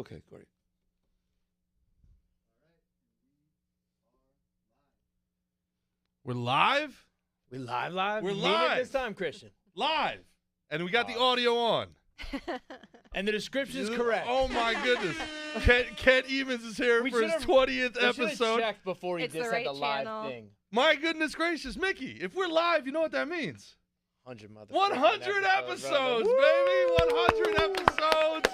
Okay, great. We're live? We live? We're Mean live. it this time, Christian. Live. And we got the audio on. And the description is correct. Oh, my goodness. Ken Evans is here for his 20th We should episode. have checked before he It's just the had the right live channel. thing. My goodness gracious, Mickey, if we're live, you know what that means? 100 motherfucking 100 episodes, brother. baby. 100 episodes.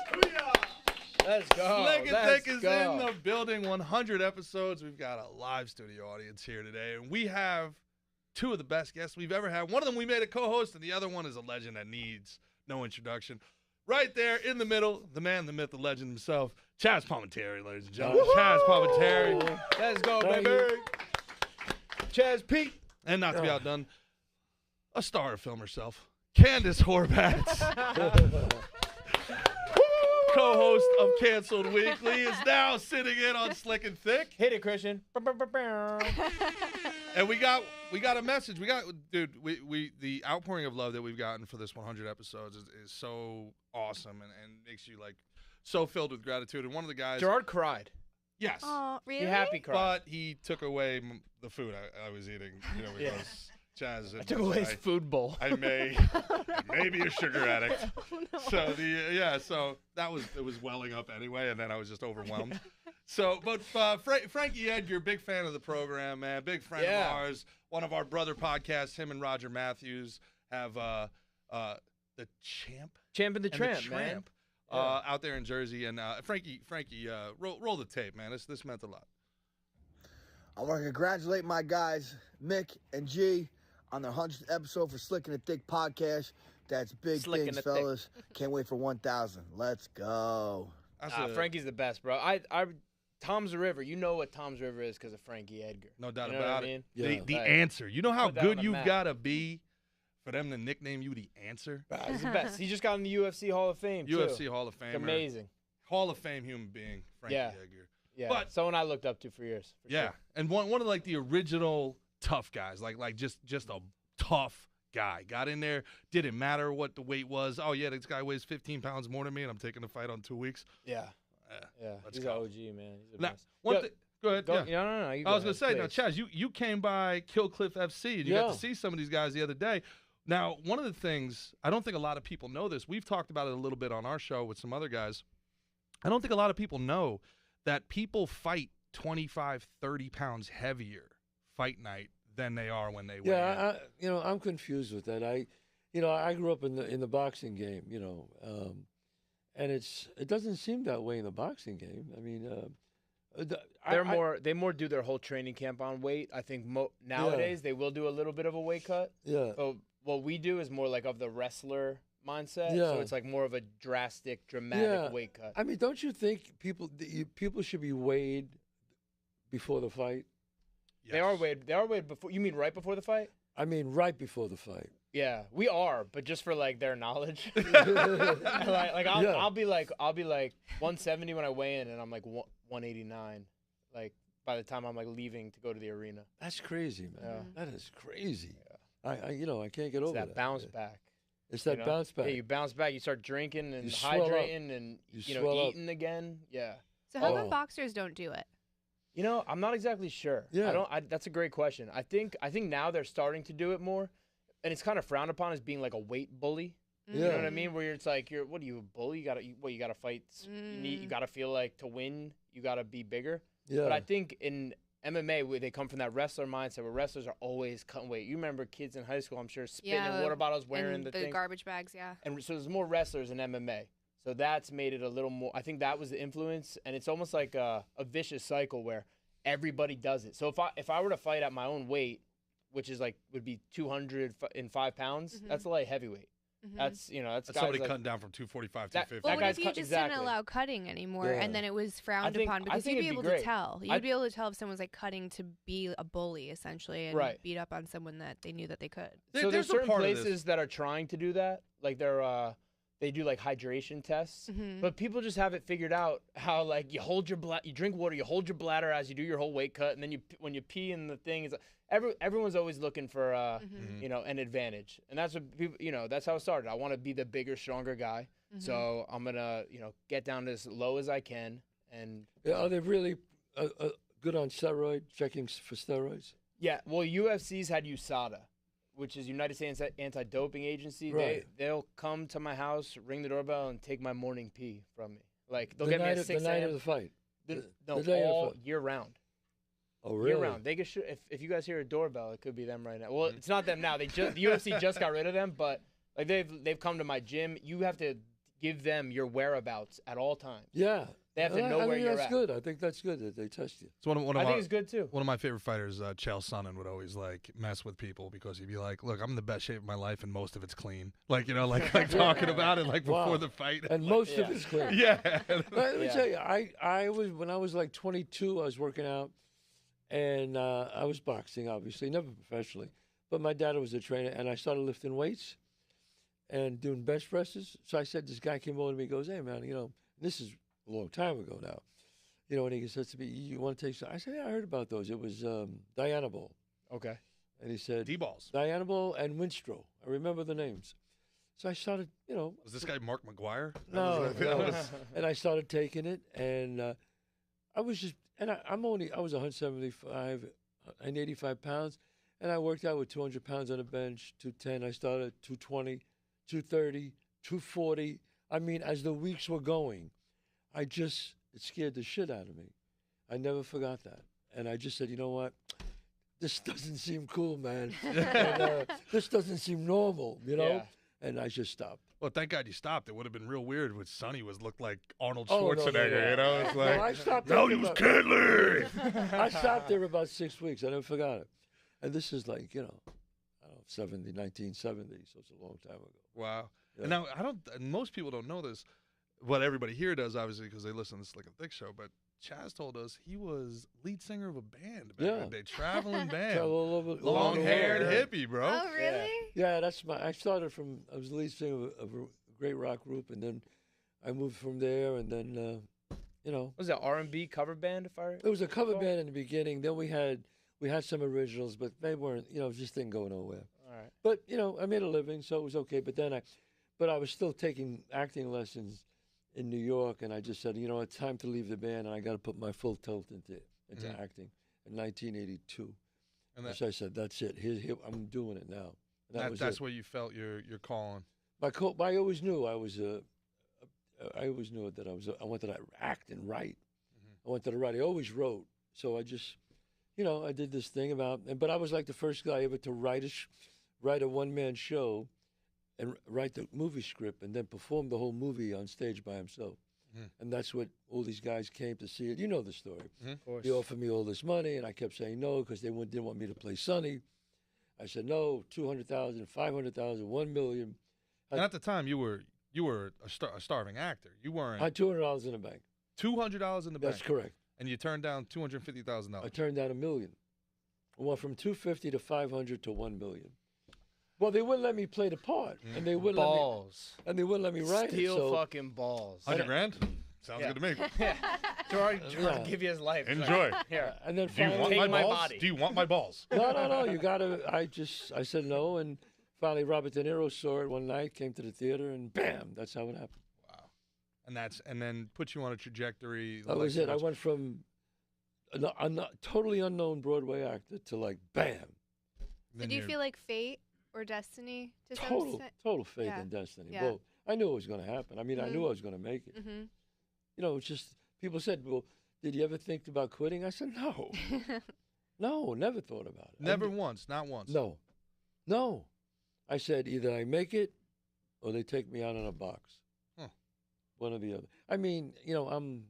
Let's go. Slick and Let's Thick is go. in the building. 100 episodes. We've got a live studio audience here today, and we have two of the best guests we've ever had. One of them we made a co-host, and the other one is a legend that needs no introduction. Right there in the middle, the man, the myth, the legend himself, Chazz Palminteri, ladies and gentlemen. Chazz Palminteri. Let's go, Thank baby. you. Chazz Pete. And not to be outdone, a star of film herself, Candice Horbacz. Co-host of Canceled Weekly is now sitting in on Slick and Thick. Hit it, Christian. And we got a message. We the outpouring of love that we've gotten for this 100 episodes is so awesome and makes you like so filled with gratitude. And one of the guys, Gerard cried. yes, Oh, really? He happy cried. but he took away the food I was eating. You know, Yeah. because Chazz. I took away his food bowl. I may be a sugar addict. Oh, no. So so it was welling up anyway, and then I was just overwhelmed. So, but Frankie Edgar, big fan of the program, man, big friend of ours. One of our brother podcasts. Him and Roger Matthews have the Champ Champ and the and Tramp, the man. Tramp out there in Jersey. And Frankie, roll the tape, man. This meant a lot. I want to congratulate my guys, Mick and G, on their 100th episode for Slick and the Thick podcast. That's big Slick and things, the Thick. fellas. Can't wait for 1,000. Let's go. Frankie's the best, bro. Tom's River. You know what Tom's River is because of Frankie Edgar. No doubt You know what about I it. mean? Yeah. The Like, answer. You know how put that on good the you've map. got to be for them to nickname you the answer? He's the best. He just got in the UFC Hall of Fame, too. UFC Hall of Famer. It's amazing. Hall of Fame human being, Frankie Yeah. Edgar. Yeah, But- someone I looked up to for years. For Yeah, sure. and one of like the original tough guys, like just a tough guy. Got in there, didn't matter what the weight was. Oh yeah, this guy weighs 15 pounds more than me, and I'm taking the fight on 2 weeks. Yeah. Yeah, He's go. an OG, man. He's the Now, best. one Yo, thing. Go ahead. Go, yeah. No. You I was gonna say, now, Chazz, you came by Killcliff FC, and you got Yeah. to see some of these guys the other day. Now, one of the things, I don't think a lot of people know this. We've talked about it a little bit on our show with some other guys. I don't think a lot of people know that people fight 25, 30 pounds heavier fight night than they are when they weigh in. Yeah, I'm confused with that. I grew up in the boxing game, and it doesn't seem that way in the boxing game. I mean, they more do their whole training camp on weight. I think nowadays they will do a little bit of a weight cut. Yeah. But what we do is more like of the wrestler mindset. Yeah. So it's like more of a dramatic weight cut. I mean, don't you think people should be weighed before the fight? Yes. They are weighed before. You mean right before the fight? I mean, right before the fight. Yeah, we are, but just for like their knowledge. I'll be like 170 when I weigh in, and I'm like 189. Like by the time I'm like leaving to go to the arena. That's crazy, man. Yeah. That is crazy. I can't get over It's that bounce back. It's that you know? bounce back. Yeah, you bounce back. You start drinking and You swell up. hydrating and You swell up. eating again. Yeah. So how Oh. come boxers don't do it? You know, I'm not exactly sure. Yeah. That's a great question. I think now they're starting to do it more, and it's kind of frowned upon as being like a weight bully. Yeah. You know what I mean? Where it's like what are you, a bully? You gotta fight. You gotta feel like to win. You gotta be bigger. Yeah. But I think in MMA, where they come from that wrestler mindset, where wrestlers are always cutting weight. You remember kids in high school, I'm sure, spitting in water bottles, wearing and the the things. garbage bags, yeah. And so there's more wrestlers in MMA. So that's made it a little more. I think that was the influence, and it's almost like a vicious cycle where everybody does it. So if I were to fight at my own weight, which is would be 205 pounds, that's a light heavyweight. That's That's guys somebody like, cutting down from 245 to That- 250. Well, that what guy's if you cut- just exactly. didn't allow cutting anymore, Yeah. and then it was frowned think- upon? I Because think you'd be it'd be able great. to tell. You'd I'd- be able to tell if someone's cutting to be a bully, essentially, and Right. beat up on someone that they knew that they could. So there's a certain part of this. places that are trying to do that, like they do hydration tests, but people just have it figured out how you hold your you drink water, you hold your bladder as you do your whole weight cut, and then when you pee in the thing, everyone's always looking for an advantage, and that's what people that's how it started. I want to be the bigger, stronger guy, So I'm gonna, get down as low as I can. And Are they really good on steroid, checking for steroids? yeah, well, UFC's had USADA, which is United States Anti-Doping Agency. Right. They'll come to my house, ring the doorbell, and take my morning pee from me. Like they'll The get me night at of- 6 the night a.m. of the fight. No, the day of the all fight. year round. Oh, really? Year round. They get if you guys hear a doorbell, it could be them right now. Well, it's not them now. The UFC just got rid of them, but like they've come to my gym. You have to give them your whereabouts at all times. Yeah. They have to know where you're that's at. good. I think that's good that they test you. It's one of I my, think it's good too. One of my favorite fighters, Chael Sonnen, would always like mess with people because he'd be like, "Look, I'm in the best shape of my life, and most of it's clean." Like like talking about it like before Wow. the fight. And most of it's clean. yeah. Let me Yeah. tell you, I was when I was like 22, I was working out, and I was boxing, obviously, never professionally, but my dad was a trainer, and I started lifting weights and doing bench presses. So I said, this guy came over to me, goes, "Hey man, this is a long time ago now, and he says to me, you want to take some?" I said, "Yeah, I heard about those. It was Diana Ball." Okay. And he said, D-balls. Diana Ball and Winstro. I remember the names. So I started, Was this guy Mark McGuire? No, That no. was- And I started taking it, and I was just, and I was 175 and 85 pounds, and I worked out with 200 pounds on the bench, 210. I started at 220, 230, 240. I mean, as the weeks were going, it scared the shit out of me. I never forgot that. And I just said, you know what? This doesn't seem cool, man. And, this doesn't seem normal, Yeah. And I just stopped. Well, thank God you stopped. It would have been real weird with Sonny looked like Arnold Oh, no, Schwarzenegger, no. It's No, like, I stopped. no, there you about- can't leave. I stopped there about 6 weeks. I never forgot it. And this is like, 1970, so it's a long time ago. Wow. Yeah. And now, and most people don't know this. What everybody here does, obviously, because they listen to this like a thick show, but Chazz told us he was lead singer of a band back in the day, traveling band. Travel all over, all over the Long-haired world, yeah. hippie, bro. Oh, really? Yeah, I was the lead singer of a great rock group, and then I moved from there, and then, Was it R&B cover band? it was a cover band in the beginning. Then we had some originals, but they weren't, it just didn't go nowhere. All right. But, I made a living, so it was okay. But then I was still taking acting lessons in New York, and I just said, it's time to leave the band, and I got to put my full tilt into acting in 1982. And So I said, that's it. Here, I'm doing it now. And that's it. where you felt your calling. I always knew I always knew that I wanted to act and write. I wanted to write. I always wrote. So I just, I did this thing but I was like the first guy ever to write a one-man show and write the movie script and then perform the whole movie on stage by himself. And that's what all these guys came to see it. You know the story. Of course. He offered me all this money, and I kept saying no because they didn't want me to play Sonny. I said no, 200,000, 500,000, 1 million. And at the time, you were a starving actor. You weren't. I had $200 in the bank. $200 in the bank. That's correct. And you turned down $250,000. I turned down $1 million. I went from 250 to 500 to 1 million. Well, they wouldn't let me play the part, and they wouldn't balls. let me write Steel it. So fucking balls. $100,000? Sounds Yeah. good to me. Gerard Yeah. give you his life. Enjoy. Here. and then Do you finally, want Take my my balls? body. Do you want my balls? no, you gotta. I said no, and finally Robert De Niro saw it one night, came to the theater, and bam, that's how it happened. Wow. And then put you on a trajectory. That was it. I went from a totally unknown Broadway actor to like bam. Did you feel like fate or destiny to some extent? Total faith Yeah. and destiny. Yeah. Both. I knew it was going to happen. I mean, I knew I was going to make it. Mm-hmm. It's just people said, "Well, did you ever think about quitting?" I said, "No, no, never thought about it. Never once, not once. No. I said either I make it or they take me out in a box. Huh. One or the other. I mean, I'm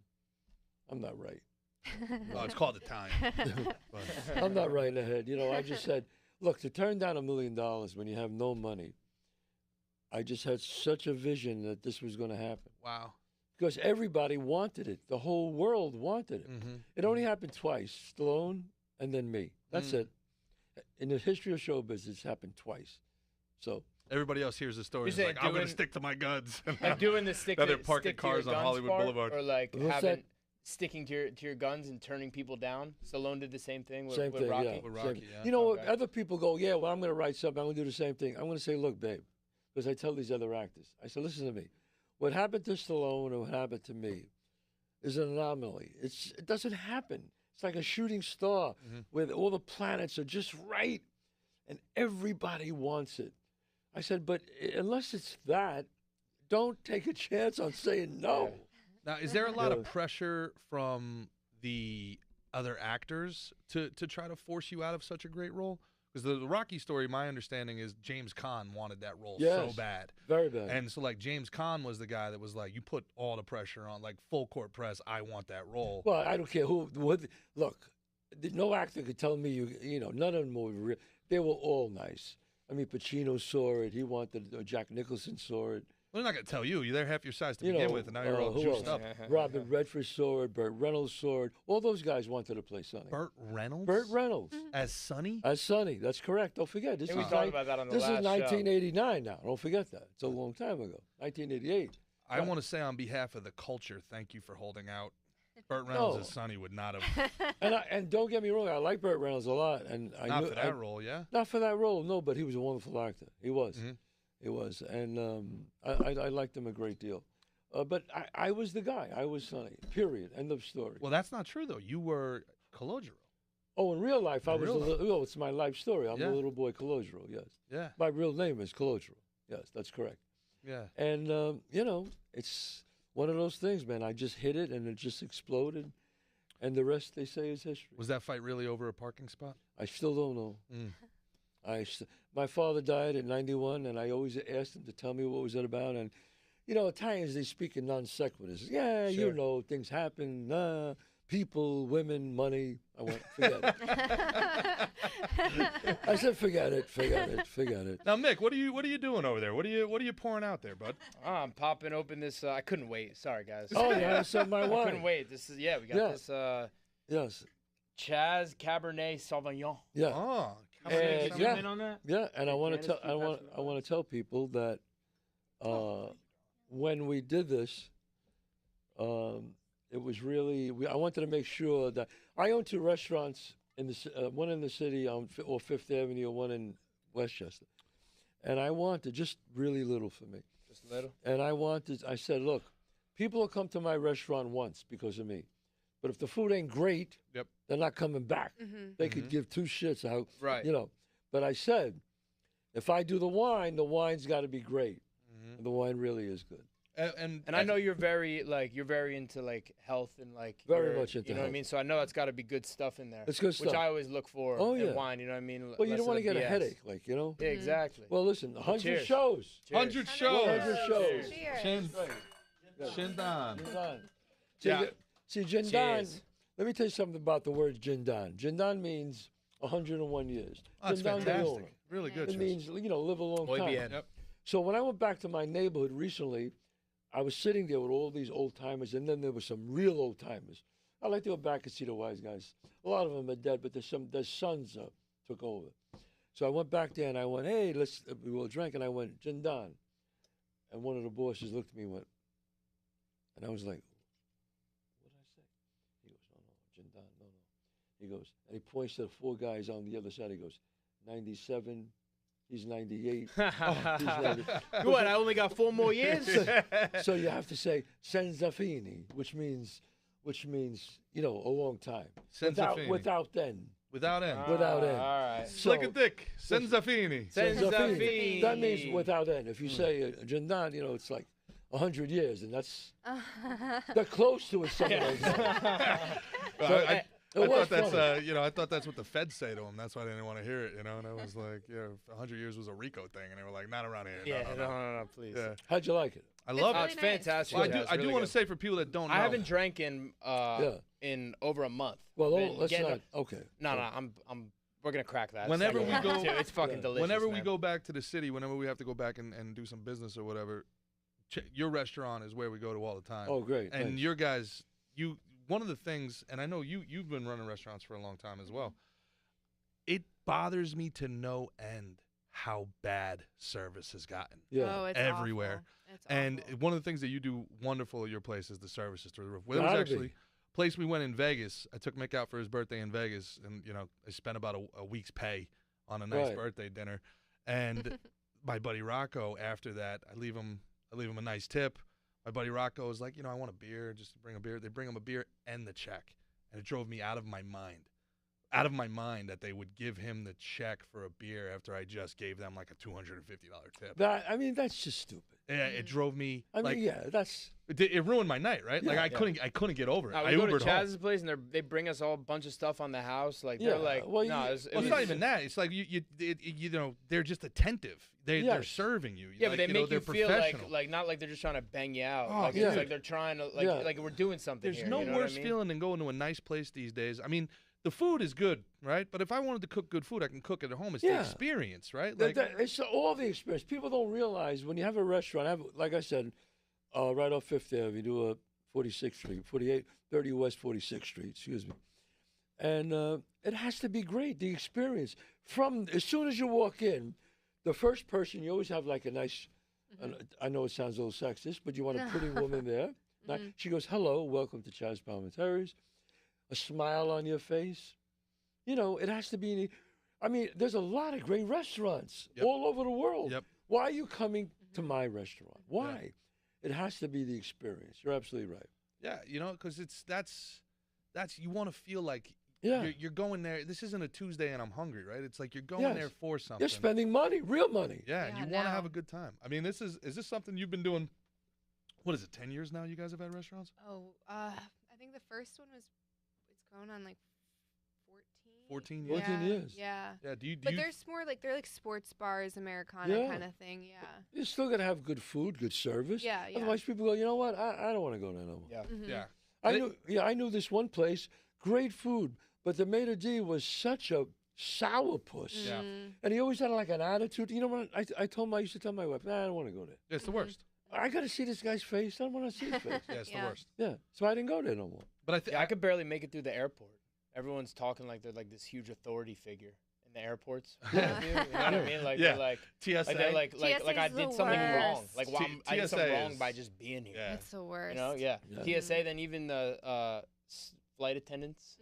not right. Well, it's called the time. But I'm not right in the head. I just said, look, to turn down $1 million when you have no money, I just had such a vision that this was going to happen. wow. Because everybody wanted it. The whole world wanted it. Mm-hmm. It only happened twice, Stallone and then me. That's it. In the history of show business, it's happened twice. So Everybody else hears the story. You It's like, said I'm going to doing- stick to my guns. Like doing the stick Now to they're parking stick to your cars on guns Hollywood part, Boulevard. or like What's having that? sticking to your guns and turning people down. Stallone did the same thing with, same with thing, Rocky. yeah. With same- Rocky, yeah. You know, Okay. other people go, yeah, well, I'm going to write something. I'm going to do the same thing. I'm going to say, look, babe, because I tell these other actors, I said, listen to me. what happened to Stallone and what happened to me is an anomaly. It doesn't happen. It's like a shooting star where all the planets are just right and everybody wants it. I said, but unless it's that, don't take a chance on saying no. Now, is there a lot of pressure from the other actors to try to force you out of such a great role? Because the Rocky story, my understanding is James Caan wanted that role so bad. Very bad. And so, like, James Caan was the guy that was like, you put all the pressure on, like, full court press, I want that role. Well, I don't care who. Look, no actor could tell me, none of them were real. They were all nice. I mean, Pacino saw it. He wanted, Jack Nicholson saw it. Well, they're not going to tell you. They're half your size to begin with, and now you're all who juiced else? up. Robert Redford saw it. Burt Reynolds saw it. All those guys wanted to play Sonny. Burt Reynolds? Burt Reynolds. As Sonny? As Sonny. That's correct. Don't forget. This we is talked about that on the this last is 1989 now. Don't forget that. It's a long time ago. 1988. I want to say on behalf of the culture, thank you for holding out. Burt Reynolds as Sonny would not have. And don't get me wrong, I like Burt Reynolds a lot. And Not for that role, yeah? Not for that role, no, but he was a wonderful actor. He was. He was. And I liked him a great deal. But I was the guy. I was Sonny, period. End of story. Well, that's not true, though. You were Calogero. Oh, in real life, it's my life story. I'm the little boy Calogero, yes. Yeah. My real name is Calogero. Yes, that's correct. Yeah. And, it's one of those things, man. I just hit it, and it just exploded. And the rest, they say, is history. Was that fight really over a parking spot? I still don't know. My father died at 91, and I always asked him to tell me what was it about. And, Italians, they speak in non sequiturs. Yeah, Sure. things happen. People, women, money. I went, forget it. I said, forget it. Now, Mick, what are you doing over there? What are you pouring out there, bud? I'm popping open this. I couldn't wait. Sorry, guys. Oh, yeah, so my I wife. couldn't wait. This is we got this. Yes. Chazz Cabernet Sauvignon. Yeah. Oh, And, Something in on that? Yeah, and I want to Candice, tell I want to tell people that when we did this, it was really I wanted to make sure that I own 2 restaurants in the one in the city on or Fifth Avenue, or one in Westchester, and I wanted just really little for me. Just a little. And I said, look, people will come to my restaurant once because of me, but if the food ain't great, they're not coming back. They could give 2 shits how Right. But I said, if I do the wine's got to be great. And the wine really is good. And I know you're very into like health and like Very much into you know what I health. mean. So I know it's got to be good stuff in there. It's good stuff. Which I always look for in wine. You know what I mean? Well, you Less don't want to of the get a BS. headache, Yeah, exactly. Well, listen, 100 cheers. shows. 100 shows. 100 shows. Cheers. Shindan. Jindan. Yeah. See, Jindan, Cheers. let me tell you something about the word Jindan. Jindan means 101 years. Oh, that's Jindan de fantastic. oro. Really good. It Chazz. means, live a long Muy time. bien. Yep. So when I went back to my neighborhood recently, I was sitting there with all these old timers, and then there were some real old timers. I like to go back and see the wise guys. A lot of them are dead, but their sons took over. So I went back there and I went, hey, we will drink. And I went, Jindan. And one of the bosses looked at me and went, and I was like, what did I say? He goes, no, Jindan, no. He goes, and he points to the 4 guys on the other side. He goes, 97. He's 98. He's 90. What? I only got 4 more years. So you have to say Senzafini, which means a long time. Senzafini. Without then. Without end. Without end. All right. Slick and thick. Senzafini. Senzafini. That means without end. If you say Jindan, it's like 100 years, and they're close to it. I thought that's what the feds say to him. That's why they didn't want to hear it, And I was like, 100 years was a RICO thing, and they were like, not around here. Yeah, no, please. Yeah. How'd you like it? I love really it. It's fantastic. Well, Yeah, it's I do really want to good. say for people that don't know, I haven't drank in over a month. Well, Been let's getting not. Okay. No, we're gonna crack that. Whenever Second we one, go- too. It's fucking delicious. whenever we man. go back to the city, whenever we have to go back and do some business or whatever, your restaurant is where we go to all the time. Oh, great. And thanks. your guys, one of the things, and I know you've been running restaurants for a long time as well. It bothers me to no end how bad service has gotten. Yeah. Oh, it's Everywhere. awful. It's And awful. one of the things that you do wonderful at your place is the service is through the roof. Well, there Gotta was be. actually a place we went in Vegas. I took Mick out for his birthday in Vegas, and I spent about a week's pay on a nice Right. birthday dinner. And my buddy Rocco, after that, I leave him a nice tip. My buddy Rocco was like, I want a beer, just to bring a beer. They bring him a beer and the check. And it drove me out of my mind. Out of my mind that they would give him the check for a beer after I just gave them like a $250 tip. That's just stupid. Yeah, it drove me. That's. It ruined my night, right? Yeah, like I couldn't get over it. We I go Ubered to home. Chazz's place and they bring us all a bunch of stuff on the house. Like Yeah, they're like, well, it's not even that. It's like they're just attentive. They're serving you. Yeah, but they make they're you feel professional. like not like they're just trying to bang you out. Oh, Like yeah. it's like they're trying to like we're doing something. There's here, no you know what I worse mean? feeling than going to a nice place these days. I mean, the food is good, right? But if I wanted to cook good food, I can cook it at home. It's the experience, right? It's all the experience. People don't realize when you have a restaurant. Like I said, right off Fifth Ave, you do a 46th Street, 30 West 46th Street. Excuse me. And it has to be great. The experience from as soon as you walk in, the first person you always have like a nice. I know it sounds a little sexist, but you want a pretty woman there. She goes, "Hello, welcome to Chazz Palminteri." A smile on your face. It has to be. I mean, there's a lot of great restaurants all over the world. Yep. Why are you coming to my restaurant? Why? It has to be the experience. You're absolutely right. Yeah, because that's you want to feel like Yeah. you're going there. This isn't a Tuesday and I'm hungry, right? It's like you're going there for something. You're spending money, real money. Yeah, and you want to have a good time. I mean, is this something you've been doing? What is it? 10 years now? You guys have had restaurants? Oh, I think the first one it's going on like 14. 14 years. 14 years. Yeah. Yeah. But there's more they're like sports bars, Americana kind of thing. Yeah. You still got to have good food, good service. Yeah. Otherwise, people go, you know what? I don't want to go there no more. Yeah. Yeah. I knew this one place, great food, but the maitre d' was such a sourpuss. Yeah. And he always had like an attitude. You know what? I used to tell my wife, I don't want to go there. It's the worst. I got to see this guy's face. I don't want to see his face. Yeah, it's the worst. Yeah. So I didn't go there no more. But I could barely make it through the airport. Everyone's talking like they're like this huge authority figure in the airports. You know what I mean? Like they're like TSA. like I did something wrong. Like I did something wrong is- by just being here. Yeah. It's the worst. TSA. Then even the flight attendants.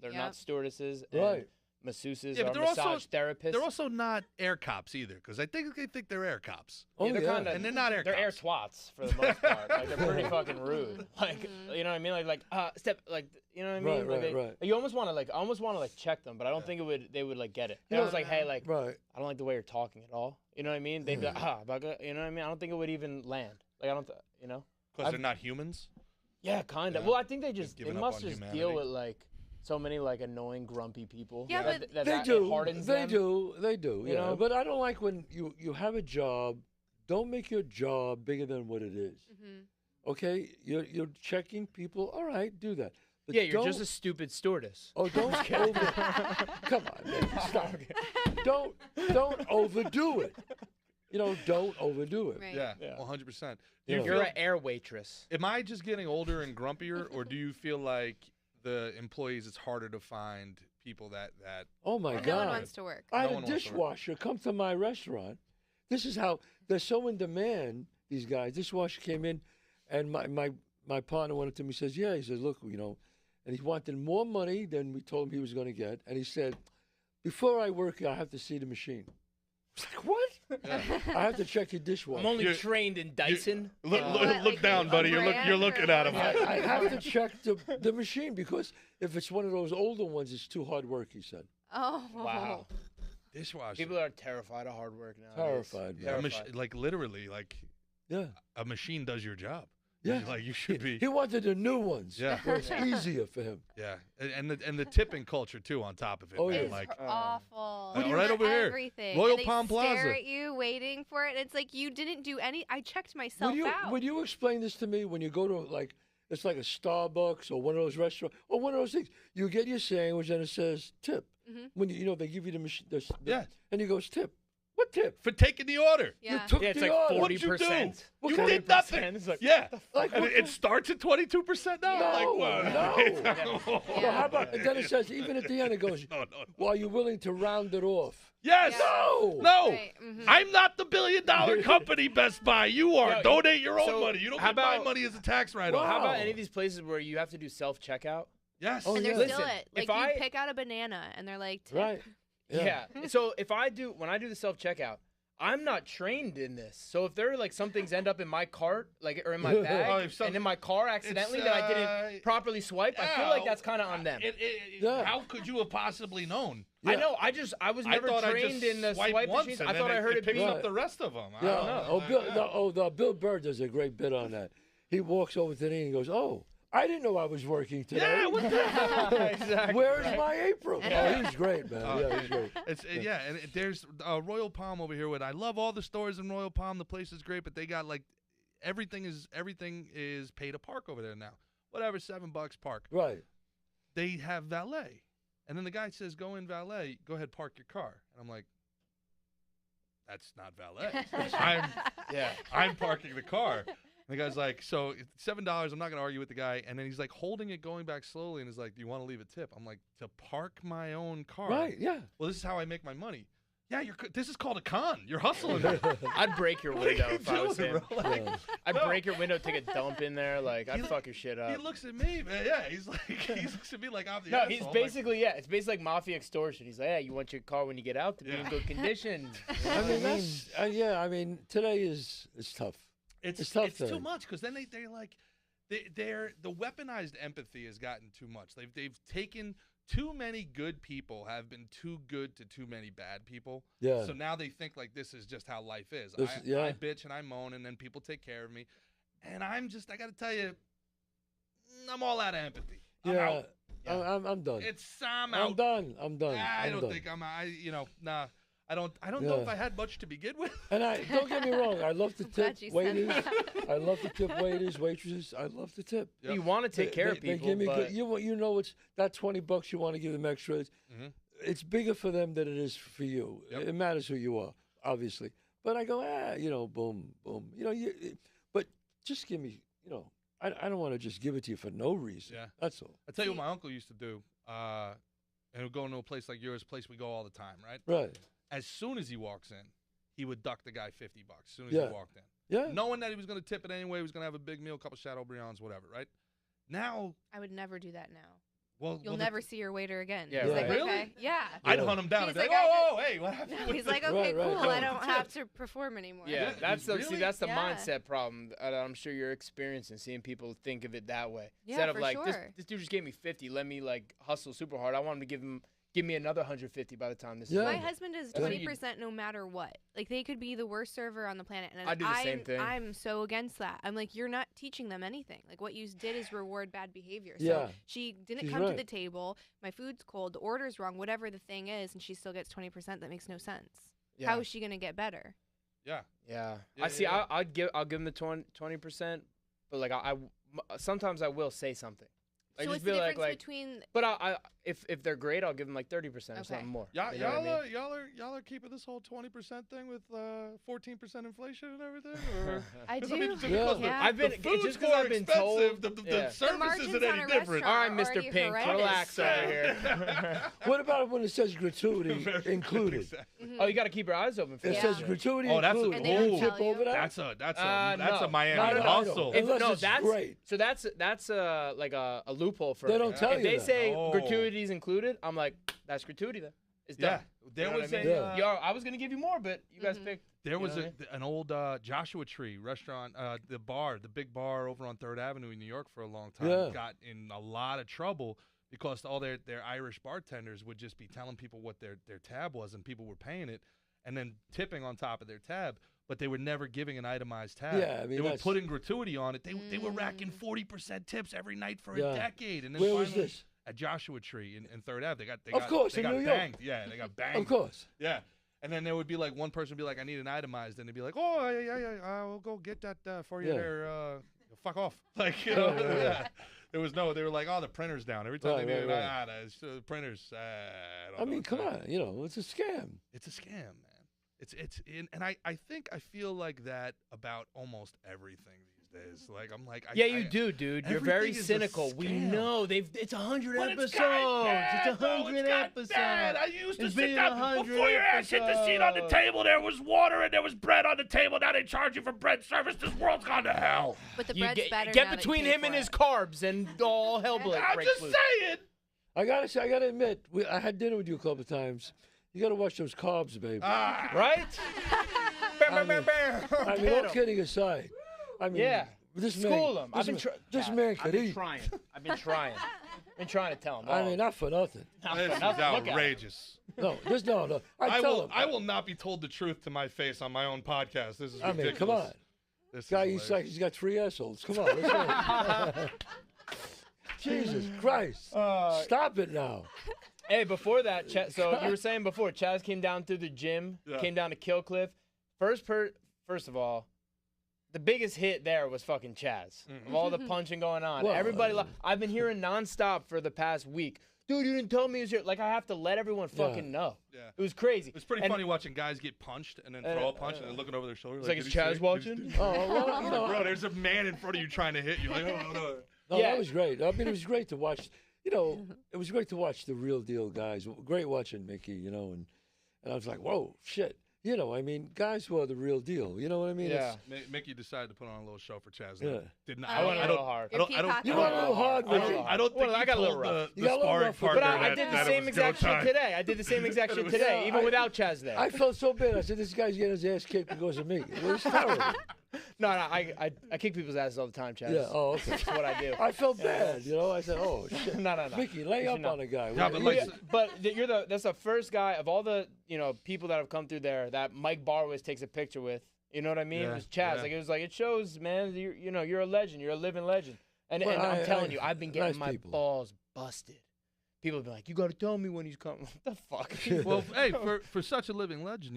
They're not stewardesses. And Right. masseuses Yeah, or but they're massage also- therapists. They're also not air cops either, because I think they think they're air cops. Oh, they're yeah. kinda, And they're not air They're air cops. twats for the most part. Like they're pretty fucking rude. Like you know what I mean? Like step like you know what I mean? Right. You almost want to check them, but I don't think they would like get it. And I was like, hey, like Right. I don't like the way you're talking at all. You know what I mean? They'd be like, Bugga, you know what I mean? I don't think it would even land. Like I don't, you know? Because they're not humans. Yeah, kind of. Yeah. Well, I think they giving up must on just humanity. deal with like so many like annoying, grumpy people. Yeah, but They do. hardens They them. do. They do. You Yeah. know? But I don't like when you have a job. Don't make your job bigger than what it is. Okay, you're checking people. All right, do that. But Yeah, you're don't- just a stupid stewardess. Oh, don't come on, man, stop. Don't overdo it. Don't overdo it. Right. Yeah, Yeah. 100%. Yeah. You're an air waitress. Am I just getting older and grumpier, or do you feel like the employees, it's harder to find people that Oh my No one God! wants to work. I had No a one wants to work. dishwasher come to my restaurant. This is how they're so in demand. These guys. Dishwasher came in, and my partner went up to me. Says, "Yeah." He says, "Look, and he wanted more money than we told him he was going to get. And he said, "Before I work, I have to see the machine." I was like, "What?" I have to check your dishwasher. I'm only trained in Dyson. look like down, buddy. You're looking at him. I have to check the machine because if it's one of those older ones, it's too hard work. He said. Oh. Wow. Dishwasher. People are terrified of hard work now. Terrified, man. Like literally, like Yeah. a machine does your job. Yeah. Like you should be. He wanted the new ones. Yeah. Where it's easier for him. Yeah, and the tipping culture too on top of it. Oh, man. yeah. It's Like awful. Right They over want here. Everything. Royal And they Palm Plaza. Stare at you, waiting for it. It's like you didn't do any. I checked myself out. Would you explain this to me when you go to it's like a Starbucks or one of those restaurants or one of those things? You get your sandwich and it says tip. When they give you the machine. Yeah. And he goes tip. What tip? for taking the order. Yeah. You took Yeah, it's the like order. What'd you do? 40%. You 40%. did nothing. It's like, Yeah, Like, and what it the- starts at 22% now. No, Like what? no. Well, how about? And then it says even at the end it goes. No. Well, are you willing to round it off? Yes. Yeah. No. No. Right, mhm. I'm not the $1 billion company, Best Buy. You are. Yo, Donate your own so money. You don't how get my about- money as a tax write-off. How about Wow. any of these places where you have to do self-checkout? Yes. Oh, And they're yeah. still Listen, it. Like if you I- pick out a banana and they're like, tip. Right. Yeah. So when I do the self-checkout, I'm not trained in this. So if there are like some things end up in my cart, like or in my bag, and in my car accidentally that I didn't properly swipe, I feel like that's kind of on them. How could you have possibly known? Yeah. I know. I was never trained in the swipe machines. I thought I heard it picks beep up the rest of them. Yeah. Bill Burr does a great bit on that. He walks over to me and goes, "Oh, I didn't know I was working today. Yeah, what the hell? Exactly. Where's my apron?" Oh, he's great, man. Yeah, he's great. And there's Royal Palm over here. I love all the stores in Royal Palm. The place is great, but they got like everything is pay to park over there now. Whatever, $7 park. Right. They have valet, and then the guy says, "Go in valet. Go ahead, park your car." And I'm like, "That's not valet. I'm parking the car." And the guy's like, "So it's $7. I'm not going to argue with the guy." And then he's like holding it, going back slowly, and is like, "Do you want to leave a tip?" I'm like, "To park my own car." Right, yeah. Well, this is how I make my money. Yeah, this is called a con. You're hustling. I'd break your window if I was him. Bro? I'd break your window, take a dump in there. Like, I'd fuck your shit up. He looks at me, man. Yeah, he looks at me like I'm the No, asshole. he's basically, it's basically like mafia extortion. He's like, "Yeah, you want your car when you get out to be in good condition." I mean, that's, I mean, today is tough. It's tough too much because then they're like, the weaponized empathy has gotten too much. They've taken too many good people have been too good to too many bad people. Yeah. So now they think like this is just how life is. Yeah. I bitch and I moan and then people take care of me, and I got to tell you, I'm all out of empathy. I'm out. I'm done. I'm out. I'm done. I don't think I'm. Nah. I don't know if I had much to begin with. And don't get me wrong, I love to tip waiters. that. I love to tip waiters, waitresses. I love to tip. Yep. You want to take care of people, They give me but... you know it's that $20 you want to give them extras. Mm-hmm. It's bigger for them than it is for you. Yep. It matters who you are, obviously. But I go, boom, boom. But just give me, I don't want to just give it to you for no reason. Yeah. That's all. I tell you what my uncle used to do, and he'll go into a place like yours, place we go all the time, right? Right. As soon as he walks in, he would duck the guy $50 as soon as Yeah. he walked in. Yeah. Knowing that he was going to tip it anyway, he was going to have a big meal, a couple Chateaubriands, whatever, right? Now, I would never do that now. well, You'll never see your waiter again. Yeah, He's right. like, Really? okay, yeah. I'd hunt him down He's and be like, like, "Whoa, hey, what happened?" No, with he's the-" like, okay, Right, cool. right. I don't have to perform anymore. Yeah, that's the Really? that's the Yeah. mindset problem that I'm sure you're experiencing, seeing people think of it that way. Yeah, Instead of for like sure. this dude just gave me 50, let me like hustle super hard. I want him to give me another 150 by the time this Yeah. is My over. husband does That's what you- 20% no matter what. Like, they could be the worst server on the planet. And I do the same thing. I'm so against that. I'm like, you're not teaching them anything. Like, what you did is reward bad behavior. So Yeah. she didn't She's come to right. the table. My food's cold. The order's wrong. Whatever the thing is, and she still gets 20%. That makes no sense. Yeah. How is she going to get better? Yeah. Yeah. Yeah, I see. yeah. I'll give him the 20%, but like sometimes I will say something. Like So just what's the be difference like, between... but if they're great, I'll give them like 30% or Okay. something more. Y'all, You know what I mean? y'all are keeping this whole 20% thing with 14% inflation and everything? Or? I 'Cause do. mean, just Yeah. because Yeah. I've been the food's just because more I've been expensive, told. the Yeah. service margins isn't on any a different. restaurant All right, are Mr. already Pink, horrendous. relax over here. What about when it says gratuity Very included? exactly. Oh, you got to keep your eyes open for It that. says Yeah. gratuity Oh, that's a included. And they don't You tip tell you. over that? That's No. a Miami No, no, no. hustle. Unless No, it's that's great. so that's like a loophole for They it. don't tell if you they that. say Oh. gratuities included, I'm like, that's gratuity then. It's Yeah, done. there You know was what I a mean? Yeah. Yo, I was gonna give you more, but you guys picked. there was You know an old Joshua Tree restaurant, the big bar over on 3rd Avenue in New York for a long time. Yeah. Got in a lot of trouble because all their Irish bartenders would just be telling people what their tab was, and people were paying it, and then tipping on top of their tab. But they were never giving an itemized tab. Yeah, I mean, they were that's- putting gratuity on it. They were racking 40% tips every night for Yeah. a decade. And then Where was finally, this? At Joshua Tree in 3rd Ave. Of course, they in got New York. banged. Yeah, they got banged. Of course. Yeah. And then there would be like one person would be like, "I need an itemized," and they'd be like, "Oh, yeah, we'll go get that for you Yeah. there. Fuck off." Like, Yeah. yeah. There was they were like, "Oh, the printer's down." Every time Right, they needed right, the printers. I don't I know mean, what's come happening. on. It's a scam. It's a scam, man. And I feel like that about almost everything these days. Like I'm like, Yeah, you do, dude. You're very everything is a cynical. We scam. know it's 100 But episodes. It's gotten bad, It's 100 though. episodes. It's gotten bad. I used to It's sit been down 100 before your ass hit the seat on the episodes. table. There was water and there was bread on the table. Now they charge you for bread service. This world's gone to hell. But the You bread's better get now that you between pay him for and his it. carbs, and all hell breaks I'm just loose. saying. I gotta admit, I had dinner with you a couple of times. You gotta watch those carbs, babe. Right? I mean, all kidding aside. I mean, Yeah. This School man, him. I've been this man could eat. trying. I've been trying to tell him. I mean, not for nothing. This is Look at it. outrageous. No, no. I will not be told the truth to my face on my own podcast. This is ridiculous. I mean, come on. This Guy, is he's got 3 assholes. Come on, let's go. Jesus Christ! Stop it now. Hey, before that, so you were saying before, Chazz came down through the gym, came down to Kill Cliff. First of all, the biggest hit there was fucking Chazz. Of all the punching going on. Well, Everybody, I've been hearing nonstop for the past week. Dude, you didn't tell me he was here. Like, I have to let everyone fucking know. Yeah. It was crazy. It's pretty funny watching guys get punched and then throw a punch and then looking over their shoulder. It's like, "Did is he Chazz see it? watching? Oh, well, you know, Bro, there's a man in front of you trying to hit you. Like, oh, no. no, Yeah. that was great. I mean, it was great to watch. You know, it was great to watch the real deal guys. Great watching Mickey. You know, and I was like, whoa, shit. You know, I mean, guys who are the real deal. You know what I mean? Yeah. Mickey decided to put on a little show for Chazz. Yeah. Didn't I went a little hard. You're peacocking. You went a little hard, Mickey. I don't think Well, I he got a little told rough. the You got a little sparring rough, partner But I did that the it same was exact go shit time. today. I did the same exact shit today, even without Chazz there. I felt so bad. I said, this guy's getting his ass kicked because of me. It was terrible. No, I kick people's asses all the time, Chazz. Yeah, oh, okay. That's what I do. I felt bad, you know. I said, "Oh shit, No. Mickey, lay You up should know. on a guy." Yeah, but like- But that's the first guy of all the people that have come through there that Mike Barwis takes a picture with. You know what I mean? Yeah, It was Chazz. yeah. Like it shows, man. You're a legend. You're a living legend. And, Well, and I'm telling you, I- I've been getting nice my people. balls busted. People be like, "You got to tell me when he's coming." What the fuck? Well, hey, for such a living legend,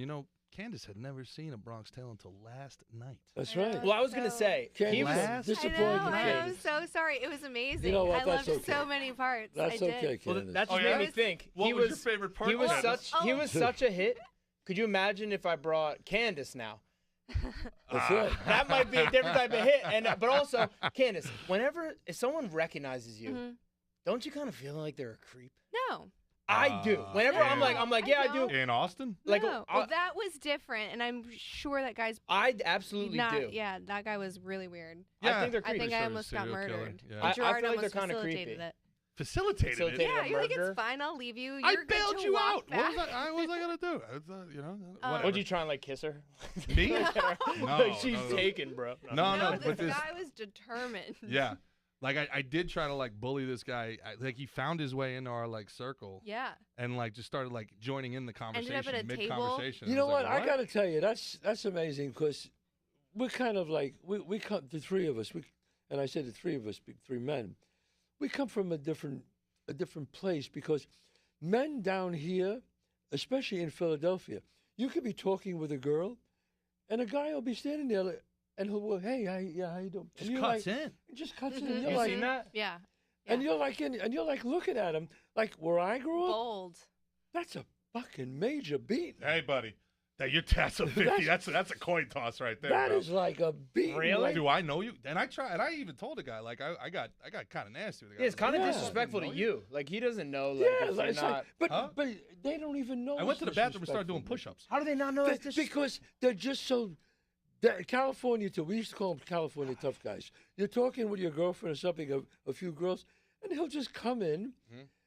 Candice had never seen a Bronx Tale until last night. That's I know. right. Well, I was gonna say Candice he was. Last- I disappointed. know. I'm Candice. so sorry. It was amazing. know what? I That's loved okay. so many parts. That's I did. okay, Well, Candice. that just Oh, made yeah? me think. What he was your favorite part? He was Candice? such a hit. Could you imagine if I brought Candice now? That's right. That might be a different type of hit. And but also, Candice, if someone recognizes you, Mhm. don't you kind of feel like they're a creep? No. I do. Whenever I'm like, yeah, I do. don't. In Austin? Like, no. Well, that was different, and I'm sure that guy's I absolutely not. do. Yeah, that guy was really weird. I think they're I creepy. think Sure, I almost got serial killer. murdered. Yeah. I Gerard feel like almost they're kinda facilitated creepy. it. Facilitated it. Facilitated Yeah, you're like, murder. it's fine. I'll leave you. I You're good bailed to you walk out. back. What was I gonna do? Whatever. Would you try and like kiss her? Me? No, She's no. taken, bro. No, this but this. guy was determined. Yeah, like I did try to like bully this guy. Like he found his way into our like circle Yeah. and like just started like joining in the conversation Ended up at a mid table. conversation. You know what? I got to tell you, that's amazing because we're kind of like we come, the three of us. And I say the three of us, 3 men. We come from a different place because men down here, especially in Philadelphia, you could be talking with a girl, and a guy will be standing there and he'll go, "Hey, how you doing?" Just And you're cuts like, in. It just cuts in. Mhm. And you're You like, seen that? Yeah. and you're like looking at him like where I grew up. Bold. That's a fucking major beat. Hey, buddy, that's a 50. That's a coin toss right there. That bro. is like a beat. Really? Like, Do I know you? And I even told the guy like I got kind of nasty with the guy. Yeah, it's kind of Yeah. disrespectful to Know you. Like he doesn't know. Like, yeah, if you're it's not. like, but Huh? but they don't even know. I went it's to the bathroom and started doing disrespectful. push-ups. How do they not know that's disrespectful? Because they're just so. California too. We used to call them California tough guys. You're talking with your girlfriend or something, a few girls, and he'll just come in.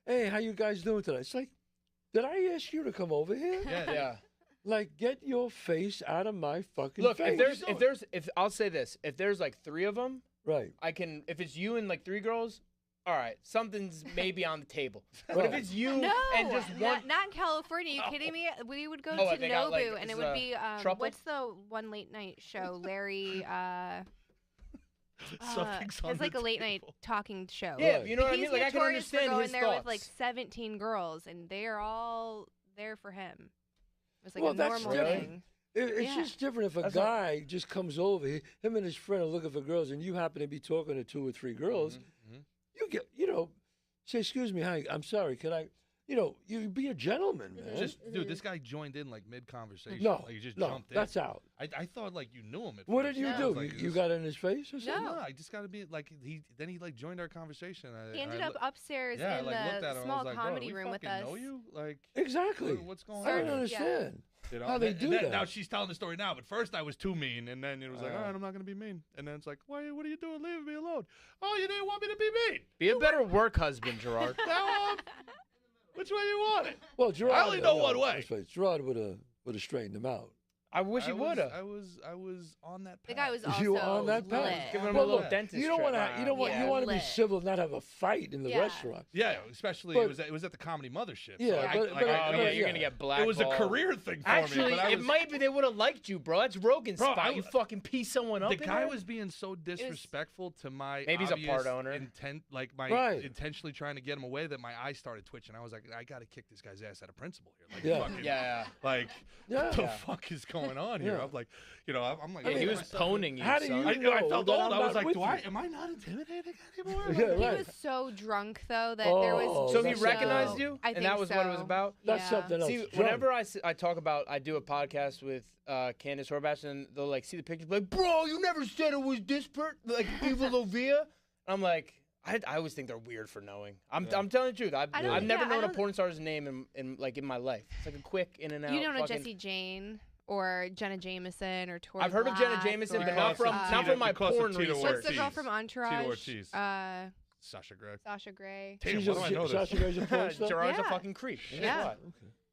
Hey, how you guys doing today? It's like, did I ask you to come over here? Yeah. Like, get your face out of my fucking Look, face. if I'll say this, if there's like 3 of them, Right. I can. If it's you and like 3 girls, all right, something's maybe on the table. But if Right. it's you No, and just one, not in California. You kidding me? We would go Oh, to they got, like, Nobu, and is, it would be Truffle? what's the one late night show? Larry. Something's on It's like the a late night table. talking show. yeah, Right. you know what I He's mean. Like I can notorious for understand going his there thoughts. with like 17 girls, and they are all there for him. It was like Well, a that's normal different. thing. It's Yeah. just different if a That's guy just comes over, him and his friend are looking for girls, and you happen to be talking to 2 or 3 girls. You get, say, excuse me, hi, I'm sorry, can I, you be a gentleman, man. Dude, this guy joined in like mid conversation. no, like, he just no, jumped in. that's out. I thought like you knew him. At What first. did you I do? was like, You got in his face or something? No. I just got to be like then he like joined our conversation. He ended up upstairs yeah, in I, like, looked at him, the I small was like, comedy bro, room we with fucking us. Know you? Like Exactly. what's going I on? don't understand. How and they then- do and then- that. Now she's telling the story now, but first I was too mean, and then it was like, all right, I'm not gonna be mean, and then it's like, why? What are you doing? Leave me alone. Oh, you didn't want me to be mean. Be a better work husband, Gerard. Now, which way you want it? Well, Gerard. I only know one way. That's right. Gerard would have straightened him out. I wish he would have. I was on that path. The guy was also You were on that path. lit. Giving him Well, a little look, dentist. You don't want to. trip. You don't want. Yeah. You want to be Lit. civil, not have a fight in the Yeah. restaurant. Yeah, especially But- it was at the Comedy Mothership. Yeah, so but- Oh but- yeah, yeah. you're gonna get black. it was a career thing for me. Actually, But I it was, might be they would have liked you, bro. That's Rogan's Bro, spot. You fucking piece someone up. the in guy there? was being so disrespectful to my Maybe he's a part obvious owner. intent, like my Right. intentionally trying to get him away, that my eyes started twitching. I was like, I got to kick this guy's ass at a principal here. Like, Yeah. fucking, Yeah. like Yeah. what the fuck is going on here? Yeah. I'm like, I'm like, Yeah, he looking was at myself, poning you. How do son. you I know felt that old. I'm I was not like, with you? am I not intimidating anymore? Yeah, He right. was so drunk though that there was. Oh, So he that's recognized something you, else. I and think that was what it was so. about. That's Yeah. something else. See, Drunk. whenever I talk about, I do a podcast with Candice Horbacz, and they'll like see the pictures, be like, bro, you never said it was this like Evil Ovia. I'm like, I always think they're weird for knowing. I'm telling the truth. I've I don't- never yeah, I known a don't- porn star's name in my life. It's like a quick in and out. You don't know fucking- Jessie Jane or Jenna Jameson or Tori. I've heard of Jenna Black Jameson, or, but not from my because of porn Tito research. What's the girl Ortiz. from Tito Entourage? Ortiz. Sasha Grey. Sasha Grey. Damn, She's why do I know this? Sasha Grey's a porn star? Gerard's a Yeah. fucking creep. Guess Yeah. what?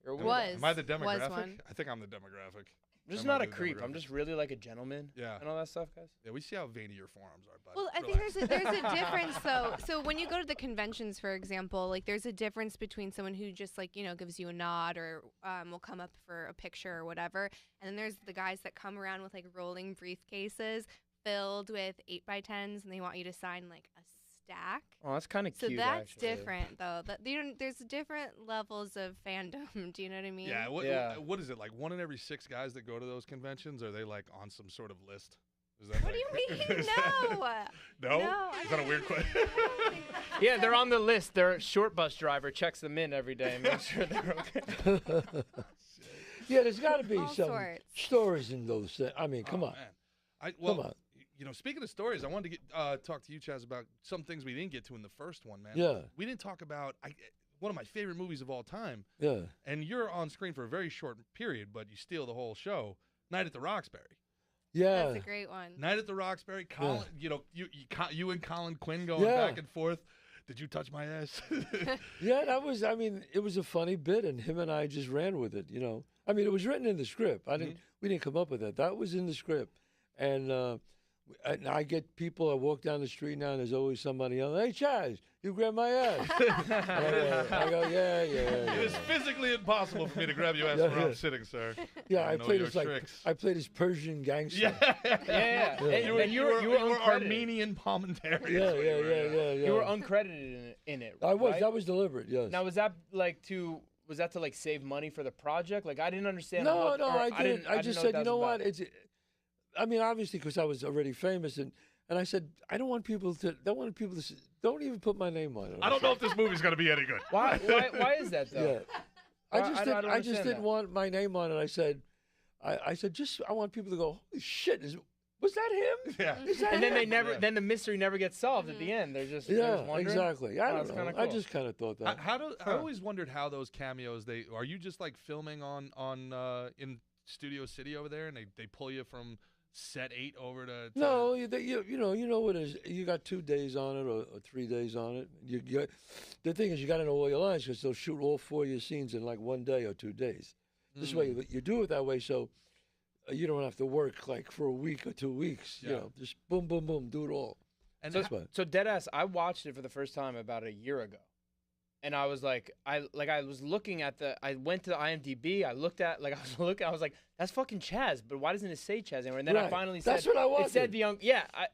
You're a weirdo. Was. Am I the demographic? one. I think I'm the demographic. I'm just That might not a be the creep. I'm demographic. just really like a gentleman. Yeah. And all that stuff, guys. Yeah, we see how veiny your forearms are, bud. Well, I think there's a difference though. So when you go to the conventions, for example, like there's a difference between someone who just like gives you a nod or will come up for a picture or whatever, and then there's the guys that come around with like rolling briefcases filled with 8x10s, and they want you to sign like a stack. Oh, that's kind of So cute. that's actually. different though. There's different levels of fandom. Do you know what I mean? Yeah, Yeah. what is it, like 1 in every 6 guys that go to those conventions? Are they like on some sort of list? Is that What do like- you mean? is that- No. No? No, Is that a weird question? Yeah, they're on the list. Their short bus driver checks them in every day and makes sure they're okay. Yeah, there's got to be All some sorts. stories in those things. I mean, come on. Man. Come on. Speaking of stories, I wanted to talk to you, Chazz, about some things we didn't get to in the first one, man. Yeah. We didn't talk about one of my favorite movies of all time, Yeah. and you're on screen for a very short period, but you steal the whole show. Night at the Roxbury. Yeah. That's a great one. Night at the Roxbury. Colin, you and Colin Quinn going Yeah. back and forth. Did you touch my ass? Yeah, that was. I mean, it was a funny bit, and him and I just ran with it. I mean, it was written in the script. We didn't come up with that. That was in the script, and I get people. I walk down the street now, and there's always somebody else. Hey, Chazz, you grab my ass. I go, yeah. It is physically impossible for me to grab your ass Yeah, where yeah. I'm sitting, sir. Yeah, I I know played your this tricks. I played this Persian gangster. Yeah. Yeah. And You were uncredited. Armenian Palminteri. Yeah. You were uncredited in it. I was. right? That was deliberate. Yes. Now was that to like save money for the project? Like I didn't understand. No, what, no, or I didn't. I just said, you know what? It's It's. I mean, obviously, because I was already famous, and I said, I don't want people to. Don't even put my name on it. I don't know if this movie's going to be any good. why is that though? Yeah. I Why- just I didn't. don't I just understand didn't that. want my name on it. I said, I want people to go, holy shit! Was that him? Yeah. Is that And then him? they never. Yeah. Then the mystery never gets solved at the end. They're just they're Yeah, just wondering. exactly. I Oh, don't that's know. kinda I cool. just kind of thought that. I always wondered how those cameos. Are you just like filming on in Studio City over there, and they pull you from set 8 over to No, you know what it is. You got 2 days on it or 3 days on it. The thing is, you got to know all your lines because they'll shoot all 4 of your scenes in like 1 day or 2 days. This way, you do it that way, so you don't have to work like for a week or 2 weeks. Yeah. Just boom, boom, boom, do it all. And That's fine. So deadass, I watched it for the first time about a year ago, and I was like, I was looking at I went to the IMDb, I was like, that's fucking Chazz, but why doesn't it say Chazz anywhere? And then I Right. finally said, That's what I it said wanted.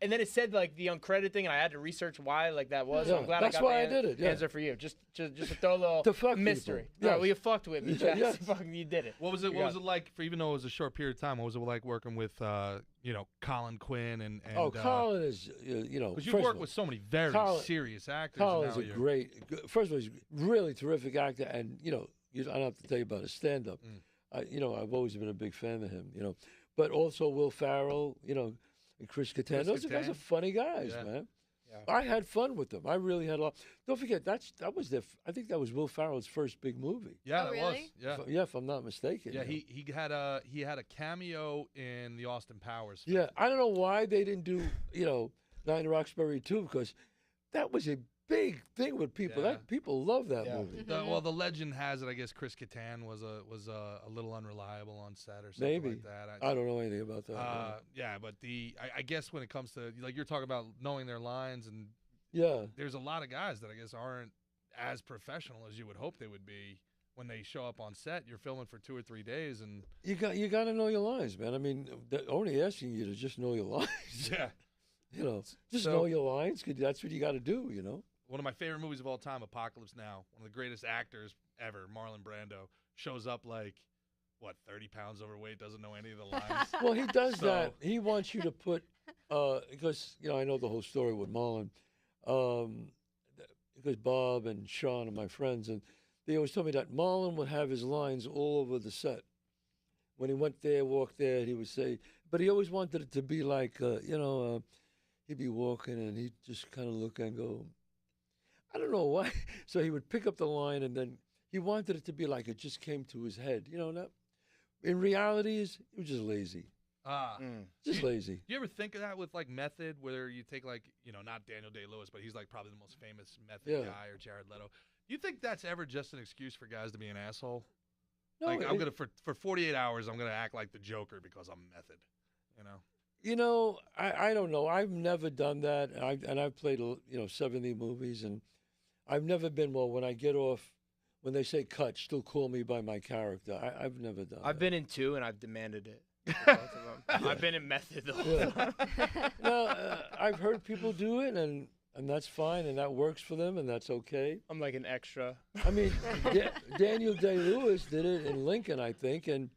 and then it said like the uncredited thing, and I had to research why like that was. So Yeah, I'm glad that's I got why the I did it, yeah. answer for you, just to throw a little To fuck mystery. people. Yeah, Yes. well, you fucked with me, Chazz. Yes. Fucking, you did it. What was it? You What got was it like? For even though it was a short period of time, what was it like working with Colin Quinn and Colin is because you've first worked of all, with so many very Colin- serious actors. and Colin's now a you're- great. First of all, he's a really terrific actor, and I don't have to tell you about his stand-up. I've always been a big fan of him. But also Will Ferrell, and Chris Kattan. Those guys are funny guys, Yeah. man. Yeah. I had fun with them. I really had a lot. Don't forget that was I think that was Will Ferrell's first big movie. Yeah, Oh, that really? was. Yeah. Yeah, if I'm not mistaken. Yeah, he had a cameo in the Austin Powers film. Yeah, I don't know why they didn't do Night in Roxbury too, because that was a big thing with people. Yeah. That people love that Yeah. movie. Well, the legend has it. I guess Chris Kattan was a little unreliable on set or something Maybe. like that. I don't know anything about that. Yeah, but I guess when it comes to, like, you're talking about knowing their lines, and Yeah. there's a lot of guys that I guess aren't as professional as you would hope they would be when they show up on set. You're filming for 2 or 3 days, and You got to know your lines, man. I mean, they're only asking you to just know your lines. yeah. You know, just So- know your lines. 'Cause that's what you got to do. You know. One of my favorite movies of all time, Apocalypse Now. One of the greatest actors ever, Marlon Brando, shows up like, 30 pounds overweight, doesn't know any of the lines. Well, he does So- that. He wants you to put, because I know the whole story with Marlon, because Bob and Sean are my friends, and they always told me that Marlon would have his lines all over the set. When he went there, walked there, he would say, but he always wanted it to be like, he'd be walking and he'd just kind of look and go, I don't know why. So he would pick up the line, and then he wanted it to be like it just came to his head. That in reality, he was just lazy. Just lazy. Do you ever think of that with like method, where you take like, not Daniel Day-Lewis, but he's like probably the most famous method guy, or Jared Leto. Do you think that's ever just an excuse for guys to be an asshole? No, Like, I'm gonna for 48 hours, I'm gonna act like the Joker because I'm method. I don't know. I've never done that. I've played 70 movies, and I've never been, well, when I get off, when they say cut, still call me by my character. I've never done I've that. been in 2 and I've demanded it. Both of them. I've been in method the whole time. No, I've heard people do it, and that's fine, and that works for them, and that's okay. I'm like an extra. I mean, Daniel Day-Lewis did it in Lincoln, I think, and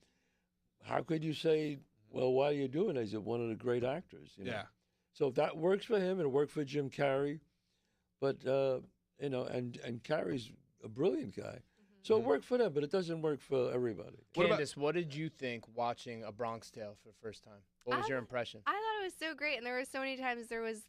how could you say, well, why are you doing it? He's one of the great actors. Yeah. So if that works for him, and it worked for Jim Carrey, but, and Carrey's a brilliant guy. So it worked for them, but it doesn't work for everybody. Candice, what did you think watching A Bronx Tale for the first time? What was your impression? I thought it was so great, and there were so many times. There was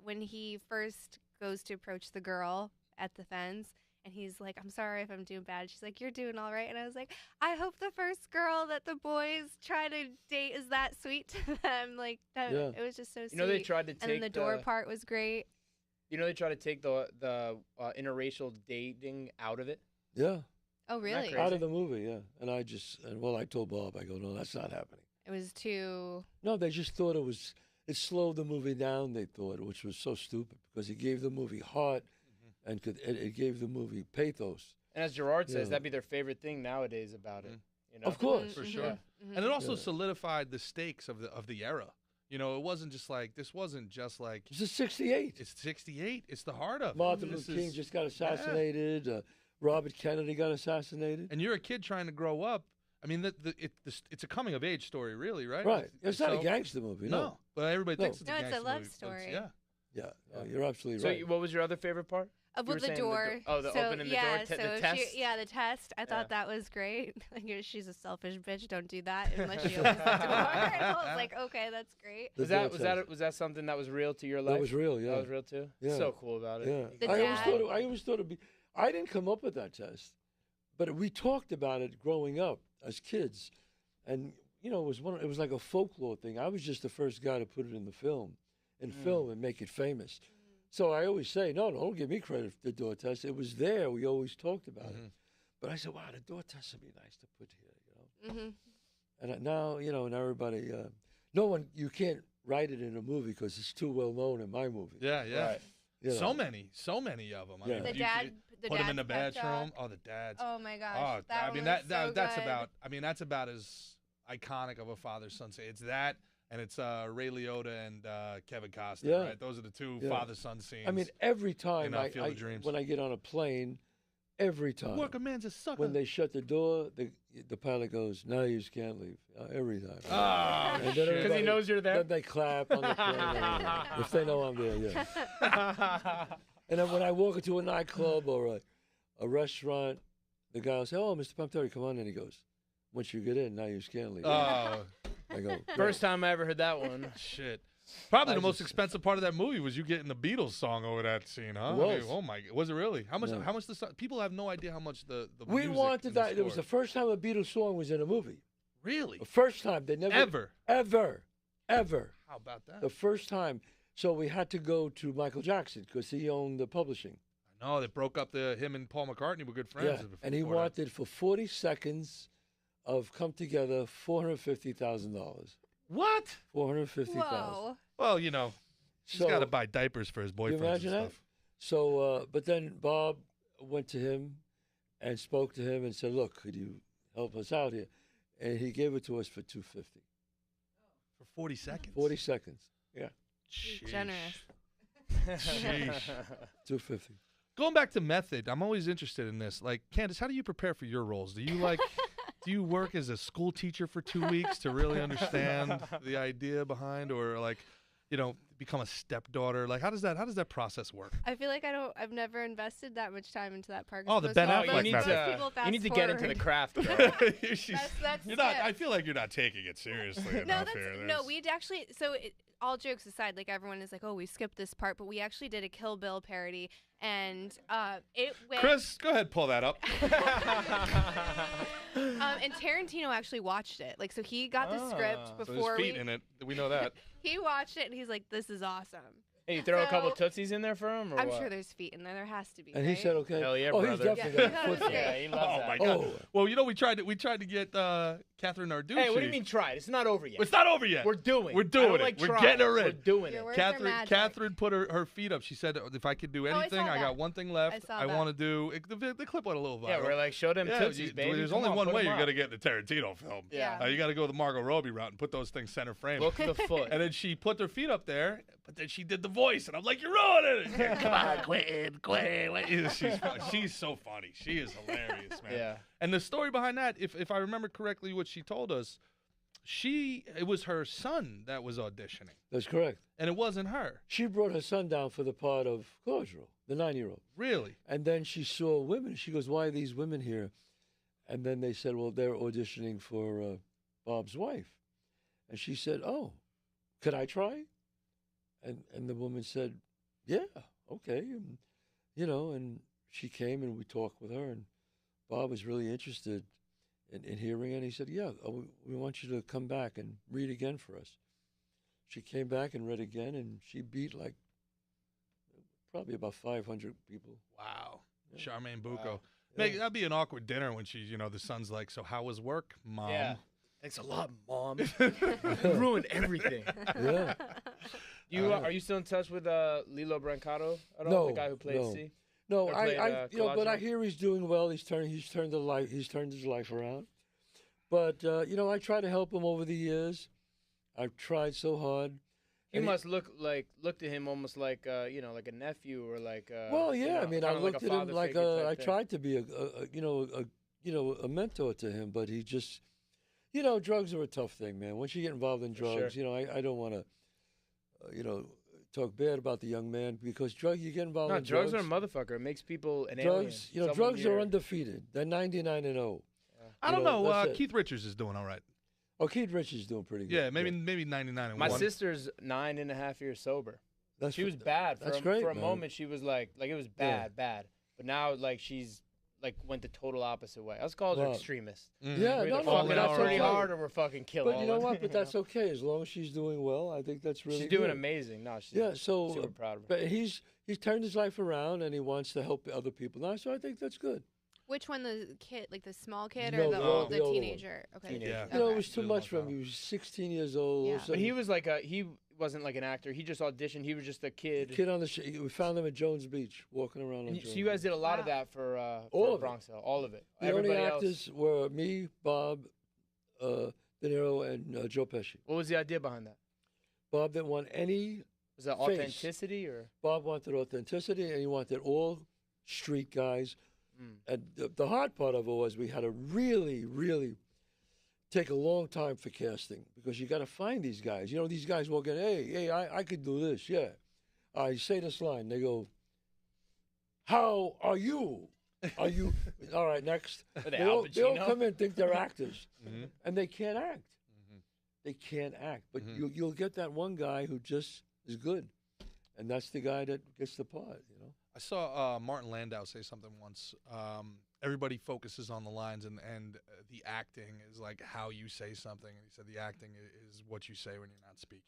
when he first goes to approach the girl at the fence, and he's like, "I'm sorry if I'm doing bad." She's like, "You're doing all right." And I was like, "I hope the first girl that the boys try to date is that sweet to them." Like that, Yeah. it was just so sweet. They tried to take and then the door part was great. They tried to take the interracial dating out of it. Yeah. Oh, really? crazy? Out of the movie, yeah. And I told Bob, I go, no, that's not happening. It was too. No, they just thought it slowed the movie down, they thought, which was so stupid, because it gave the movie heart, and it gave the movie pathos. And as Gerard says, Yeah. that'd be their favorite thing nowadays about it. Of course. For sure. Yeah. And it also Yeah. solidified the stakes of the era. It wasn't just like, this wasn't just like, This is 68. it's 68. It's the heart of it. Martin This Luther King is- just got assassinated. Robert Kennedy got assassinated. And you're a kid trying to grow up. I mean, it's a coming of age story, really, right? Right. It's not a So- gangster movie, no. But everybody No. thinks it's No, a it's a gangster love movie, but story. yeah. Yeah, no, you're absolutely So right. what was your other favorite part? Of You were with the saying door. the opening the yeah, door, so the if test. the test. I Yeah. thought that was great. Like, she's a selfish bitch. Don't do that unless she opens the door. And I was like, okay, that's great. The Was door that test. was that something that was real to your life? That was real, yeah. That was real too. Yeah. So cool about it. Yeah. The I dad- always thought it'd be. I didn't come up with that test, but we talked about it growing up as kids, and it was it was like a folklore thing. I was just the first guy to put it in the film, and make it famous. So I always say, no, don't give me credit for the door test. It was there. We always talked about it. But I said, wow, the door test would be nice to put here, And now, and everybody, you can't write it in a movie because it's too well known in my movie. Yeah, yeah. Right. You know. So many of them. I Yeah. mean, The you dad, could the put them dad in the pep talk. bathroom. Oh, the dads. Oh my gosh. Oh, that I one mean was that's so good. that's about as iconic of a father-son. It's that, and it's Ray Liotta and Kevin Costner. Yeah. Right? Those are the two Yeah. father-son scenes. I mean, every time Field of Dreams. when I get on a plane, every time worker man's a sucker. when they shut the door, the pilot goes, "No, you just can't leave." Every time. Oh, And then shit. everybody- he knows you're there? Then they clap on the plane if they know I'm there. Yeah. And then when I walk into a nightclub or a restaurant, the guy will say, "Oh, Mr. Palminteri, come on in." He goes, "Once you get in, now you just can't leave." Oh, I go, First time I ever heard that one. shit. Probably I the most just- expensive part of that movie was you getting the Beatles song over that scene, huh? It was. I mean, oh my, was it really? How much? Yeah. How much people have no idea how much the We music wanted in the that. It was score. the first time a Beatles song was in a movie. Really The first time they never ever. ever. How about that? The first time So we had to go to Michael Jackson because he owned the publishing. I know they broke up him and Paul McCartney were good friends. Yeah, and he wanted for 40 seconds of Come Together $450,000. What? $450,000. Whoa. Well, you know, he's So got to buy diapers for his you boyfriend and imagine that? stuff. So, but then Bob went to him and spoke to him and said, "Look, could you help us out here?" And he gave it to us for $250. For 40 seconds. 40 seconds. Yeah, Sheesh. Generous. Sheesh. $250. Going back to method, I'm always interested in this. Like, Candice, how do you prepare for your roles? Do you do you work as a school teacher for 2 weeks to really understand the idea behind, or like, you know, become a stepdaughter? Like, how does that process work? I feel like I've never invested that much time into that part. Oh, the Ben Affleck you method. you need to get into the craft, girl. That's You're not. it. I feel like you're not taking it seriously enough here. We'd actually. All jokes aside, like everyone is like, "Oh, we skipped this part," but we actually did a Kill Bill parody, and it went. Chris, go ahead, pull that up. And Tarantino actually watched it. Like, so he got the script So before there's feet in it. We know that. he watched it, and he's like, "This is awesome." Hey, you throw a couple So- Tootsies in there for him, or I'm what? sure there's feet in there. There has to be. And he right? said, "Okay." Hell yeah, oh, he's brother. definitely Yeah, got a that was foot great. Yeah, there. he loves Oh that. my God. Oh, Well, you know, we tried to get Catherine Narducci. Hey, what do you mean try it? It's not over yet. It's not over yet. We're doing. We're doing I don't it. like We're trying. getting her in. We're doing Your it. words are Catherine, magic. Catherine put her feet up. She said, if I could do I saw anything, I got that. one thing left. I saw I that. want to do. The clip went a little viral. Yeah, we're like, show them Tootsies, baby. There's Come only on, one put way 'em you're up. gonna get the Tarantino film. Yeah. You got to go the Margot Robbie route and put those things center frame. Look the foot. And then she put her feet up there, but then she did the voice, and I'm like, you're ruining it. Come on, Quinn. She's so funny. She is hilarious, man. Yeah. And the story behind that, if I remember correctly, what she told us, it was her son that was auditioning, that's correct. and it wasn't her. She brought her son down for the part of Claudio, the 9-year-old. Really? And then she saw women. She goes, "Why are these women here?" And then they said, "Well, they're auditioning for Bob's wife." And she said, "Oh, could I try?" And the woman said, "Yeah, okay." And, and she came and we talked with her, and Bob was really interested in hearing it. And he said, "Yeah, we want you to come back and read again for us." She came back and read again, and she beat like probably about 500 people. Wow. Yeah. Charmaine Bucco. Wow. That'd be an awkward dinner when she's, the son's like, "So how was work, Mom?" Yeah. Thanks a lot, Mom. You ruined everything. Yeah. Are you still in touch with Lilo Brancato at all? No, The guy who played no. C? No, Or played, but I Colosimo? hear he's doing well. He's turned his life around. But I try to help him over the years. I've tried so hard. You And must look to him almost like like a nephew or like. Well, yeah. I mean, I kinda looked like a at him father like figure type I thing. tried to be a mentor to him, but he just, drugs are a tough thing, man. Once you get involved in For drugs, sure. I don't want to, talk bad about the young man because you get involved No, in drugs are a motherfucker. It makes people an drugs. alien. Someone Drugs are you're- undefeated. They're 99-0. I don't know. that's it. Keith Richards is doing all right. Oh, Keith Richards is doing pretty good. Yeah, maybe 99 and My 1. sister's 9.5 years sober. That's She was bad that's for great, a man. moment. She was like it was Yeah. bad. But now she's went the total opposite way. I was called her Wow. extremist. Mhm. Yeah, We're no, either no, fucking but out that's pretty okay. hard or we're fucking killing. But you know what? But that's okay as long as she's doing well. I think that's really She's doing good. amazing. No, she's Yeah, so super proud of her. but he's turned his life around and he wants to help other people now. So I think that's good. Which one, the kid, like the small kid No, or the the old, older one. teenager? Okay. Teenager. Yeah. You know, it Okay. was too Really much for long him. He was 16 years old. Yeah. So But he was he wasn't like an actor. He just auditioned. He was just a kid. kid on the we found him at Jones Beach walking around on And Jones so you guys Beach. did a lot of Wow. that for All of it. Bronx Hill. All of it. The only Everybody actors else. were me, Bob, De Niro, and Joe Pesci. What was the idea behind that? Bob didn't want any. Was that Face. authenticity or? Bob wanted authenticity, and he wanted all street guys. Mm. And the hard part of it was we had to really, really take a long time for casting because you got to find these guys. These guys walk in, hey, I could do this, yeah. I say this line, they go, "How are you? Are you all right?" Next, Are they they Al all Pacino? come in and think they're actors, Mhm. and they can't act. Mhm. They can't act, but Mhm. you'll get that one guy who just is good, and that's the guy that gets the part. I saw Martin Landau say something once. Everybody focuses on the lines, and the acting is like how you say something. And he said the acting is what you say when you're not speaking.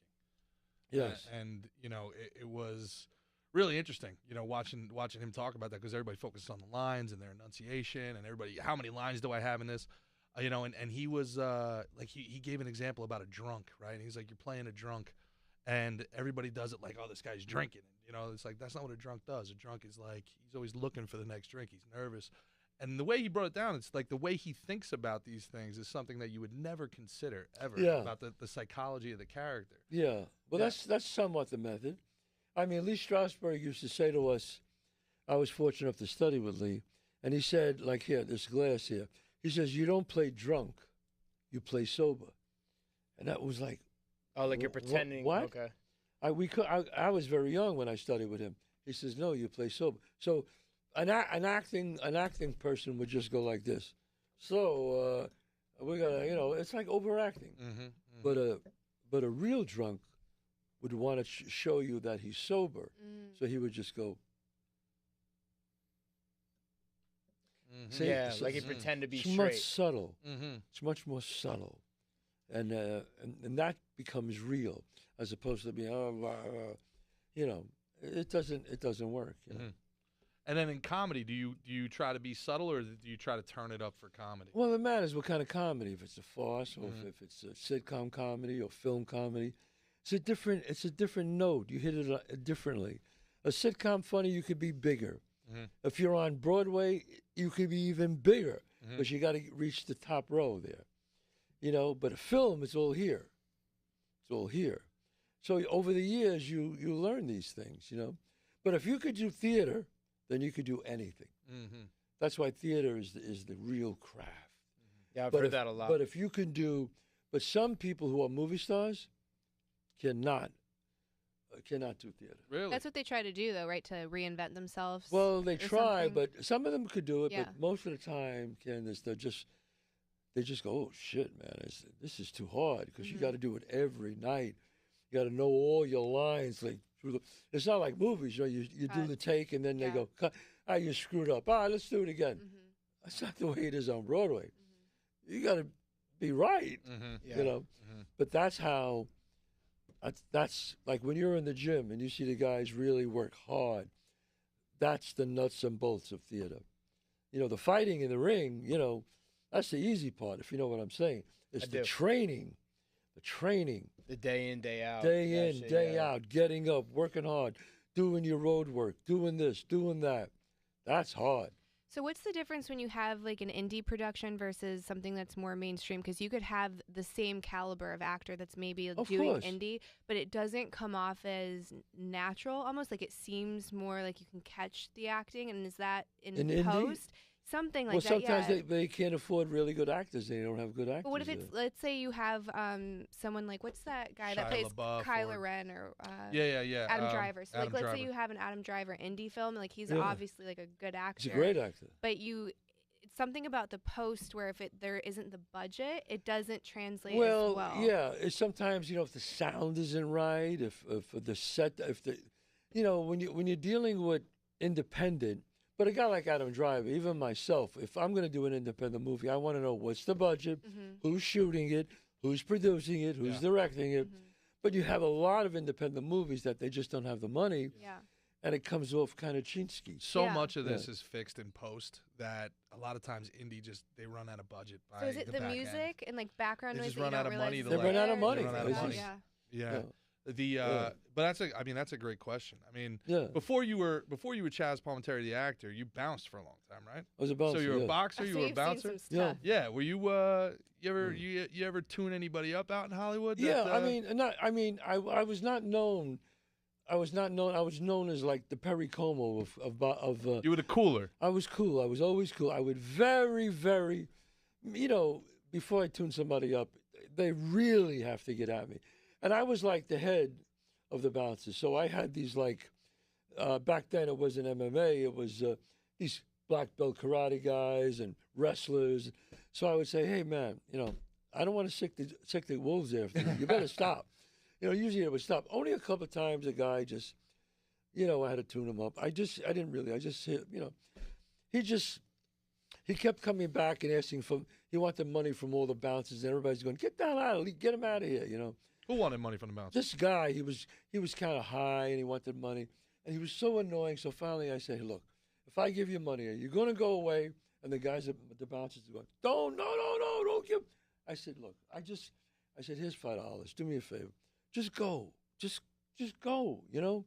Yes. And you know, it was really interesting, you know, watching him talk about that, because everybody focuses on the lines and their enunciation, and everybody, how many lines do I have in this? You know, and he was like, he gave an example about a drunk, right? And he's like, you're playing a drunk, and everybody does it like, oh, this guy's drinking. You know, it's like, that's not what a drunk does. A drunk is like, he's always looking for the next drink. He's nervous. And the way he brought it down, it's like the way he thinks about these things is something that you would never consider ever, about the psychology of the character. Yeah. Well, that's somewhat the method. I mean, Lee Strasberg used to say to us, I was fortunate enough to study with Lee, and he said, like, here, this glass here, he says, you don't play drunk, you play sober. And that was like, Oh, like you're pretending. What? Okay. I was very young when I studied with him. He says, no, you play sober. So an acting person would just go like this. So we're gonna, you know, it's like overacting. But a real drunk would want to show you that he's sober. So he would just go. See, Yeah, so like he pretend to be it's straight. much subtle. It's much more subtle, and that becomes real as opposed to being, you know, it doesn't work. You know? And then in comedy, do you try to be subtle, or do you try to turn it up for comedy? Well, it matters what kind of comedy. If it's a farce, or if it's a sitcom comedy or film comedy, it's a different note. You hit it differently. A sitcom funny, you could be bigger. If you're on Broadway, you could be even bigger, but you got to reach the top row there, you know. But a film, it's all here. It's all here. So over the years, you learn these things, you know. But if you could do theater, then you could do anything. That's why theater is the real craft. Yeah, I've heard that a lot. But some people who are movie stars cannot do theater. Really? That's what they try to do, though, right? To reinvent themselves. Well, they or try, something. but some of them could do it. Yeah. But most of the time, Candice, they just go, "Oh shit, man, this is too hard," because you got to do it every night. You got to know all your lines. Like it's not like movies. You know, you do the take and then they go, "Cut. Ah, you screwed up. All right, let's do it again." That's not the way it is on Broadway. You got to be right. You know, but that's how. That's like when you're in the gym and you see the guys really work hard. That's the nuts and bolts of theater. You know, the fighting in the ring, you know, that's the easy part, if you know what I'm saying. It's the training. The day in, day out. Day in, day out, getting up, working hard, doing your road work, doing this, doing that. That's hard. So what's the difference when you have like an indie production versus something that's more mainstream? Because you could have the same caliber of actor that's maybe doing indie, but it doesn't come off as natural, almost like it seems more like you can catch the acting. And is that in post? Something like that, sometimes they can't afford really good actors. They don't have good actors. But what if it's, let's say you have someone like, what's that guy that plays Kylo Ren or Adam Driver. So like, let's say you have an Adam Driver indie film, like he's obviously like a good actor. He's a great actor. But it's something about the post where if there isn't the budget, it doesn't translate as well. Yeah, it's sometimes, you know, if the sound isn't right, if the set, you know, when you're dealing with independent. But a guy like Adam Driver, even myself, if I'm going to do an independent movie, I want to know what's the budget, who's shooting it, who's producing it, who's directing it. But you have a lot of independent movies that they just don't have the money, and it comes off kind of chinsky. So much of this is fixed in post that a lot of times indie they run out of budget. So is it the music and like background noise? They just run out of money. They run out of money. Yeah. But that's a great question. I mean, before you were Chazz Palminteri the actor, you bounced for a long time, right? I was a bouncer. So you were a boxer, you were a bouncer. Yeah. Were you you ever tune anybody up out in Hollywood? I was not known. I was known as like the Perry Como of. You were the cooler. I was cool. I was always cool. I would very, very, you know, before I tune somebody up, they really have to get at me. And I was like the head of the bouncers. So I had these like, back then it wasn't MMA, it was these black belt karate guys and wrestlers. So I would say, hey man, you know, I don't want to sick the wolves after you. You better stop. You know, usually it would stop. Only a couple of times a guy just, you know, I had to tune him up. I just you know, he kept coming back and asking he wanted money from all the bouncers and everybody's going, get him out of here, you know. Who wanted money from the bouncer? This guy, he was kind of high and he wanted money, and he was so annoying. So finally, I said, hey, look, if I give you money, are you going to go away? And the guys at the bouncers are going, don't give. I said, look, I said, here's $5. Do me a favor, just go, just go, you know.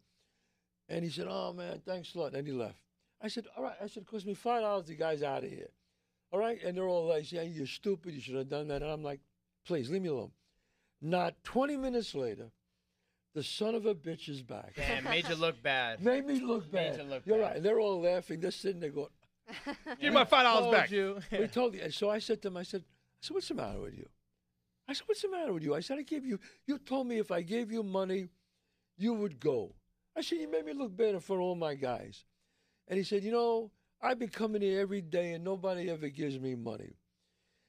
And he said, oh man, thanks a lot. And he left. I said, all right. I said, it cost me $5. The guy's out of here. All right. And they're all like, yeah, you're stupid. You should have done that. And I'm like, please leave me alone. Not 20 minutes later, the son of a bitch is back. Damn, made you look bad. Made me look bad. Made you look You're bad. right. And they're all laughing. They're sitting there going, Give my $5 back. we told you. And so I said to him, I said, what's the matter with you? I said, what's the matter with you? I said, you told me if I gave you money, you would go. I said, you made me look bad in front of all my guys. And he said, you know, I've been coming here every day and nobody ever gives me money.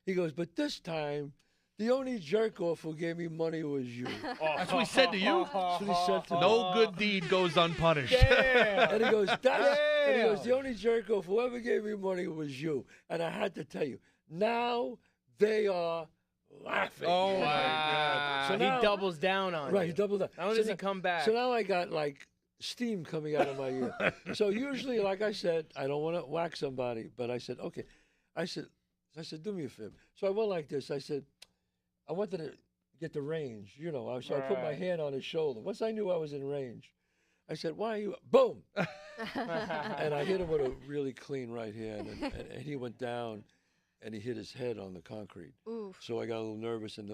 He goes, but this time, the only jerk-off who gave me money was you. That's what he said to you? That's what he said to me. No good deed goes unpunished. Damn. And he goes, and he goes, Damn. the only jerk-off whoever gave me money was you. And I had to tell you, now they are laughing. Oh, my God. So now- he doubles down on Right, you. he doubled up. Not only does he come back. So now I got like steam coming out of my ear. So usually, like I said, I don't want to whack somebody, but I said, okay. I said, do me a favor. So I went like this. I said, I wanted to get the range, you know. So I put my Right. hand on his shoulder. Once I knew I was in range, I said, why are you? Boom! And I hit him with a really clean right hand, and he went down, and he hit his head on the concrete. Oof. So I got a little nervous, and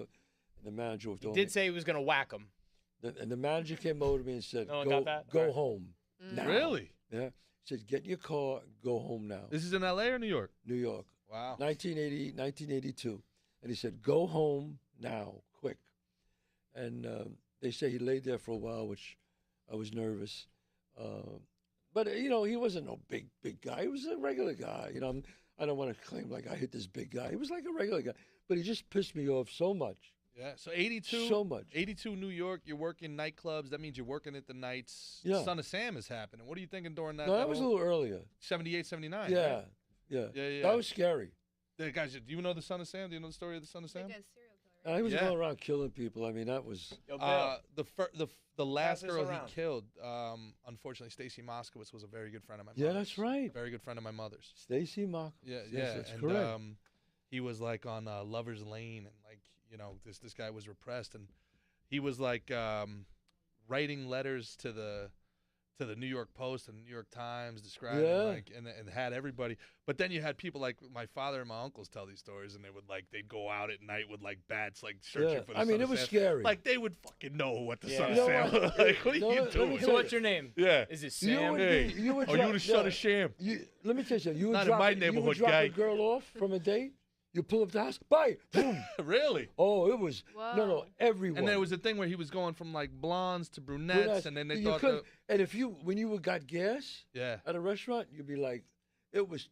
the manager was He did say he was going to whack him. and the manager came over to me and said, No one got that? go All right. home now. Really? Yeah. He said, get in your car, go home now. This is in L.A. or New York? New York, Wow. 1982. And he said, go home now, quick. And they say he laid there for a while, which I was nervous. But, you know, he wasn't no big guy. He was a regular guy. You know, I don't want to claim like I hit this big guy. He was like a regular guy. But he just pissed me off so much. Yeah, so 82. So much. 82 New York, you're working nightclubs. That means you're working at the nights. Yeah. Son of Sam is happening. What are you thinking during that? No, that was a whole- little earlier. 78, 79. Yeah, right? yeah. Yeah. That was scary. The guys, do you know the Son of Sam? Do you know the story of the Son of Sam? Like a serial killer. He was Yeah. going around killing people. I mean, that was. Yo, Bill. The last this girl around. he killed, unfortunately, Stacy Moskowitz was a very good friend of my Yeah, mother's. that's right. Very good friend of my mother's. Stacy Mock. Yeah, Yes, yeah. that's and correct. he was like on Lover's Lane, and like, you know, this guy was repressed, and he was like writing letters to the New York Post and New York Times describing like and had everybody. But then you had people like my father and my uncles tell these stories, and they'd go out at night with like bats, like searching Yeah. for the I mean, Son it of was Sam. scary. Like they would fucking know what the Yeah. Son of You know Sam what? was. Like, what are No, you let me doing? Hey, tell what's your name? Yeah. Is it You Sam? would Hey, be, you would are you the Son of Sham? Let me tell you something. You would Not in drop, my you would neighborhood, drop guy. a girl off from a date. You pull up to the house. Bye. Boom. Really? Oh, it was no, Whoa. everyone. And there was a thing where he was going from like blondes to brunettes, Brunettes. and then they You thought, couldn't- and if when you got gas yeah, at a restaurant, you'd be like, it was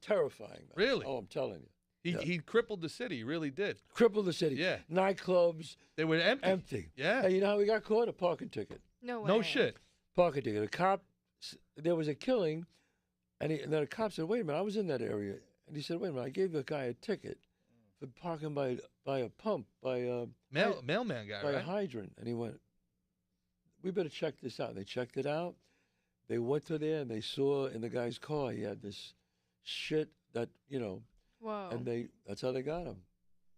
terrifying. Man. Really? Oh, I'm telling you. he crippled the city. He really did. Crippled the city. Yeah. Nightclubs They were empty. empty. Yeah. Hey, you know how we got caught? A parking ticket. No way. No shit. Parking ticket. A cop. There was a killing, and then a cop said, "Wait a minute, I was in that area." And he said, "Wait a minute, I gave the guy a ticket for parking by a pump by Mailman guy, by a right? hydrant." And he went, "We better check this out." And they checked it out. They went to there and they saw in the guy's car he had this shit that Whoa. and that's how they got him.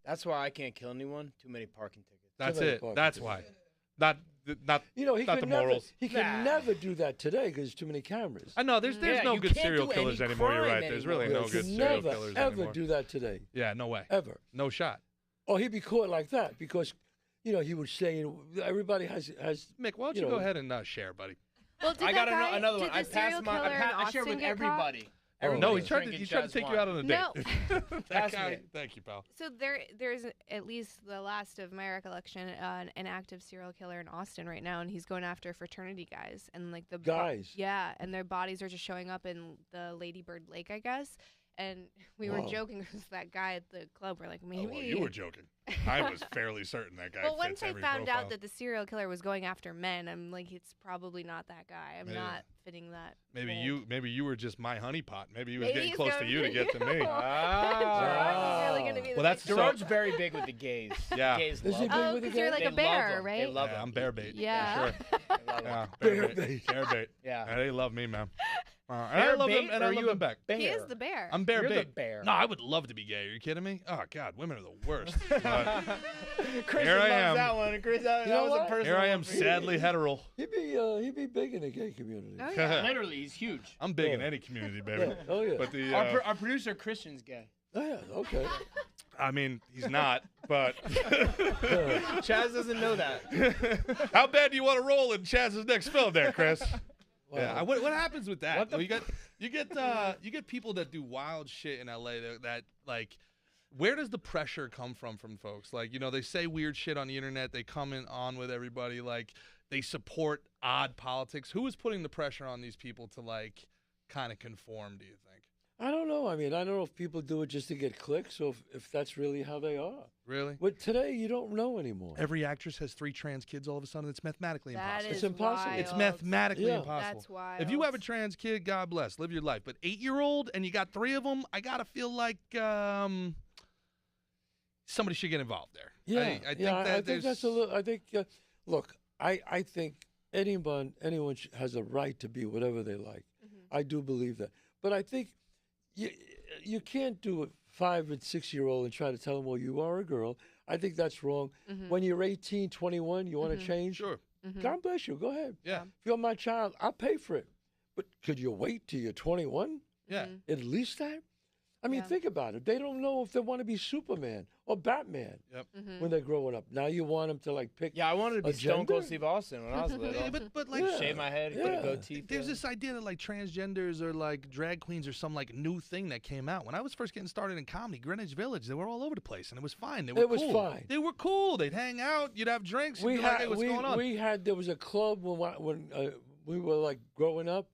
That's why I can't kill anyone. Too many parking tickets. That's Somebody it. parked That's it. why. Not. He Not could the never. morals. He could Nah. never do that today because there's too many cameras. I know. There's Yeah, no you good can't serial do killers any anymore. You're crime right. There's really anymore. no You good could serial never killers ever anymore. do that today. Yeah. No way. Ever. No shot. Or he'd be caught like that because, he would say everybody has. Mick, why don't You you, know. go ahead and share, buddy? Well, did I got that guy, another one. did I the serial passed my. killer in I share Austin with get caught? everybody. Oh, No, yeah. he tried to Drinking take Chazz you out on a date. No. that Pass guy. me. Thank you, pal. So there's at least the last of my recollection, an active serial killer in Austin right now, and he's going after fraternity guys and like the Guys? yeah, and their bodies are just showing up in the Lady Bird Lake, I guess. and we were Wow. joking with that guy at the club. We're like, maybe. Oh, well, you were joking. I was fairly certain that guy. Well, once fits I every found profile. out that the serial killer was going after men, I'm like, it's probably not that guy. I'm Maybe. not fitting that. Maybe you were just my honeypot. Maybe he was Maybe getting he's close to going you to for get to me. you. Gerard's really gonna be the Well, that's victim. Gerard's very big with the gays. Yeah. Gays Is he love big him. Oh, with the because you're guy? like They a bear, love him. right? They love Yeah, him. I'm bear bait. Yeah. Sure. They love him. Yeah, Bear bait. Bear bait. Yeah. Yeah, they love me, man. And I Bear love them, bait, and or I are love you a them back. bear? He is the bear. I'm bear You're the bait. bear. No, I would love to be gay. Are you kidding me? Oh God, women are the worst. But Chris Here I loves am. that one. Chris, that You know was a what? personal here I am, one for you. sadly hetero. He'd be big in the gay community. Oh, yeah. Literally, he's huge. I'm big in Yeah. any community, baby. Oh yeah. But the Our producer Christian's gay. Oh yeah. Okay. I mean, he's not. But Chazz doesn't know that. how bad do you want to roll in Chazz's next film, there, Chris? Wow. Yeah. What happens with that? What the Well, you get people that do wild shit in LA that like. Where does the pressure come from folks? Like, you know, they say weird shit on the internet. They come on with everybody. Like, they support odd politics. Who is putting the pressure on these people to, like, kind of conform, do you think? I don't know. I mean, I don't know if people do it just to get clicks or if that's really how they are. Really? But today, you don't know anymore. Every actress has 3 trans kids all of a sudden. It's mathematically That impossible. is It's impossible. wild. It's mathematically Yeah. impossible. That's wild. If you have a trans kid, God bless. Live your life. But 8-year-old and you got 3 of them, I got to feel like somebody should get involved there. Yeah, I think yeah, that I think that's a little. I think. Look, I think anyone has a right to be whatever they like. I do believe that, but I think you can't do a 5 and 6-year-old and try to tell them, well, you are a girl. I think that's wrong. When you're 18, 21, you want to change. Sure. God bless you. Go ahead. Yeah. If you're my child, I'll pay for it. But could you wait till you're 21? Yeah. At least that? I mean, Yeah. think about it. They don't know if they want to be Superman or Batman Yep. when they're growing up. Now you want them to like pick. Yeah, I wanted to be A Stone Cold gender? Steve Austin when I was little. Yeah, but like, Yeah. Shave my head, put Yeah. a goatee. there's this idea that like transgenders or like drag queens or some like new thing that came out. When I was first getting started in comedy, Greenwich Village, they were all over the place and it was fine. They were It was cool. fine. They were cool. They'd hang out. You'd have drinks. We You'd be like, had hey, what's going on? there was a club when we were like growing up.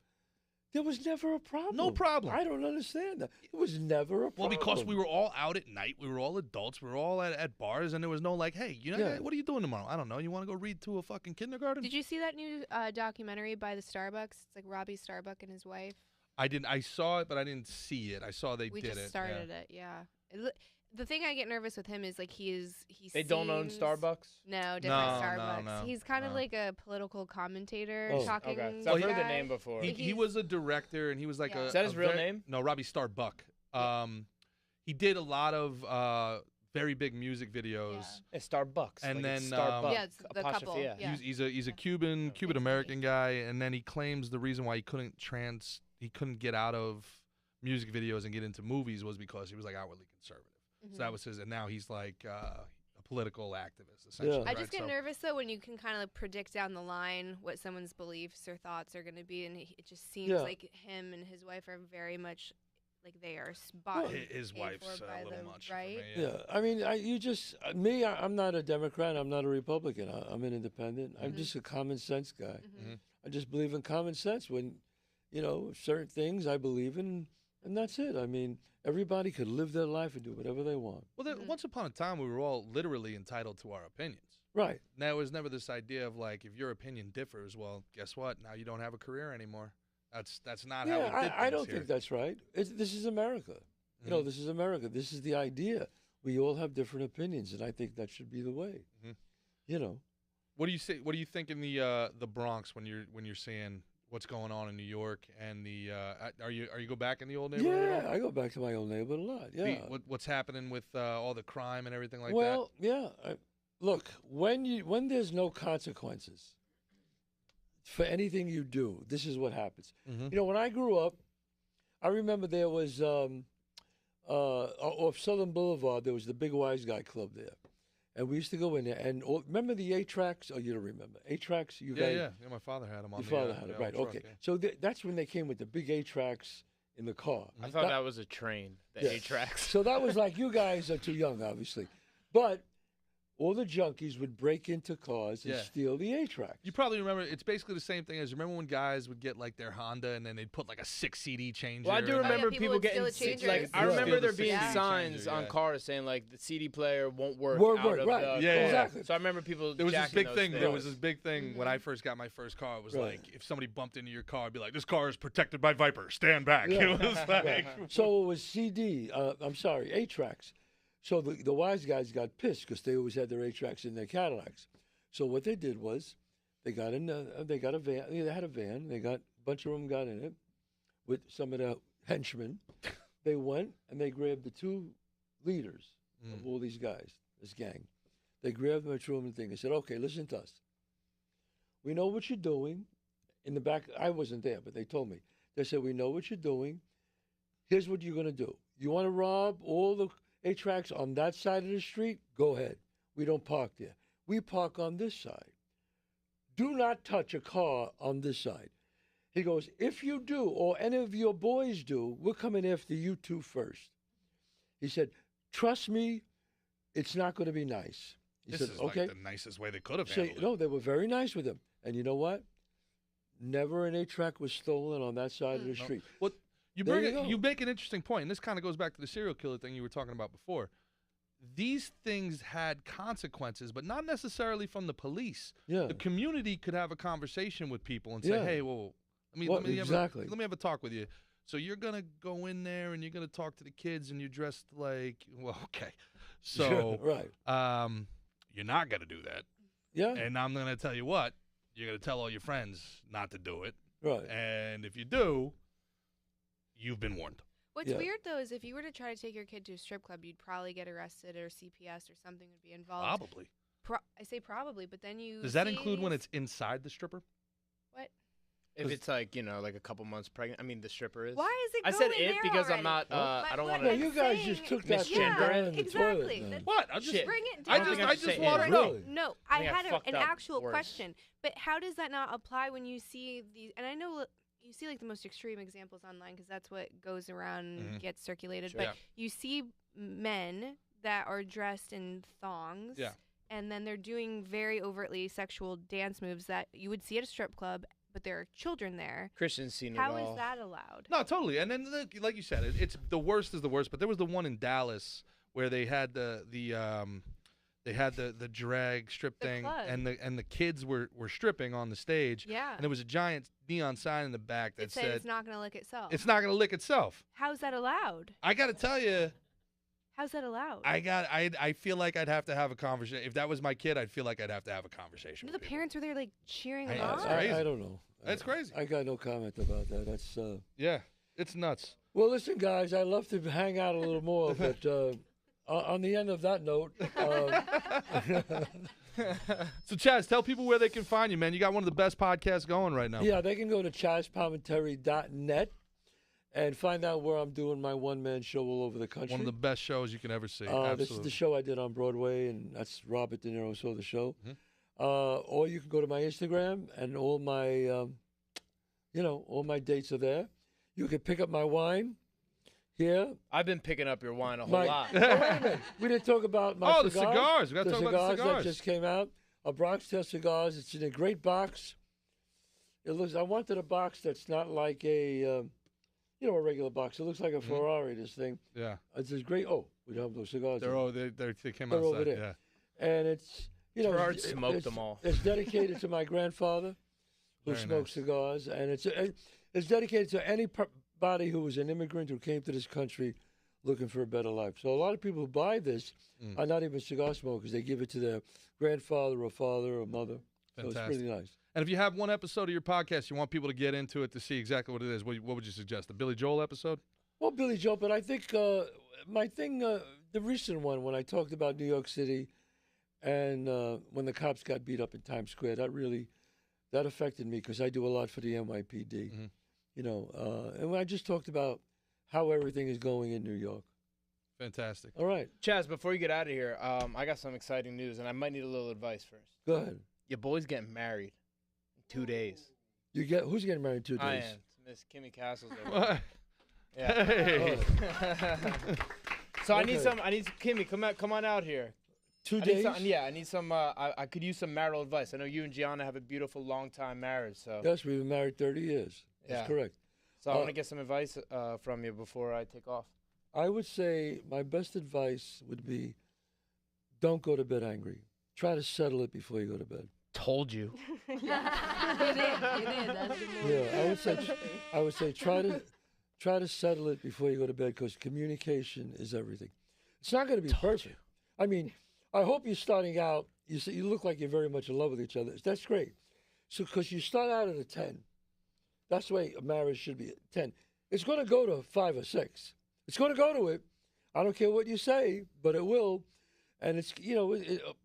There was never a problem. No problem. I don't understand that. It was never a problem. Well, because we were all out at night. We were all adults. We were all at bars, and there was no like, hey, you know, Yeah. what are you doing tomorrow? I don't know. You want to go read to a fucking kindergarten? Did you see that new documentary by the Starbucks? It's like Robbie Starbuck and his wife. I didn't. I saw it, but I didn't see it. I saw they We did just it. started it. Yeah. The thing I get nervous with him is like he They don't own seems- Starbucks? No, different No, Starbucks. no, He's kind of no. like a political commentator Oh. talking. Okay. So I've heard the guy. name before. He He's- was a director, and he was like Yeah. a. Is that his a real very- name? No, Robbie Starbuck. He did a lot of very big music videos. It's Starbucks. And like it's then, Starbucks. Yeah, it's the apostrophe, couple, yeah. yeah. He's a Cuban American guy, and then he claims the reason why he couldn't get out of music videos and get into movies was because he was like outwardly conservative. So that was his, and now he's like a political activist essentially. Yeah. I just right? get nervous though when you can kind of like predict down the line what someone's beliefs or thoughts are going to be, and it just seems Yeah. like him and his wife are very much like they are bought. and His paid wife's for by a little the much. for right. me, Yeah, I mean, I'm not a Democrat. I'm not a Republican. I'm an independent. I'm just a common sense guy. I just believe in common sense. When, certain things I believe in, and that's it. I mean, everybody could live their life and do whatever they want. Well, once upon a time, we were all literally entitled to our opinions. Right. There was never this idea of like, if your opinion differs, well, guess what? Now you don't have a career anymore. That's not how we Yeah, did I don't here. think that's right. This is America. This is America. This is the idea. We all have different opinions, and I think that should be the way. What do you say? What do you think in the Bronx when you're seeing what's going on in New York and the are you go back in the old neighborhood? at Yeah, all? I go back to my old neighborhood a lot. Yeah. What's happening with all the crime and everything like Well, yeah. Look, when there's no consequences for anything you do, this is what happens. Mhm. When I grew up, I remember there was off Southern Boulevard. There was the Big Wise Guy Club there, and we used to go in there. And remember the 8-tracks? Oh, you don't remember 8-tracks? You that? guys, Yeah. My father had them on. Your the, father had it, the right? old Okay, truck, yeah. so that's when they came with the big 8-tracks in the car. I thought that was a train, the Yeah. 8 tracks. So that was like, you guys are too young, obviously. But all the junkies would break into cars and steal the 8-tracks. You probably remember, it's basically the same thing as, remember when guys would get like their Honda and then they'd put like a 6 CD changer? Well, I do remember people getting changers. like, I Yeah. remember there Steal the being 6 CD signs changer, on cars saying like the CD player won't work Won't out work, of right. the Yeah, car. exactly. So I remember people There was this jacking big those thing. things. There was this big thing when I first got my first car. It was Right. like, if somebody bumped into your car, it'd be like, this car is protected by Viper. Stand back. Yeah. It was like, Right. So it was 8-tracks. So the wise guys got pissed because they always had their 8-tracks in their Cadillacs. So what they did was they got a van. They had a van. They got a bunch of them got in it with some of the henchmen. They went and they grabbed the 2 leaders of all these guys, this gang. They grabbed them and threw them in the thing. They said, "Okay, listen to us. We know what you're doing." In the back, I wasn't there, but they told me. They said, "We know what you're doing. Here's what you're going to do. You want to rob all the 8-tracks on that side of the street? Go ahead. We don't park there. We park on this side. Do not touch a car on this side." He goes, "If you do, or any of your boys do, we're coming after you 2 first." He said, "Trust me, it's not going to be nice." He this said, is "Okay." like the nicest way they could have So, handled it. no, they were very nice with him. And you know what? Never an 8-track was stolen on that side of the street. Well, There you go. you make an interesting point, and this kind of goes back to the serial killer thing you were talking about before. These things had consequences, but not necessarily from the police. Yeah. The community could have a conversation with people and say, Yeah. "Hey, well, Well, let me exactly. have a talk with you. So you're gonna go in there and you're gonna talk to the kids, and you're dressed like, well, okay, so right. you're not gonna do that, Yeah. and I'm gonna tell you what, you're gonna tell all your friends not to do it, Right. and if you do, you've been warned." What's Yeah. weird though is if you were to try to take your kid to a strip club, you'd probably get arrested or CPS or something would be involved. Probably. I say probably, but then you. Does that see include when these- it's inside the stripper? What? If it's like, like a couple months pregnant. I mean, the stripper is. Why is it? I said going it there because already? I'm not. I don't What want No, to. I'm you guys saying just took Miss that thing Gender down in in the exactly. toilet. man. That's- What? I just Shit. Bring it I down. just I I just say want to it. know. Really? No, I I think I had fucked an up actual worse. question. But how does that not apply when you see these? And I know you see like the most extreme examples online because that's what goes around and gets circulated. Sure. But Yeah. you see men that are dressed in thongs. Yeah. And then they're doing very overtly sexual dance moves that you would see at a strip club, but there are children there. Christian's seen it How all. is that allowed? No, totally. And then, like you said, it's the worst is the worst. But there was the one in Dallas where they had the drag strip The thing, club. and the kids were stripping on the stage. Yeah. And there was a giant neon sign in the back that It said it's not going to lick itself. "It's not going to lick itself." How's that allowed? I got to tell you, How's that allowed? I feel like I'd have to have a conversation. If that was my kid, I'd feel like I'd have to have a conversation. The with people. parents were there like cheering I them know, on. it's crazy. I don't know. That's crazy. I got no comment about that. That's Yeah, it's nuts. well. Listen, guys, I'd love to hang out a little more, but on the end of that note, So Chazz, tell people where they can find you, man. You got one of the best podcasts going right now. yeah, they can go to ChazzPalminteri.net and find out where I'm doing my one-man show all over the country. One of the best shows you can ever see. This Absolutely. is the show I did on Broadway, and that's Robert De Niro saw the show. Mhm. Or you can go to my Instagram, and all my, all my dates are there. You can pick up my wine here. I've been picking up your wine a whole My- lot. Oh, wait a minute. We didn't talk about my the cigars. We got to the talk about the that cigars. just came out. A Bronx Tale cigars. It's in a great box. It looks. I wanted a box that's not like a regular box. It looks like a Ferrari. This thing. Yeah. It's just great. Oh, we don't have those cigars. They came They're outside. over there. And it's Gerard it's- smoked it's- them all. It's dedicated to my grandfather, who Very smoked nice. cigars, and it's dedicated to anybody who was an immigrant who came to this country looking for a better life. So a lot of people who buy this are not even cigar smokers. They give it to their grandfather or father or mother. So it's Fantastic. really nice. And if you have one episode of your podcast, you want people to get into it to see exactly what it is, what would you suggest? The Billy Joel episode? Well, Billy Joel, but I think my thing, the recent one, when I talked about New York City and when the cops got beat up in Times Square, that affected me because I do a lot for the NYPD. Mhm. And when I just talked about how everything is going in New York. Fantastic. All right, Chazz, before you get out of here, I got some exciting news, and I might need a little advice first. go ahead. Your boy's getting married in 2 days. Who's getting married in 2 days? I am. Miss Kimmy Castles. What? Yeah. Hey. So I need Okay. some. I need Kimmy. Come on out here. 2 I days. I need some. I could use some marital advice. I know you and Gianna have a beautiful, long-time marriage. So Yes, we've been married 30 years. That's Yeah. correct. So I want to get some advice from you before I take off. I would say my best advice would be don't go to bed angry. Try to settle it before you go to bed. Told you. You did. That's the Yeah, I would say try to settle it before you go to bed because communication is everything. It's not going to be perfect. I mean, I hope you're starting out. You look like you're very much in love with each other. That's great. So because you start out at a 10, that's the way a marriage should be. 10. It's going to go to 5 or 6. It's going to go to it. I don't care what you say, but it will. And it's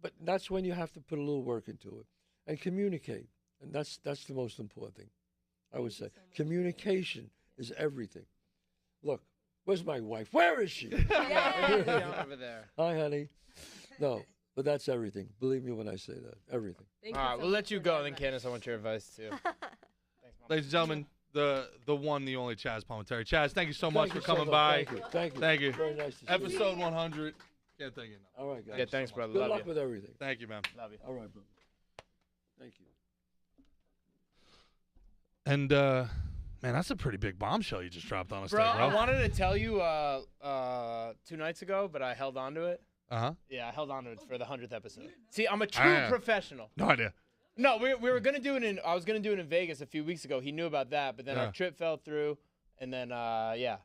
but that's when you have to put a little work into it and communicate. And that's the most important thing. I would say communication is everything. Look, where's my wife? Where is she? Over there. Hi, honey. No, but that's everything. Believe me when I say that. Everything. All right, we'll let you go. Then, Candice, I want your advice too. Thanks, Mom. Ladies and gentlemen, the one, the only Chazz Palminteri. Chazz, thank you so much for coming much. by. Thank you. Thank you. Very nice to see you. Episode 100. Can't thank you enough. All right, guys. Yeah, thanks, brother. Good Love luck you. with everything. Thank you, man. Love you. All right, brother. Thank you. And man, that's a pretty big bombshell you just dropped on us, Bro, there, bro. I wanted to tell you 2 nights ago, but I held on to it. Uh-huh. Yeah, I held on to it for the 100th episode. See, I'm a true professional. No idea. No, we were gonna do it I was gonna do it in Vegas a few weeks ago. He knew about that, but then our trip fell through, and then I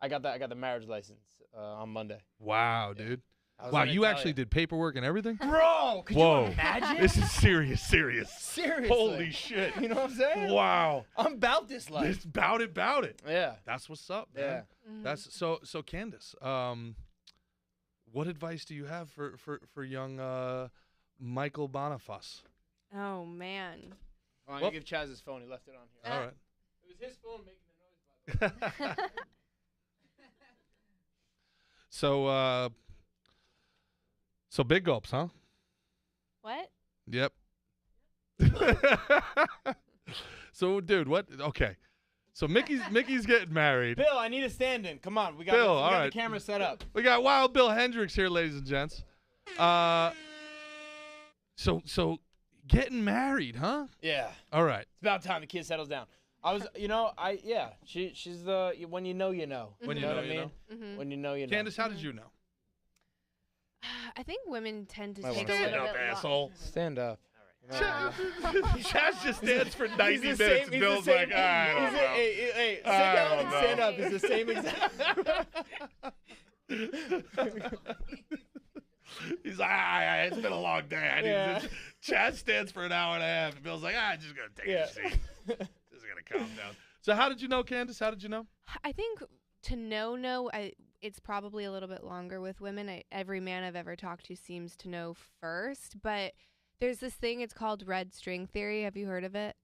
got the marriage license on Monday. Wow, dude. I was Wow, gonna you tell actually ya. did paperwork and everything? Bro, could Whoa. you imagine? This is serious. Seriously. Holy shit. You know what I'm saying? Wow. I'm about this life. It's bout it. Yeah. That's what's up, man. Yeah. That's so Candice, what advice do you have for young Michael Boniface? Oh man. Oh, I'm gonna give Chaz his phone. He left it on here. All right. It was his phone making the noise, by the way. So big gulps, huh? What? Yep. So, dude, what? Okay. So Mickey's getting married. Bill, I need a stand-in. Come on, we got all right. the camera set up. We got Wild Bill Hendricks here, ladies and gents. So getting married, huh? Yeah. All right. It's about time the kid settles down. She's the when you know you know. When you know know, what I you mean? know. Mm-hmm. When you know you know. Candice, how did you know? I think women tend to Might take wanna a stand little up, bit asshole. Stand up. Chaz just stands for 90 He's the minutes. same- he's Bill's the like, same- I don't know. Hey, sit I down don't and know. stand up. It's the same exact. He's like, it's been a long day. Yeah. Chaz stands for an hour and a half. And Bill's like, just going to take a seat. Just going to calm down. So how did you know, Candice? How did you know? I think to it's probably a little bit longer with women. Every man I've ever talked to seems to know first, but there's this thing, it's called red string theory. Have you heard of it?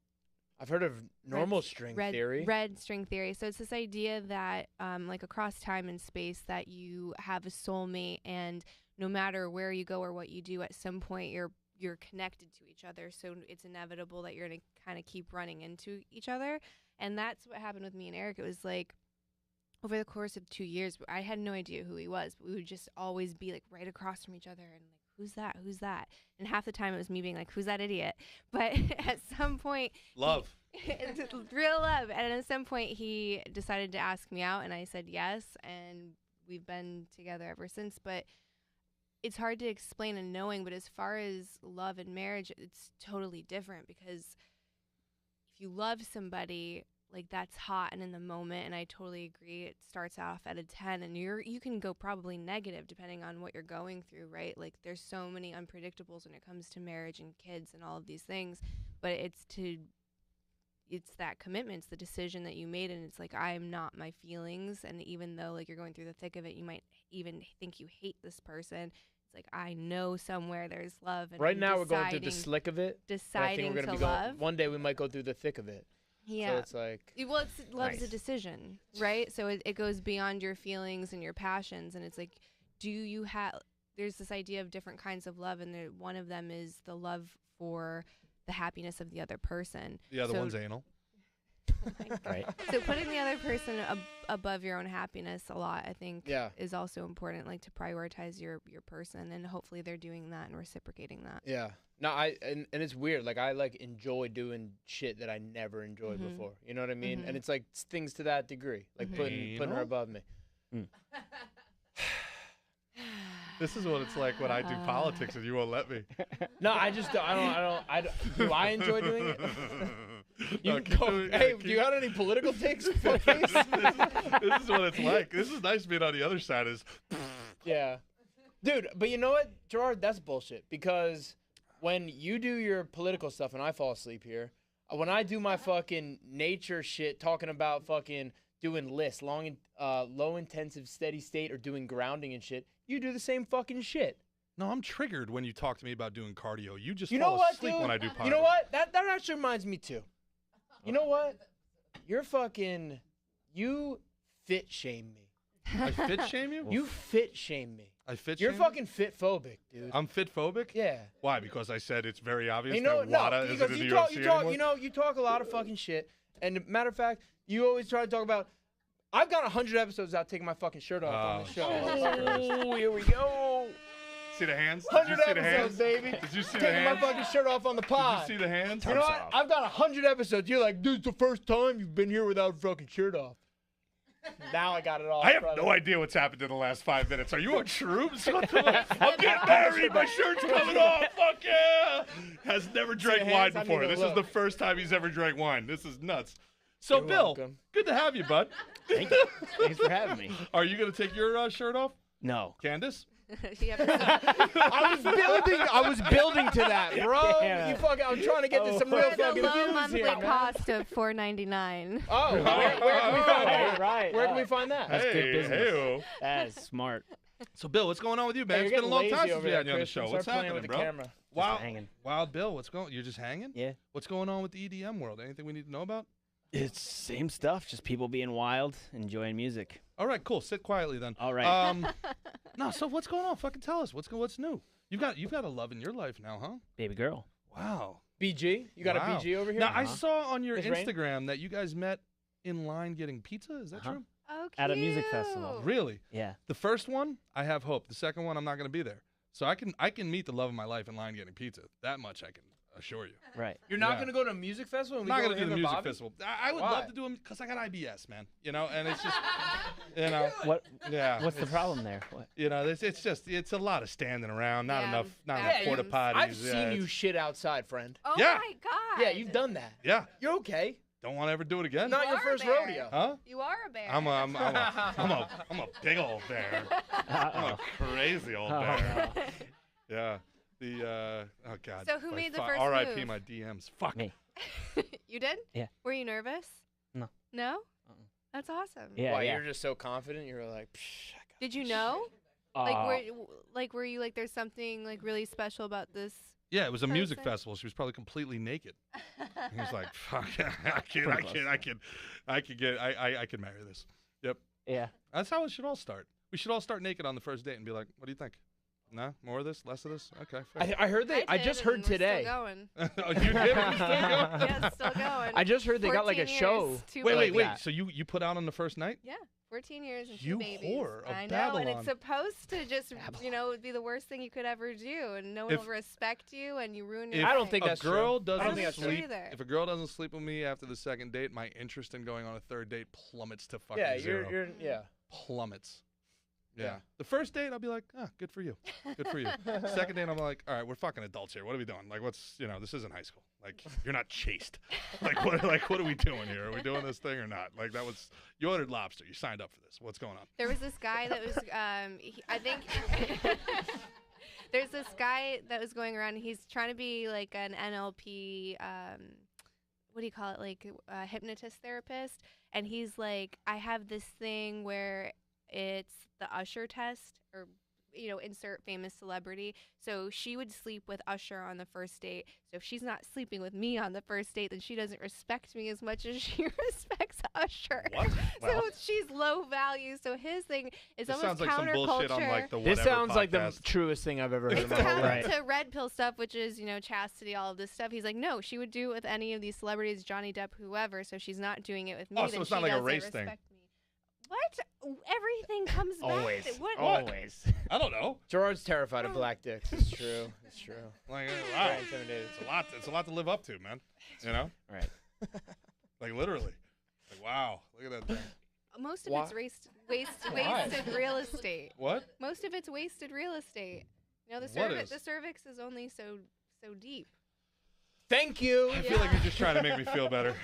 I've heard of normal string theory. Red string theory. So it's this idea that like across time and space that you have a soulmate, and no matter where you go or what you do, at some point you're connected to each other. So it's inevitable that you're going to kind of keep running into each other. And that's what happened with me and Eric. It was like over the course of 2 years, I had no idea who he was, but we would just always be like right across from each other and like, who's that? Who's that? And half the time it was me being like, who's that idiot? But at some point, Love. it's real love. And at some point he decided to ask me out, and I said yes. And we've been together ever since. But it's hard to explain and knowing, but as far as love and marriage, it's totally different, because if you love somebody, like, that's hot and in the moment, and I totally agree. It starts off at a 10, and you can go probably negative depending on what you're going through, right? Like, there's so many unpredictables when it comes to marriage and kids and all of these things, but it's that commitment, it's the decision that you made, and it's like, I'm not my feelings, and even though, like, you're going through the thick of it, you might even think you hate this person. It's like, I know somewhere there's love. And Right now we're going through the slick of it. But I think Deciding we're to gonna love. one day we might go through the thick of it. Yeah. So it's like, Well, love's a Nice. decision, right? So it goes beyond your feelings and your passions, and it's like, there's this idea of different kinds of love, and one of them is the love for the happiness of the other person. The other So- one's anal. Right. So putting the other person above your own happiness a lot, I think, is also important. Like to prioritize your person, and hopefully they're doing that and reciprocating that. Yeah. No, and it's weird. Like I enjoy doing shit that I never enjoyed before. You know what I mean? And it's like things to that degree, like putting her above me. This is what it's like when I do politics and you won't let me. No, I don't. Do I enjoy doing it? No, Hey, do you have any political takes? Fuckface? This is what it's like. This is nice being on the other side. Yeah. Dude, but you know what, Gerard? That's bullshit. Because when you do your political stuff and I fall asleep here, when I do my fucking nature shit, talking about fucking doing lists, low intensive steady state, or doing grounding and shit, you do the same fucking shit. No, I'm triggered when you talk to me about doing cardio. You just You fall know what, asleep dude? when I do cardio. You know what? That actually reminds me too. You know what? You're fucking. You fit shame me. I fit shame you? You fit shame me. I fit You're shame fucking fit phobic, dude. I'm fit phobic? Yeah. Why? Because I said it's very obvious You know, that WADA isn't because in the you talk, UFC anymore? you talk a lot of fucking shit. And matter of fact, you always try to talk about. I've got 100 episodes without taking my fucking shirt off on this show. Oh, here we go. See the hands? Did 100 you see the episodes, hands? baby. Did you see the Taking hands? my fucking shirt off on the pod. Did you see the hands? You know what? I've got 100 episodes. You're like, dude, it's the first time you've been here without a fucking shirt off. Now I got it all. I have no idea what's happened in the last 5 minutes. Are you on shrooms? I'm getting married. My shirt's coming off. Fuck yeah. Has never drank wine before. This is the first time he's ever drank wine. This is nuts. So, You're Bill, welcome. good to have you, bud. Thank you. Thanks for having me. Are you going to take your shirt off? No. Candice? I was building to that, bro. Yeah. You fucking. I'm trying to get to some real For the fucking low views monthly here, man. cost of $4.99. Oh, where can we find that? Right. Where can we find that? That's good business. Hey-o. That is smart. So, Bill, what's going on with you, man? Hey, it's you're been a long getting time lazy since over we there, had you on the Chris. show. Start What's playing happening, with the bro? camera. Wild, hanging. Wild Bill, what's going? You're just hanging? Yeah. What's going on with the EDM world? Anything we need to know about? It's same stuff, just people being wild, enjoying music. All right, cool. Sit quietly then. All right. No, so what's going on? Fucking tell us. What's new? You've got a love in your life now, huh? Baby girl. Wow. BG? You got Wow. a BG over here? Now I saw on your Miss Rain? Instagram that you guys met in line getting pizza. Is that true? Oh, At a music cute. festival. Really? Yeah. The first one, I have hope. The second one, I'm not going to be there. So I can meet the love of my life in line getting pizza. That much I can assure you. Right. You're not Yeah. going to go to a music festival? I'm And not we going to do him the and music Bobby? festival. I would Why? love to do them because I got IBS, man. You know, and it's just, you know. What? Yeah. What's the problem there? What? You know, it's a lot of standing around, not Yeah, enough yeah, porta you- potties. I've Yeah, seen you it's- shit outside, friend. Oh Yeah. my God. Yeah, you've done that. Yeah, You're okay. don't want to ever do it again. Not You your are first a bear. rodeo. Huh? You are a bear. I'm a big old bear. I'm a crazy old bear. Yeah. The oh god. So who made the first R.I.P. move? my DMs. Fuck. Me. You did? Yeah. Were you nervous? No. No? Uh-uh. That's awesome. Yeah. Why, yeah. you're just so confident? You're like, psh, I got Did you this know? shit. Were you like there's something like really special about this? Yeah, it was a music Person. festival. She was probably completely naked. He was like, "Fuck, I can marry this." Yep. Yeah. That's how it should all start. We should all start naked on the first date and be like, "What do you think? No, more of this, less of this? Okay, fair." I heard I did, just and heard we're today. Still going. Oh, you did? Are you still going? Yeah, it's still going. I just heard they got like a 14 show. years, two Wait. babies. So you put out on the first night? Yeah, 14 years and You two babies. whore of I know, Babylon. and it's supposed to just, be the worst thing you could ever do, and no one If- will respect you, and you ruin your If I don't life. think a that's girl true. I don't doesn't think that's true sleep, either. if a girl doesn't sleep with me after the second date, my interest in going on a third date plummets to fucking Yeah, zero. you're yeah. Plummets. Yeah. Yeah. The first date, I'll be like, good for you. Good for you. Second date, I'm like, all right, we're fucking adults here. What are we doing? Like, this isn't high school. Like, you're not chaste. What are we doing here? Are we doing this thing or not? Like, you ordered lobster. You signed up for this. What's going on? There was this guy that was, I think, there's this guy that was going around. He's trying to be like an NLP, what do you call it? Like a hypnotist therapist. And he's like, I have this thing where it's the Usher test, or insert famous celebrity. So she would sleep with Usher on the first date. So if she's not sleeping with me on the first date, then she doesn't respect me as much as she respects Usher. What? So she's low value. So his thing is This almost sounds like some bullshit on like the This Whatever sounds like the podcast. truest thing I've ever heard in It's my whole counter life. to red pill stuff, which is, chastity, all of this stuff. He's like, no, she would do it with any of these celebrities, Johnny Depp, whoever. So she's not doing it with me. Oh, so then it's not she like a doesn't race thing. respect me. What? Everything comes back. Always. What? Always. I don't know. Gerard's terrified of black dicks. It's true. It's true. Like, wow, Very intimidated. it's a lot. It's a lot to live up to, man. You know, Right. like literally. Like, wow, look at that thing. Most of Why? it's wasted real estate. What? Most of it's wasted real estate. The What is? the cervix is only so deep. Thank you. I feel like you're just trying to make me feel better.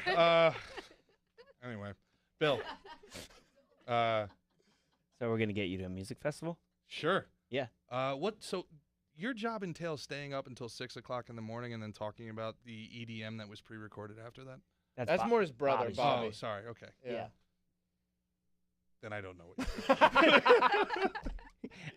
Anyway, Bill. So we're gonna get you to a music festival? Sure. Yeah. So your job entails staying up until 6 o'clock in the morning and then talking about the EDM that was pre-recorded after that? That's Bo- more his brother, Bobby's Bobby. Oh, sorry. Okay. Yeah. Then I don't know what you're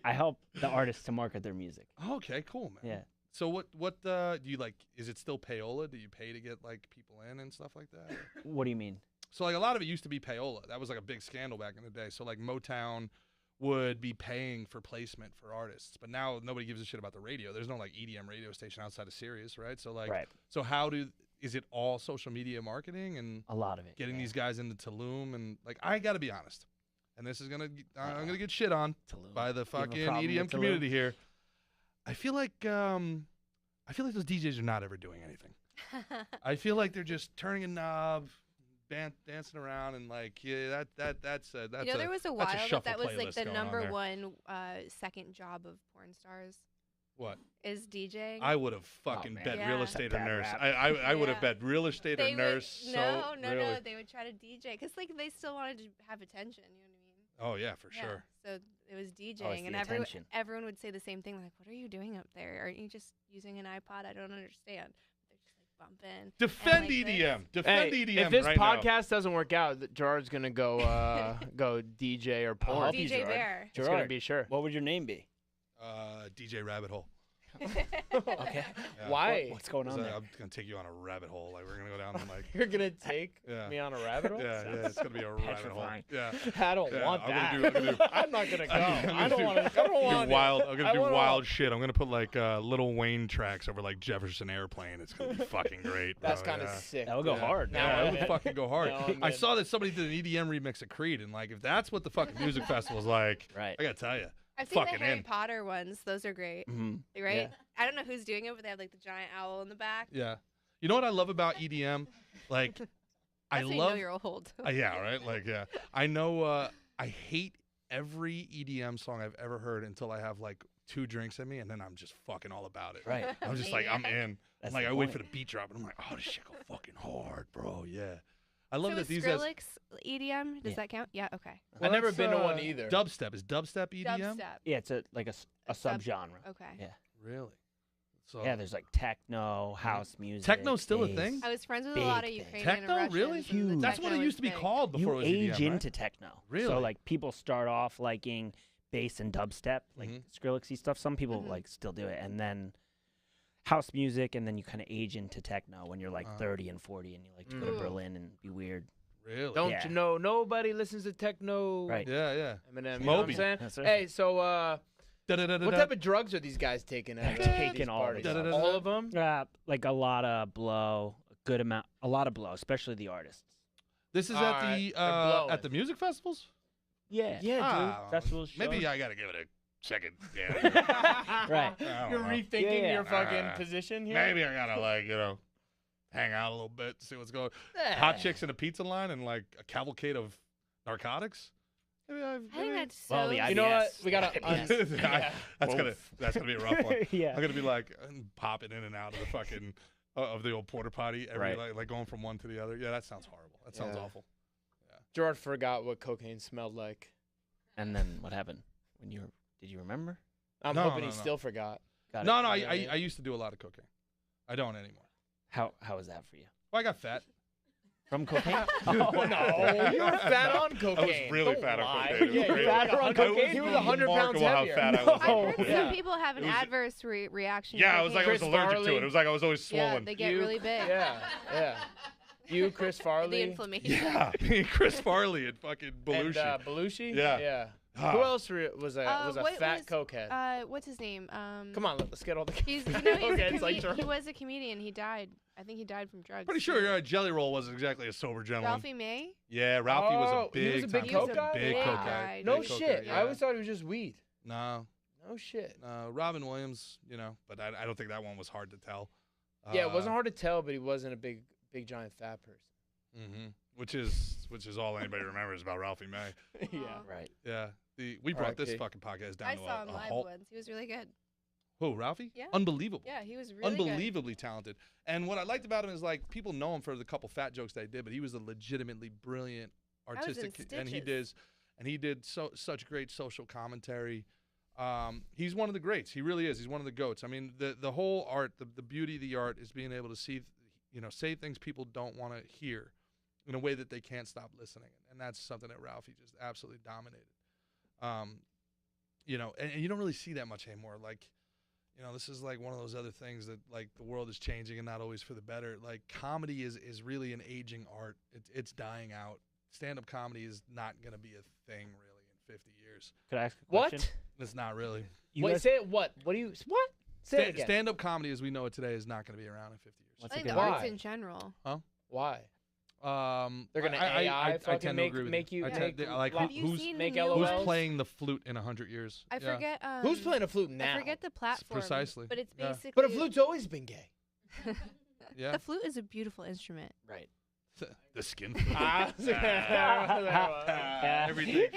I help the artists to market their music. Okay, cool, man. Yeah. So what do you like? Is it still payola? Do you pay to get like people in and stuff like that? or- What do you mean? So like a lot of it used to be payola. That was like a big scandal back in the day. So like Motown would be paying for placement for artists, but now nobody gives a shit about the radio. There's no like EDM radio station outside of Sirius, right? So like, Right. so is it all social media marketing and A lot of it. getting yeah. these guys into Tulum and like I got to be honest, and this is I'm gonna get shit on Tulum. by the You have a fucking problem EDM with Tulum? community here. I feel like those DJs are not ever doing anything. I feel like they're just turning a knob, dancing around, and like that's there was a while that was like the number one second job of porn stars What? is DJing. I would have fucking man. bet Yeah. real estate or Bad nurse. rap. I would have Yeah. bet real estate or They would- nurse. no, really. they would try to DJ because like they still wanted to have attention. You know what I mean? Oh yeah, for Yeah. sure. So it was DJing, Oh, it's and the attention. everyone would say the same thing. Like, "What are you doing up there? Aren't you just using an iPod? I don't understand." They're just like bumping. Defend like EDM. this. Defend Hey, EDM if this right now. podcast doesn't work out, Gerard's gonna go go DJ or porn. help you, DJ Gerard. Bear. It's gonna Gerard. be sure. What would your name be? DJ Rabbit Hole. Okay. Yeah. Why? What's going on there? I'm gonna take you on a rabbit hole. Like we're gonna go down and like. You're gonna take Yeah. me on a rabbit hole? Yeah, it's gonna be a rabbit hole. petrifying. Yeah. I don't Yeah, want I'm that. gonna do- I'm not gonna go. I'm I don't do- want to. I don't want do wild. I'm I gonna do wanna- wild shit. I'm gonna put like Lil Wayne tracks over like Jefferson Airplane. It's gonna be fucking great. Bro. That's kind of yeah. sick. That would go Yeah. hard. Now Yeah, I'm it would in. fucking go hard. Now I'm I in. saw that somebody did an EDM remix of Creed, and like if that's what the fucking music festival's like, Right. I gotta tell you, I've seen the fucking Harry in. Potter ones. Those are great. Mhm. Right? Yeah. I don't know who's doing it, but they have like the giant owl in the back. Yeah. You know what I love about EDM? Like, I That's how you love. know you're old. Yeah, right. Like, yeah. I know. I hate every EDM song I've ever heard until I have like 2 drinks in me, and then I'm just fucking all about it. Right. I'm just like, I'm in. That's I'm like, the I wait point. for the beat drop, and I'm like, oh, this shit go fucking hard, bro. Yeah. I love So that is these guys. Skrillex EDM? Does Yeah. that count? Yeah. Okay. I've never that's, been to one either. Dubstep is dubstep EDM. Dubstep. Yeah, it's like a Sub- subgenre. Okay. Yeah. Really? So Yeah, there's like techno, house music. Techno's still a bass. thing? I was friends with a Big lot of thing. Ukrainian Techno? and Russians. Really? and the Huge. That's what techno it was used to be big. called before You it was age EDM, right? into techno. Really? So like people start off liking bass and dubstep, like Mhm. Skrillexy stuff. Some people Mhm. like still do it, and then house music, and then you kind of age into techno when you're like 30 and 40, and you like to go to Ooh. Berlin and be weird. Really? Don't Yeah. you know? Nobody listens to techno. Right. Yeah, yeah. Eminem. You know what I'm Moby. saying? That's right. Hey, so what Da-da-da-da-da. type of drugs are these guys taking? At, They're taking these all parties? these drugs. All of them. Like a lot of blow, a lot of blow, especially the artists. This is Alright, they're blowing. at the music festivals? Yeah. Yeah, Ah, Festivals. Maybe shows. I gotta give it a second. Yeah. Right. I You're don't know. rethinking Yeah. your fucking position here. Maybe I gotta like hang out a little bit, see what's going. Hot chicks in a pizza line and like a cavalcade of narcotics. Maybe I think that's so. Well, the You know what? IBS. We gotta. IBS. Yeah. that's gonna be a rough one. Yeah. I'm gonna be like popping in and out of the fucking of the old porta potty every Right. like going from one to the other. Yeah, that sounds horrible. That sounds Yeah. awful. Gerard forgot what cocaine smelled like. And then what happened? Did you remember? I'm No, hoping no, he no. still forgot. Got it. No, You know what I mean? I used to do a lot of cocaine. I don't anymore. How is that for you? Well, I got fat. From cocaine? Oh no, you were fat on cocaine. I was really Don't fat on lie. cocaine. It was Yeah, crazy. you fatter on cocaine. He was 100 pounds remarkable how heavier. fat I was. I've heard Yeah. some people have an It was- adverse reaction. Yeah, to I was like, I was cocaine. Chris allergic to Farley. it. It was like I was always Yeah, swollen. they get really big. Yeah. You, Chris The Farley, inflammation. Yeah, me and Chris Farley and fucking Belushi. and Belushi. Yeah. Yeah. Ah. Who else was a What fat was- cokehead? What's his name? Come on, let's get all the. He's cokeheads, like, he was a comedian. He died. I think he died from drugs. Pretty sure Jelly Roll wasn't exactly a sober gentleman. Ralphie May. Yeah, Ralphie was Oh, a big, he was a big time- coke guy? Big Wow. coke guy. No Big coke shit. guy, I yeah. always thought it was just weed. No, No shit. Robin Williams, but I don't think that one was hard to tell. Yeah, it wasn't hard to tell, but he wasn't a big giant fat person. Mm-hmm. Which is all anybody remembers about Ralphie May. Yeah. Right. Yeah, we brought this R.I.P. fucking podcast down I to saw him a live halt. once. He was really good. Who, Ralphie? Yeah. Unbelievable. Yeah, he was really good. Unbelievably talented. And what I liked about him is like people know him for the couple fat jokes that he did, but he was a legitimately brilliant was in artistic, and stitches. he did such great social commentary. He's one of the greats. He really is. He's one of the goats. I mean, the whole art, the beauty of the art is being able to see, say things people don't want to hear in a way that they can't stop listening. And that's something that Ralphie just absolutely dominated. And you don't really see that much anymore. Like, this is like one of those other things that like the world is changing and not always for the better. Like comedy is really an aging art. It's dying out. Stand-up comedy is not going to be a thing really in 50 years. Could I ask a What? question? It's not really. You Wait, guys- say it. What? What do you? What? Say it again. Stand-up comedy as we know it today is not going to be around in 50 years. What's I a think the good arts Why? in general. Why? They're gonna I AI fucking tend to make- agree with make you- I tend- make- like Have you who's seen make the new LOLs? who's ones? playing the flute in 100 years? I Yeah. forget. Who's playing a flute now? I forget the platform. precisely. But it's Yeah. basically. But a flute's always been gay. Yeah. The flute is a beautiful instrument. Right. The skin. Everything's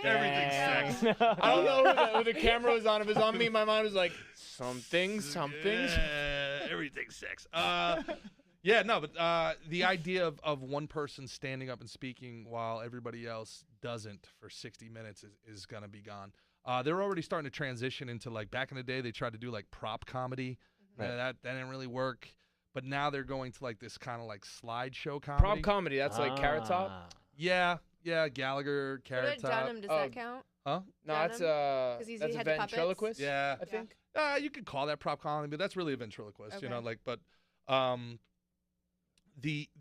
Everything's sex. I don't know who the camera was on. If it was on me, my mind was like, something. Everything's sex. Yeah, no, but the idea of one person standing up and speaking while everybody else doesn't for 60 minutes is going to be gone. They're already starting to transition into, like, back in the day, they tried to do, like, prop comedy. Right. That didn't really work. But now they're going to, like, this kind of, like, slideshow comedy. Prop comedy. That's like Carrot Top. Ah. Yeah, Gallagher, What Carrot about Top. Dunham? Does Oh. that count? Huh? No, that's Dunham? 'Cause he that's a had the puppets? ventriloquist. Yeah. I think. You could call that prop comedy, but that's really a ventriloquist, Okay. but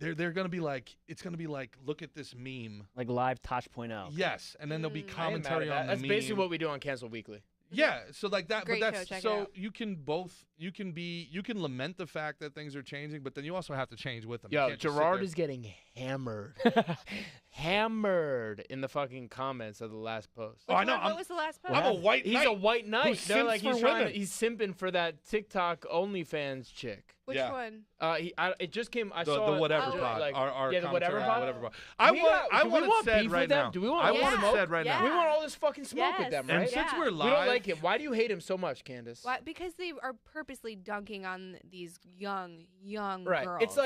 they're gonna be like, it's gonna be like, look at this meme. Like live Tosh.0. Yes, and then there'll be Mm. I ain't mad commentary at on that. the That's meme. basically what we do on Cancel Weekly. Yeah, so like that, Great but show, that's check it so out. you can lament the fact that things are changing, but then you also have to change with them. You Yo, can't just sit Gerard there- is getting hammered. Hammered in the fucking comments of the last post. Oh, I know. What was the last post? I'm a white He's knight. a white knight. They're simps like for he's trying to, women. he's simping for that TikTok OnlyFans chick. Which Yeah. one? It just came. I the saw it, whatever Oh, pod, like, our yeah, the whatever commentary on pod. whatever pod. I We want got- I do we want it want said beef right with them? now. Do we want I all want the it smoke? said right Yeah. now. We want all this fucking smoke with Yes. them, And right? since Yeah. we're We live, don't like it. Why do you hate him so much, Candice? Why? Because they are purposely dunking on these young Right. girls. It's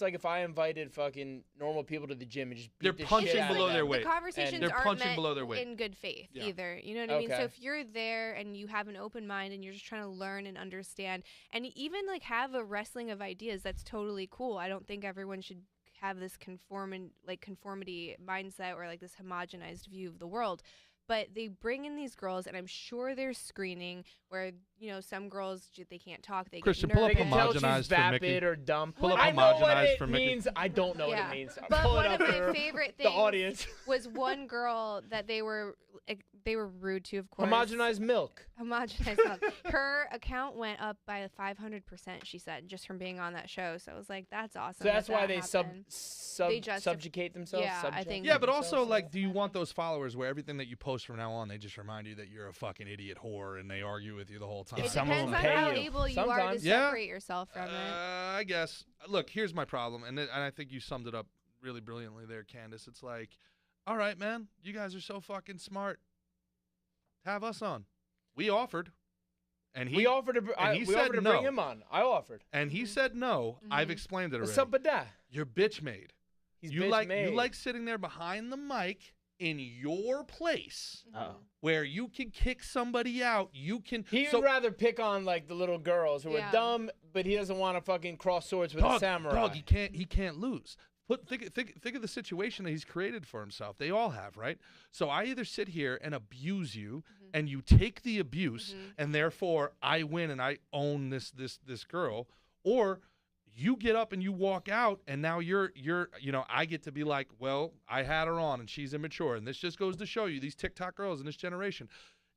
like if I invited fucking normal people to the gym and just beat They're the punching shit out of below them. their weight. The conversations They're aren't punching meant below their weight. in good faith Yeah. either. You know what I mean? So Okay. if you're there and you have an open mind and you're just trying to learn and understand, and even like have a wrestling of ideas, that's totally cool. I don't think everyone should have this conformity mindset or like this homogenized view of the world. But they bring in these girls, and I'm sure there's screening where, some girls, they can't talk. They Christian, get pull up They can tell she's homogenized for Mickey. vapid or dumb. Pull up I know what homogenized it for Mickey. means. I don't know Yeah. what it means. But Pull it one up of my for favorite the things audience. was one girl that they were rude to, of course. Homogenized milk. Homogenized milk. Her account went up by 500%, she said, just from being on that show. So I was like, that's awesome. So that's that why that they happened. They just- subjugate themselves. yeah, I subject think- Yeah, but also, themselves? like, do you want those followers where everything that you post from now on, they just remind you that you're a fucking idiot whore and they argue with you the whole time? If It someone depends will on pay how you. able you are to Sometimes. Yeah. separate yourself from it. I guess. Look, here's my problem, and I think you summed it up really brilliantly there, Candice. It's like, all right, man, you guys are so fucking smart. Have us on. We offered, and we offered to, and he we said offered to no. bring him on. I offered. And he said no. I've Mhm. explained it What's already. up with that? You're bitch made. He's You bitch made. like sitting there behind the mic in your place Oh. where you can kick somebody out. You can. He'd so, rather pick on like the little girls who Yeah. are dumb, but he doesn't want to fucking cross swords with a samurai. Dog, he can't lose. think of the situation that he's created for himself. They all have, right? So I either sit here and abuse you, and you take the abuse, and therefore I win and I own this girl, or you get up and you walk out, and now you're I get to be like, well, I had her on and she's immature, and this just goes to show you these TikTok girls in this generation.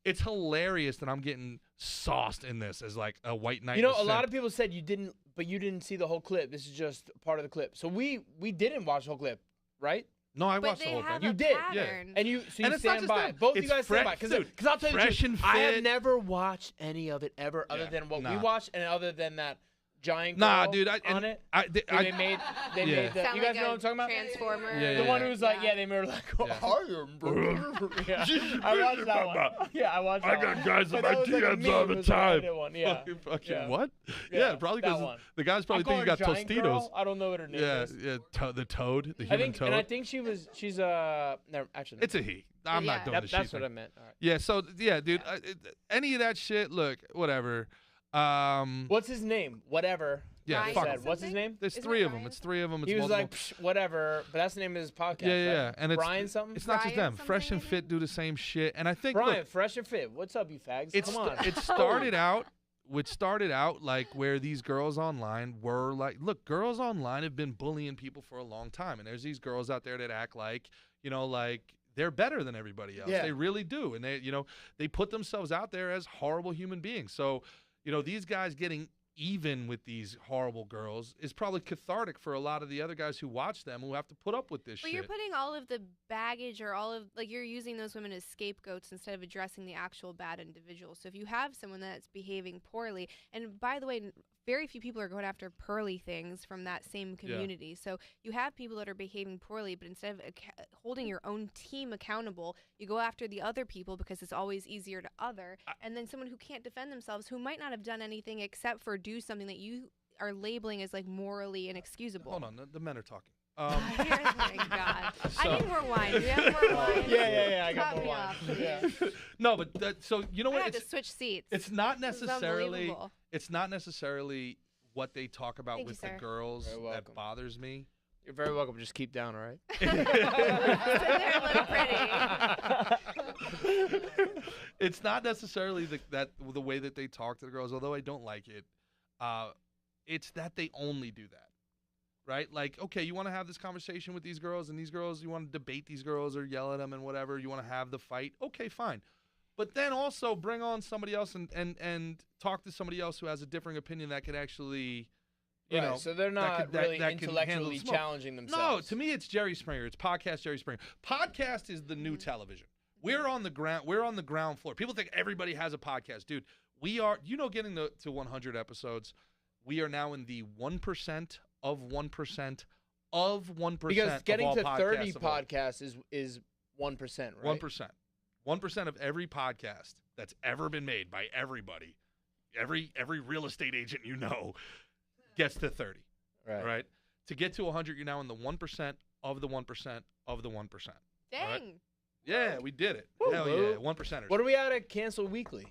It's hilarious that I'm getting sauced in this as like a white knight. You know, a lot of people said you didn't see the whole clip. This is just part of the clip. So we didn't watch the whole clip, right? No, I But watched the they whole have thing. a You did, pattern. And you And it's not stand just by. that. Both of It's you guys stand by. dude, Because I'll tell you the fresh truth, and I have fit. never watched any of it ever, other Yeah, than what we nah. watched, and other than that giant Nah, girl dude, on it. they They made Yeah. the, Sound you guys like know what I'm talking about? Transformer. Yeah, The yeah, one yeah. who was like, they made her like, Yeah. yeah. I watched that one. Yeah, I watched that I got one. guys But in that my was like a DMs meme. all It the was like an time. edited one. Yeah. Fucking Yeah. what? Yeah, Yeah, probably that because one. the guys probably I call think you her got Giant Tostitos. Girl. I don't know what her name Yeah, is. the toad, the I human think, toad. and I think she's never actually. It's a he. I'm not Yeah. doing the she That's what thing. I meant. All right. Yeah, so yeah, dude, any of that shit, look, whatever. What's his name? Whatever. Yeah, Ryan fuck Said. him. What's his name? There's Isn't three it of them. Ryan It's three of them. It's He was multiple. like, Psh, whatever, but that's the name of his podcast. Yeah, yeah, right? and it's Brian something. It's not just them. Brian Fresh and something, I Fit think? do the same shit, and I think Brian, look, Fresh and Fit. What's up, you fags? Come on. it started out. Which started out like where these girls online were like, look, girls online have been bullying people for a long time, and there's these girls out there that act like, like they're better than everybody else. Yeah. They really do, and they put themselves out there as horrible human beings. So, these guys getting even with these horrible girls is probably cathartic for a lot of the other guys who watch them who have to put up with this But shit. you're putting all of the baggage or all of you're using those women as scapegoats instead of addressing the actual bad individual. So if you have someone that's behaving poorly, and by the way, very few people are going after pearly things from that same community. So you have people that are behaving poorly, but instead of holding your own team accountable, you go after the other people because it's always easier to other. And then someone who can't defend themselves, who might not have done anything except for do something that you are labeling as like morally inexcusable. Hold on, the men are talking. Oh my God. I So- need more wine. Do you have more wine? Yeah, I got Cut more me wine. off, please. Yeah. No, but so you know I what? had to switch seats. It's not This is necessarily. unbelievable. It's not necessarily what they talk about Thank you, with the sir. girls Very that welcome. bothers me. You're very welcome. Just keep down, all right? Sit there and look pretty. It's not necessarily the way that they talk to the girls, although I don't like it. It's that they only do that, right? Like, okay, you want to have this conversation with these girls, and these girls, you want to debate these girls or yell at them and whatever. You want to have the fight. Okay, fine. But then also bring on somebody else and talk to somebody else who has a different opinion that could actually, Right, so they're that not could- that- really that can handle intellectually smoke. challenging No, themselves. to me it's Jerry Springer. It's podcast Jerry Springer. Podcast is the new television. We're on the ground. We're on the ground floor. People think everybody has a podcast, dude. We are. Getting to 100 episodes, we are now in the 1% of 1% of 1%. Because getting of all to 30 of all. podcasts is 1%, right? 1%. 1% of every podcast that's ever been made by everybody, every real estate agent gets to 30. Right. Right? To get to 100, you're now in the 1% of the 1% of the 1%. Dang. Right. Yeah, we did it. Woo, Hell boo. yeah, 1%ers. What are we at Cancel Weekly?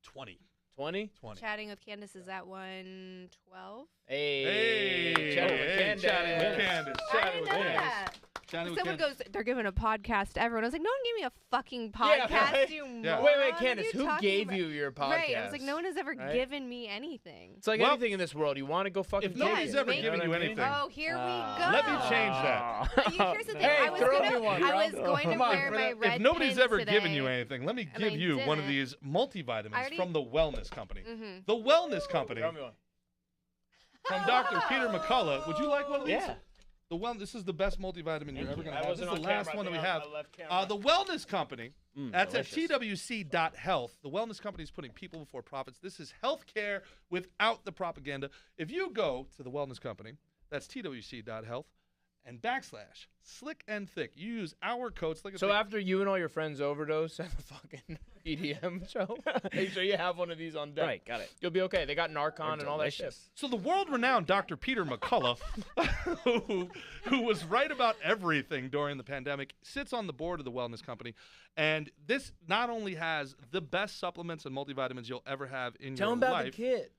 20. 20? 20. Chatting with Candice is at 112. Hey, chatting with Candice. Chatting with Candice. I Chatting didn't with know Candice. that. Chatting with Someone Candice. goes, they're giving a podcast to everyone. I was like, no one gave me a fucking Yeah, podcast, right? you Yeah. moron. Wait, What are Candice, you who talking gave about? you your podcast? Right, I was like, no one has ever Right? given me anything. It's like Well, anything in this world. You want to go fucking if take nobody's it. ever maybe. given know you what I mean? anything, Oh, here we go. let me change that. Here's the thing. Hey, I was throw gonna, me one, I was bro. going to Come on, wear for my that- red If nobody's pin ever today. given you anything, let me and I give you one of didn't. these multivitamins already- from the Wellness Company. Mhm. The Wellness Company Throw me one. from Dr. Peter McCullough. Would you like one of these? Yeah. This is the best multivitamin you're ever going to have. This is wasn't the on last camera. one I that we think have. I left camera. The Wellness Company. That's delicious. at TWC.HEALTH. The Wellness Company is putting people before profits. This is healthcare without the propaganda. If you go to the Wellness Company, that's TWC.HEALTH, and /Slick and Thick. You use our code Slick and So Thick. after you and all your friends overdose at the fucking EDM show, make sure you have one of these on deck. Right, got it. You'll be okay. They got Narcan and all that shit. So the world-renowned Dr. Peter McCullough, who was right about everything during the pandemic, sits on the board of the Wellness Company, and this not only has the best supplements and multivitamins you'll ever have in Tell your them about life, the kit.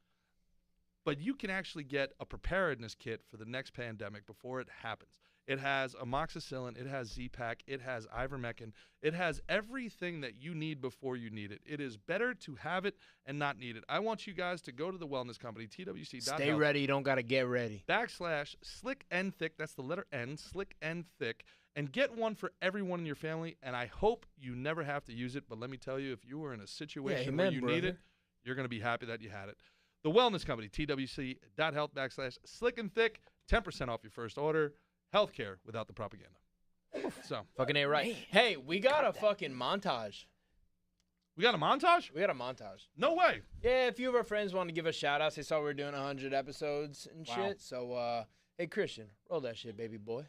but you can actually get a preparedness kit for the next pandemic before it happens. It has amoxicillin. It has Z-Pak. It has ivermectin. It has everything that you need before you need it. It is better to have it and not need it. I want you guys to go to the wellness company, TWC.HEALTH. Stay ready. You don't got to get ready. /Slick and Thick. That's the letter N, Slick and Thick. And get one for everyone in your family. And I hope you never have to use it. But let me tell you, if you were in a situation where you need it, you're going to be happy that you had it. The wellness company, TWC.HEALTH /Slick and Thick. 10% off your first order. Healthcare without the propaganda. So fucking A right. Hey, we got a fucking montage. We got a montage? We got a montage. No way. Yeah, a few of our friends wanted to give us shout-outs. They saw we were doing 100 episodes and shit. So, hey, Christian, roll that shit, baby boy.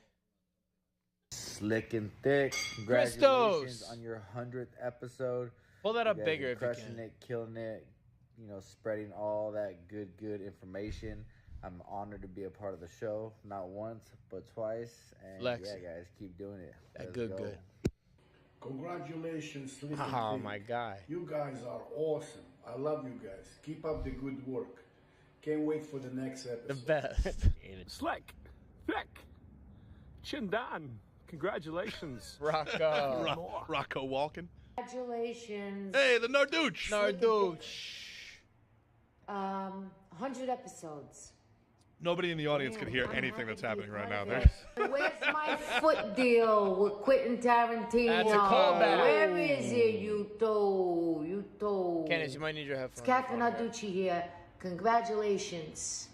Slick and Thick. Congratulations Christos. on your 100th episode. Pull that up You guys bigger are if you crushing can. it, killing it, spreading all that good information. I'm honored to be a part of the show, not once, but twice. And Lex. yeah, guys, keep doing it. That Let's good, go. good. Congratulations, Slick and Oh, Thick. my guy. You guys are awesome. I love you guys. Keep up the good work. Can't wait for the next episode. The best. Slick, Thick, Chindan. Congratulations. Rocco. Rocco Walken. Congratulations. Hey, the Nardooch. Nardooch. 100 episodes. Nobody in the audience can hear anything that's happening right now. Where's my foot deal with Quentin Tarantino? That's a callback. Where is it, Yuto? Candice, you might need your headphones. It's Captain Narducci here. Congratulations.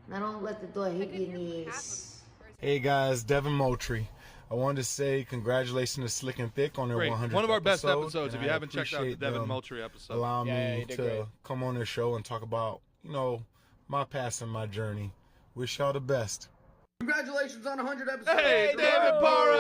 Now don't let the door hit your knees. Hey guys, Devin Moultrie. I wanted to say congratulations to Slick and Thick on their 100th One of our best episode, episodes. If and you I haven't checked out the appreciate Devin them Moultrie episode. allowing Yeah, me you did to great. come on their show and talk about, my past and my journey. Wish y'all the best. Congratulations on 100 episodes. Hey, David Parra!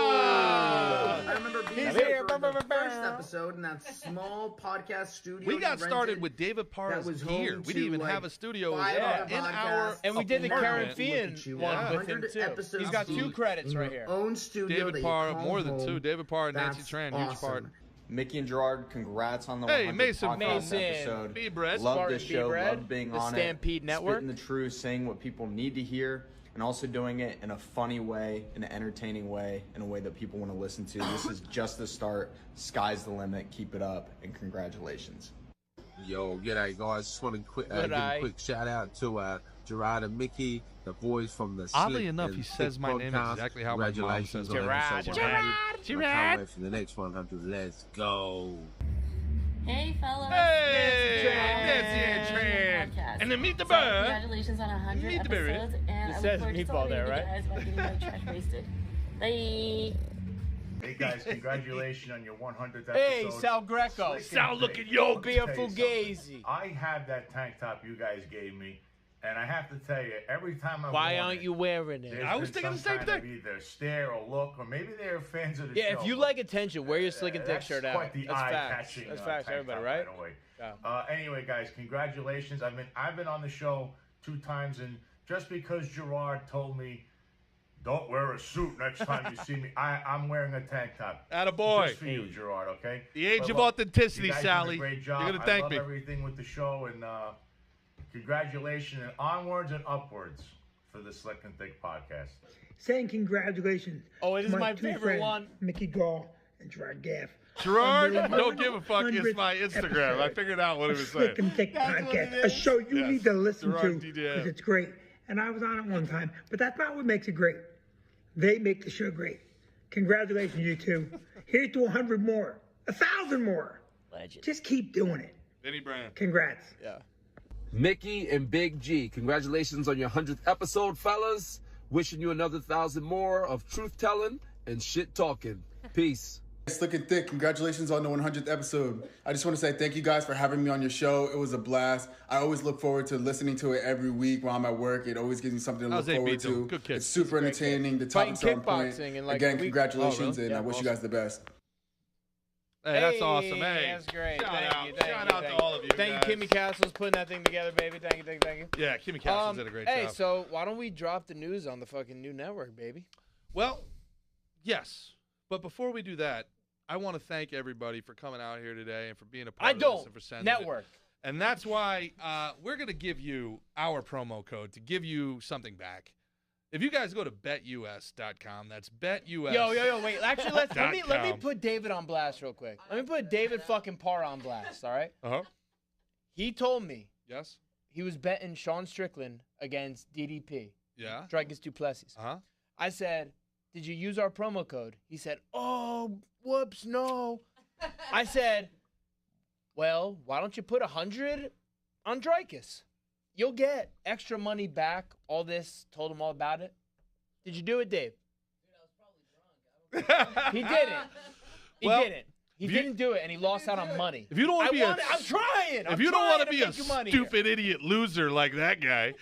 I remember being He's here here. for the first episode in that small podcast studio. We got you started rented with David Parra's that was here. home We to, didn't even like, have a studio. It was 5 other in our podcasts. And we did the Karen apartment. Fian Look at you, one with him, 100 too. episodes He's got 2 deep credits in right your here. own studio that David you Parra, call more than home. 2. David Parra and Nancy That's Tran, huge awesome. part. Mickey and Gerard, congrats on the Hey, 100th Mason podcast Mason. episode. B-Bread. Love Spartan this show, B-Bread, love being the on Stampede it. Network. Spitting the truth, saying what people need to hear, and also doing it in a funny way, in an entertaining way, in a way that people want to listen to. This is just the start. Sky's the limit. Keep it up, and congratulations. Yo, g'day guys. Just want to give a G'day. quick shout out to Gerard and Mickey, the boys from the Oddly Slick enough, and he says Thick my name podcast. exactly how my mom Congratulations says on Gerard. episode Gerard. 100. I can't wait for the next 100. Let's go. Hey, fellas. Hey, Nancy Nancy and Tran. Podcast. And then meet the So, bird. Congratulations on 100 Meet the bird. episodes. And It I says look forward to meatball there, celebrating right? you guys by getting my trash wasted. Bye. Hey guys, congratulations on your 100th episode. Hey, Sal Greco. Sal, look at Yo, yo. be a fugazi. I have that tank top you guys gave me, and I have to tell you, every time I Why worn aren't it, you wearing it? there's I was been thinking the some same kind thing. of either stare or look, or maybe they're fans of the show. Yeah, if you like attention, wear your Slick and Thick That's shirt quite out. the That's facts. eye-catching, That's facts, tank everybody, top, right? by the way. Yeah. Anyway, guys, congratulations. I've been on the show 2 times, and just because Gerard told me, don't wear a suit next time you see me, I'm wearing a tank top. Attaboy. Just for you, Gerard, okay? The age But of look, authenticity, you guys Sally. did a great You're job. going to thank I me. love everything with the show, and congratulations, and onwards and upwards for the Slick and Thick podcast. Saying congratulations. Oh, it is to my 2 favorite friends, one. Mickey Gall and Gerard Gaff. Gerard, On their don't give a fuck. It's 100th my Instagram. I episode figured out what it of was Slick saying. and Thick That's what podcast, it a is. show you Yes. need to listen Gerard to DDM. because it's great. And I was on it one time, but that's not what makes it great. They make the show great. Congratulations, you 2. Here's to 100 more, 1,000 more. Legend. Just keep doing it. Vinny Brand. Congrats. Yeah. Mickey and Big G, congratulations on your 100th episode, fellas. Wishing you another 1,000 more of truth telling and shit talking. Peace. Slick and Thick, congratulations on the 100th episode. I just want to say thank you guys for having me on your show. It was a blast. I always look forward to listening to it every week while I'm at work. It always gives me something to How's look AB forward doing? to. Good kid. It's super entertaining. The Fighting topics are on point. kickboxing in like Again, a week. congratulations, Oh, really? and Yeah, I wish awesome. you guys the best. Hey, that's awesome. Hey, That's great. Shout Thank out. you. Thank Shout you. out Thank to all of you. Thank guys. you, Kimmy Castles, putting that thing together, baby. Thank you. Thank you. Yeah, Kimmy Castles did a great Hey, job. so why don't we drop the news on the fucking new network, baby? Well, yes. But before we do that, I want to thank everybody for coming out here today and for being a part of this and for sending network. it. And that's why we're going to give you our promo code to give you something back. If you guys go to betus.com, that's betus. Yo, wait. Actually, let me put David on blast real quick. Let me put David fucking Parr on blast, all right? Uh-huh. He told me. Yes. He was betting Sean Strickland against DDP. Yeah. Dricus Duplessis. Uh-huh. I said, did you use our promo code? He said, oh, whoops, no. I said, well, why don't you put 100 on Dricus? You'll get extra money back. All this, told him all about it. Did you do it, Dave? Dude, I was probably drunk. He didn't. He didn't. He didn't do it, and he lost out on money. If you don't want to be I'm trying. If you don't want to be a stupid idiot loser like that guy,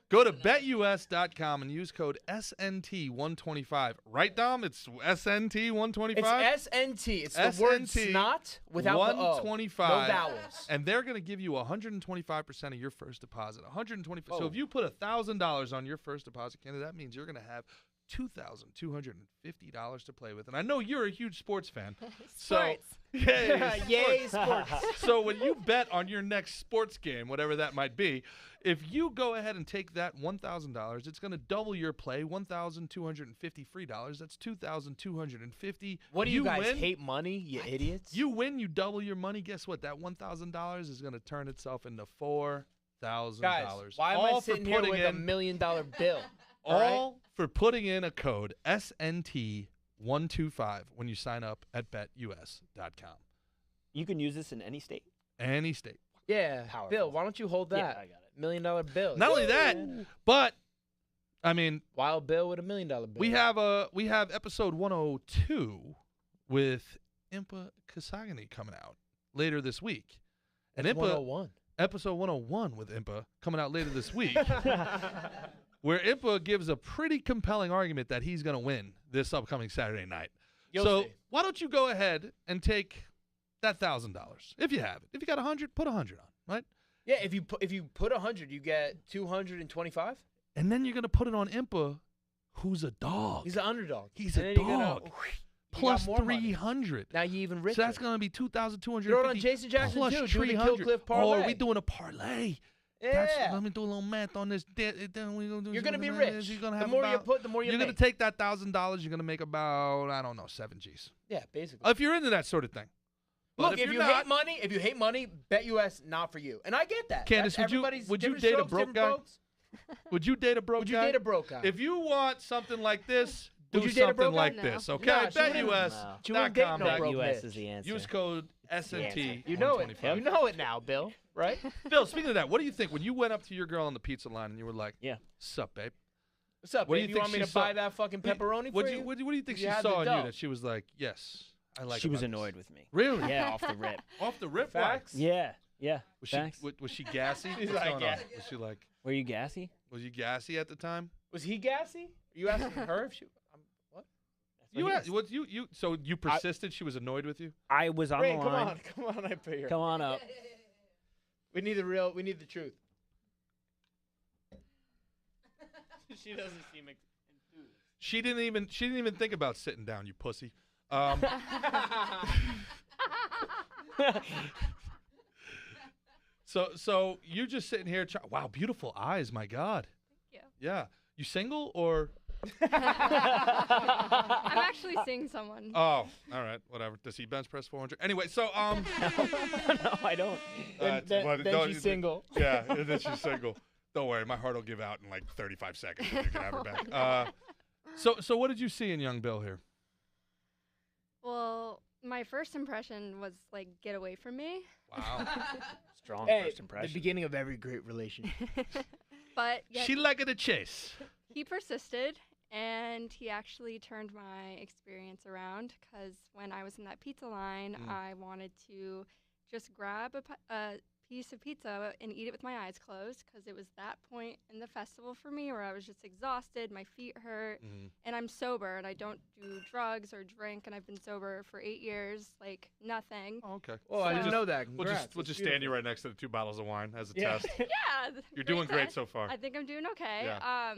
go to betus.com and use code SNT125. Right, Dom? It's SNT125? It's SNT. It's the word snot without 125. the O. No vowels. And they're going to give you 125% of your first deposit. 125. So if you put $1,000 on your first deposit, Canada, that means you're going to have $2,250 to play with. And I know you're a huge sports fan. Sports. Yay, sports. So when you bet on your next sports game, whatever that might be, if you go ahead and take that $1,000, it's going to double your play, $1,250 free dollars. That's $2,250. What do you guys hate money, you idiots? You win, you double your money. Guess what? That $1,000 is going to turn itself into $4,000. Guys, why am I sitting here with a $1 million bill? All for putting in a code SNT125 when you sign up at betus.com. You can use this in any state. Any state. Yeah, Powerful. Bill, why don't you hold that? Yeah, I got it. $1 million bill. Not only that, but I mean, Wild Bill with $1 million bill. we have episode 102 with Impa Kasagani coming out later this week. And That's Impa 101. Episode 101 with Impa coming out later this week. Where Impa gives a pretty compelling argument that he's going to win this upcoming Saturday night. You'll see. Why don't you go ahead and take that $1,000 if you have it. If you got 100, put 100 on, right? Yeah, if you put 100, you get 225. And then you're going to put it on Impa, who's a dog. He's an underdog. He's And a then you're dog. gonna- Plus you got more money. 300. Now you even richer. So that's going to be 2,250. Throw it on Jason Jackson plus too. Do the 300. Kill Cliff parlay. Oh, are we doing a parlay? Yeah. Let me do a little math on this. Then we gonna do You're gonna be something rich. You're gonna The have more you about- put, the more you You're make. gonna take that $1,000. You're gonna make about, I don't know, 7 G's. Yeah, basically. If you're into that sort of thing. But Look, if you hate money, BetUS not for you. And I get that. Candice, That's would you different date a strokes, broke different guy? folks. Would you date a broke Would guy? you date a broke guy? If you want something like this, Would do you date a something broke guy? like No. this, No, okay? she wouldn't. BetUS.com. She wouldn't date no baby. broke BetUS bitch. is the answer. Use code SNT. You know it. 125. You know it now, Bill. Right? Bill, speaking of that, what do you think when you went up to your girl on the pizza line and you were like, "Yeah, sup, babe? What's up, What do babe? you You think want me she to saw- buy that fucking pepperoni What for do you? you think she had saw the in dough. you that she was like, yes, I like? She was about this? annoyed with me." Really? Yeah, off the rip. Off the rip? Facts? Yeah. Was Facts. she gassy? She's What's like, going yeah. on? Was she like? Were you gassy? Was you gassy at the time? Was he gassy? Are you asking her if she? What? So you persisted. She was annoyed with you. I was on Ray, the line. come on, I pay her. Come on up. We need the truth. She doesn't seem enthused. She didn't even think about sitting down. You pussy. So you just sitting here. Wow, beautiful eyes. My God. Thank you. Yeah. You single or? I'm actually seeing someone. Oh, all right. Whatever. Does he bench press 400? Anyway, so No, I don't. Then she's single. Yeah, then she's single. Don't worry, my heart will give out in like 35 seconds. And you can have her back. So what did you see in young Bill here? Well, my first impression was like, get away from me. Wow. Strong Hey, first the impression. beginning of every great relationship. But yet She liked the chase. he persisted, and he actually turned my experience around, because when I was in that pizza line, I wanted to just grab a piece of pizza and eat it with my eyes closed, because it was that point in the festival for me where I was just exhausted, my feet hurt, and I'm sober, and I don't do drugs or drink, and I've been sober for 8 years, like nothing. Oh, okay. Oh, I didn't know that. We'll Congrats. just That's stand you right next to the 2 bottles of wine as a Yeah. test. Yeah. You're doing great so far. I think I'm doing okay. Yeah.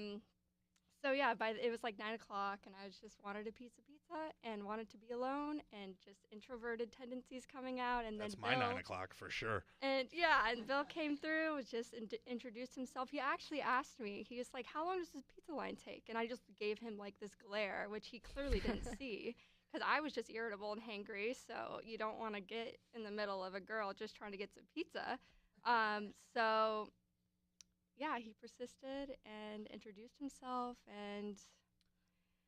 So yeah, it was like 9 o'clock, and I just wanted a piece of pizza and wanted to be alone, and just introverted tendencies coming out. And That's then my Bill, 9 o'clock for sure. And yeah, and Bill came through, was just introduced himself. He actually asked me, he was like, "How long does this pizza line take?" And I just gave him like this glare, which he clearly didn't see, because I was just irritable and hangry. So you don't want to get in the middle of a girl just trying to get some pizza. So. Yeah, he persisted and introduced himself, and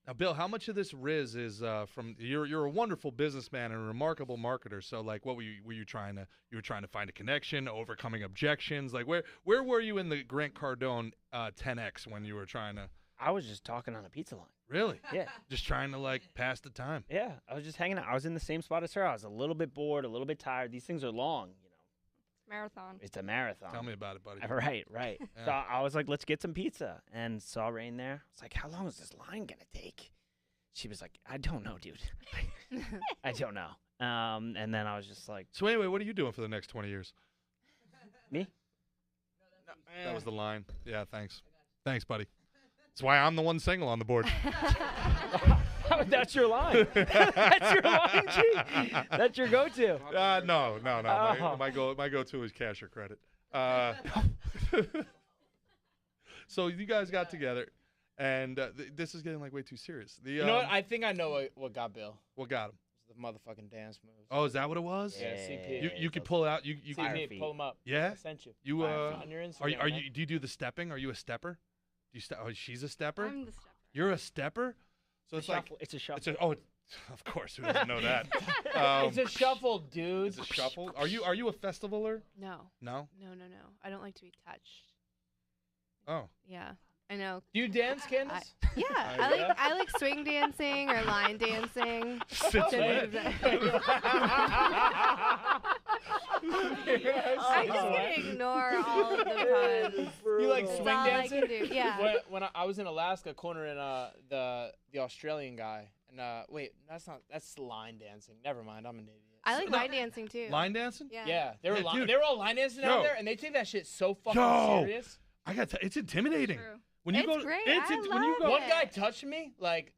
Now, Bill, how much of this Riz is from? You're a wonderful businessman and a remarkable marketer. So, like, what were you trying to? You were trying to find a connection, overcoming objections. Like, where were you in the Grant Cardone 10X when you were trying to? I was just talking on a pizza line. Really? Yeah. Just trying to like pass the time. Yeah, I was just hanging out. I was in the same spot as her. I was a little bit bored, a little bit tired. These things are long, you know. Marathon. It's a marathon. Tell me about it, buddy. Right. Yeah. So I was like, let's get some pizza. And saw Rain there. I was like, how long is this line going to take? She was like, I don't know, dude. I don't know. And then I was just like. So anyway, what are you doing for the next 20 years? Me? That was the line. Yeah, thanks. Thanks, buddy. That's why I'm the one single on the board. That's your line. That's your line, G. That's your go-to. No. Oh. My go-to is cash or credit. So you guys got together, and this is getting like way too serious. You know what? I think I know what got Bill. What got him? The motherfucking dance moves. Oh, is that what it was? Yeah, CP. You could pull it out. You See me, pull him up. Yeah. I sent you. You on your Instagram. Are man. you? Do you do the stepping? Are you a stepper? Do you oh, she's a stepper. I'm the stepper. You're a stepper. So it's like it's a shuffle. Of course, who doesn't know that? It's a shuffle, dude. It's a shuffle. Are you a festivaler? No. No. No. I don't like to be touched. Oh. Yeah, I know. Do you dance, Candice? I like swing dancing or line dancing. I'm just gonna ignore all of the puns. You like That's swing all dancing? I can do. Yeah. When I was in Alaska, cornering the Australian guy, and wait, that's line dancing. Never mind, I'm an idiot. I like line dancing too. Line dancing? Yeah. Yeah, they were dude. they were all line dancing out there, and they take that shit so fucking serious. I got it's intimidating. True. When you It's go, great. when you go. One guy touched me, like,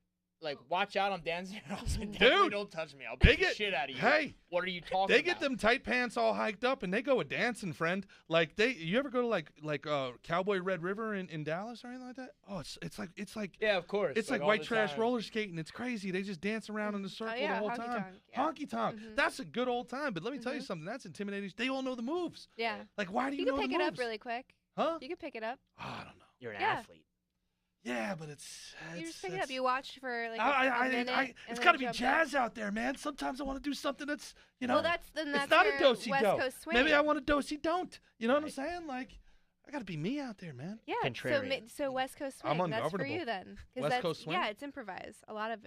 watch out, I'm dancing. I was like, Dude, definitely don't touch me. I'll they beat the get- shit out of you. hey, what are you talking They about? get them tight pants all hiked up, and they go a dancing, friend. Like you ever go to like Cowboy Red River in Dallas or anything like that? Oh, it's like yeah, of course. It's like all white the trash time. roller skating. It's crazy. They just dance around in a circle the whole honky time. tonk, yeah. Honky tonk. That's a good old time. But let me tell you something. That's intimidating. They all know the moves. Yeah. Like, why do you You know can pick the it moves? up really quick. Huh? You can pick it up. Oh, I don't know. You're an Yeah. athlete. Yeah, but it's You just pick it up. You watch for like a minute. it's and got to then be jump jazz out there, man. Sometimes I want to do something that's, you know. Well, that's it's not a your do-si-do. West Coast swing. Maybe I want a do-si don't. You know what I'm saying? Like, I got to be me out there, man. Yeah. Contrarian. So West Coast swing. I'm That's for ungovernable. you then. 'Cause West that's, Coast swing? Yeah, it's improvise. A lot of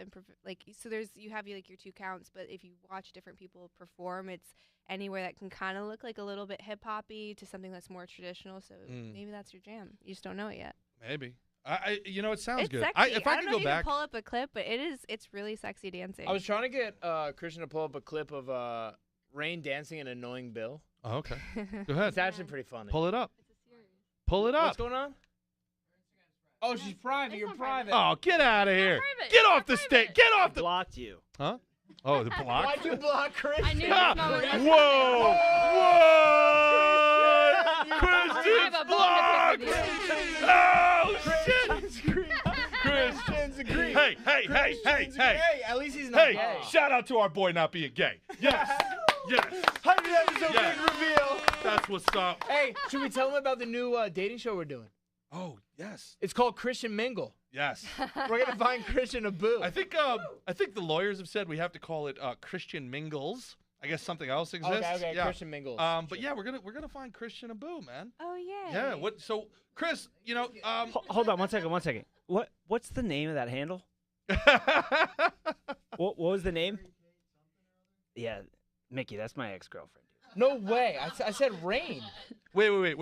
like so you have like your two counts, but if you watch different people perform, it's anywhere that can kind of look like a little bit hip hoppy to something that's more traditional. So maybe that's your jam. You just don't know it yet. Maybe. You know, it sounds It's good. sexy. If I I don't could know go if you back. can pull up a clip, but it's really sexy dancing. I was trying to get Christian to pull up a clip of Rain dancing and annoying Bill. Oh, okay. Go ahead. It's actually pretty funny. Pull it up. Pull it up. What's going on? Oh, she's private. You're private. Oh, get out of here. private. Get off the stage. Get off the. Blocked you. Huh? Oh, the block. Why'd you block Christian? I knew Ah, this moment was Whoa! Christian's I have a bone to blocked. pick with you. Oh shit! Christian's agreed. Hey! Christian's gay. At least he's not Hey! gay. Shout out to our boy not being gay. Yes. Yes. 100 episode Yes. big reveal. That's what's up. Hey, should we tell them about the new dating show we're doing? Oh yes. It's called Christian Mingle. Yes. We're gonna find Christian a boo. I think the lawyers have said we have to call it Christian Mingles. I guess something else exists. Okay, yeah. Christian Mingles. But yeah, we're gonna find Christian a boo, man. Oh yeah. Yeah. What? So, Chris, you know, Hold on, one second. What's the name of that handle? What was the name? Yeah, Mickey, that's my ex-girlfriend. No way. I said Rain. Wait. What are you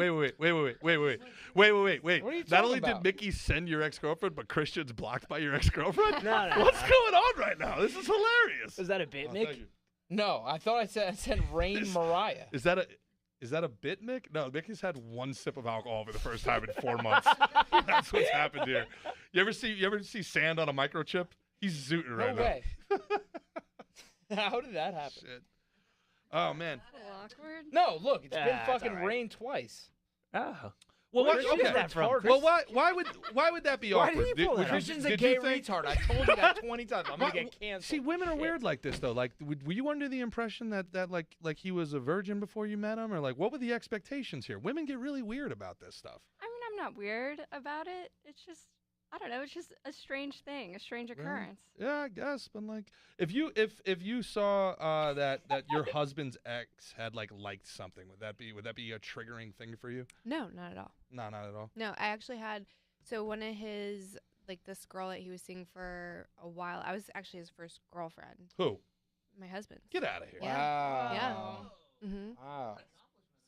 Not talking only about? did Mickey send your ex-girlfriend, but Christian's blocked by your ex-girlfriend. No. What's going on right now? This is hilarious. Was that a bit, Oh, Mick? thank you. No, I thought I said Rain Mariah. Is that a? Is that a bit, Mick? No, Mick has had one sip of alcohol for the first time in 4 months. That's what's happened here. You ever see sand on a microchip? He's zooting right No way. How did that happen? Shit. Oh man. Awkward. No, look, it's been It's fucking all right. rained twice. Oh. Well, Where did you get that from? Well, why would that be Why awkward? did you pull that? Christian's a gay retard. I told you that 20 times. I'm gonna get canceled. See, women are weird like this though. Like, were you under the impression that like he was a virgin before you met him, or like what were the expectations here? Women get really weird about this stuff. I mean, I'm not weird about it. It's just, I don't know. It's just a strange thing, a strange occurrence. Yeah, I guess. But like, if you saw that your husband's ex had liked something, would that be a triggering thing for you? No, not at all. No, not at all. No, I actually had, so one of his, this girl that he was seeing for a while, I was actually his first girlfriend. Who? My husband. Get out of here. Yeah. Wow. Yeah. Mm-hmm. Wow.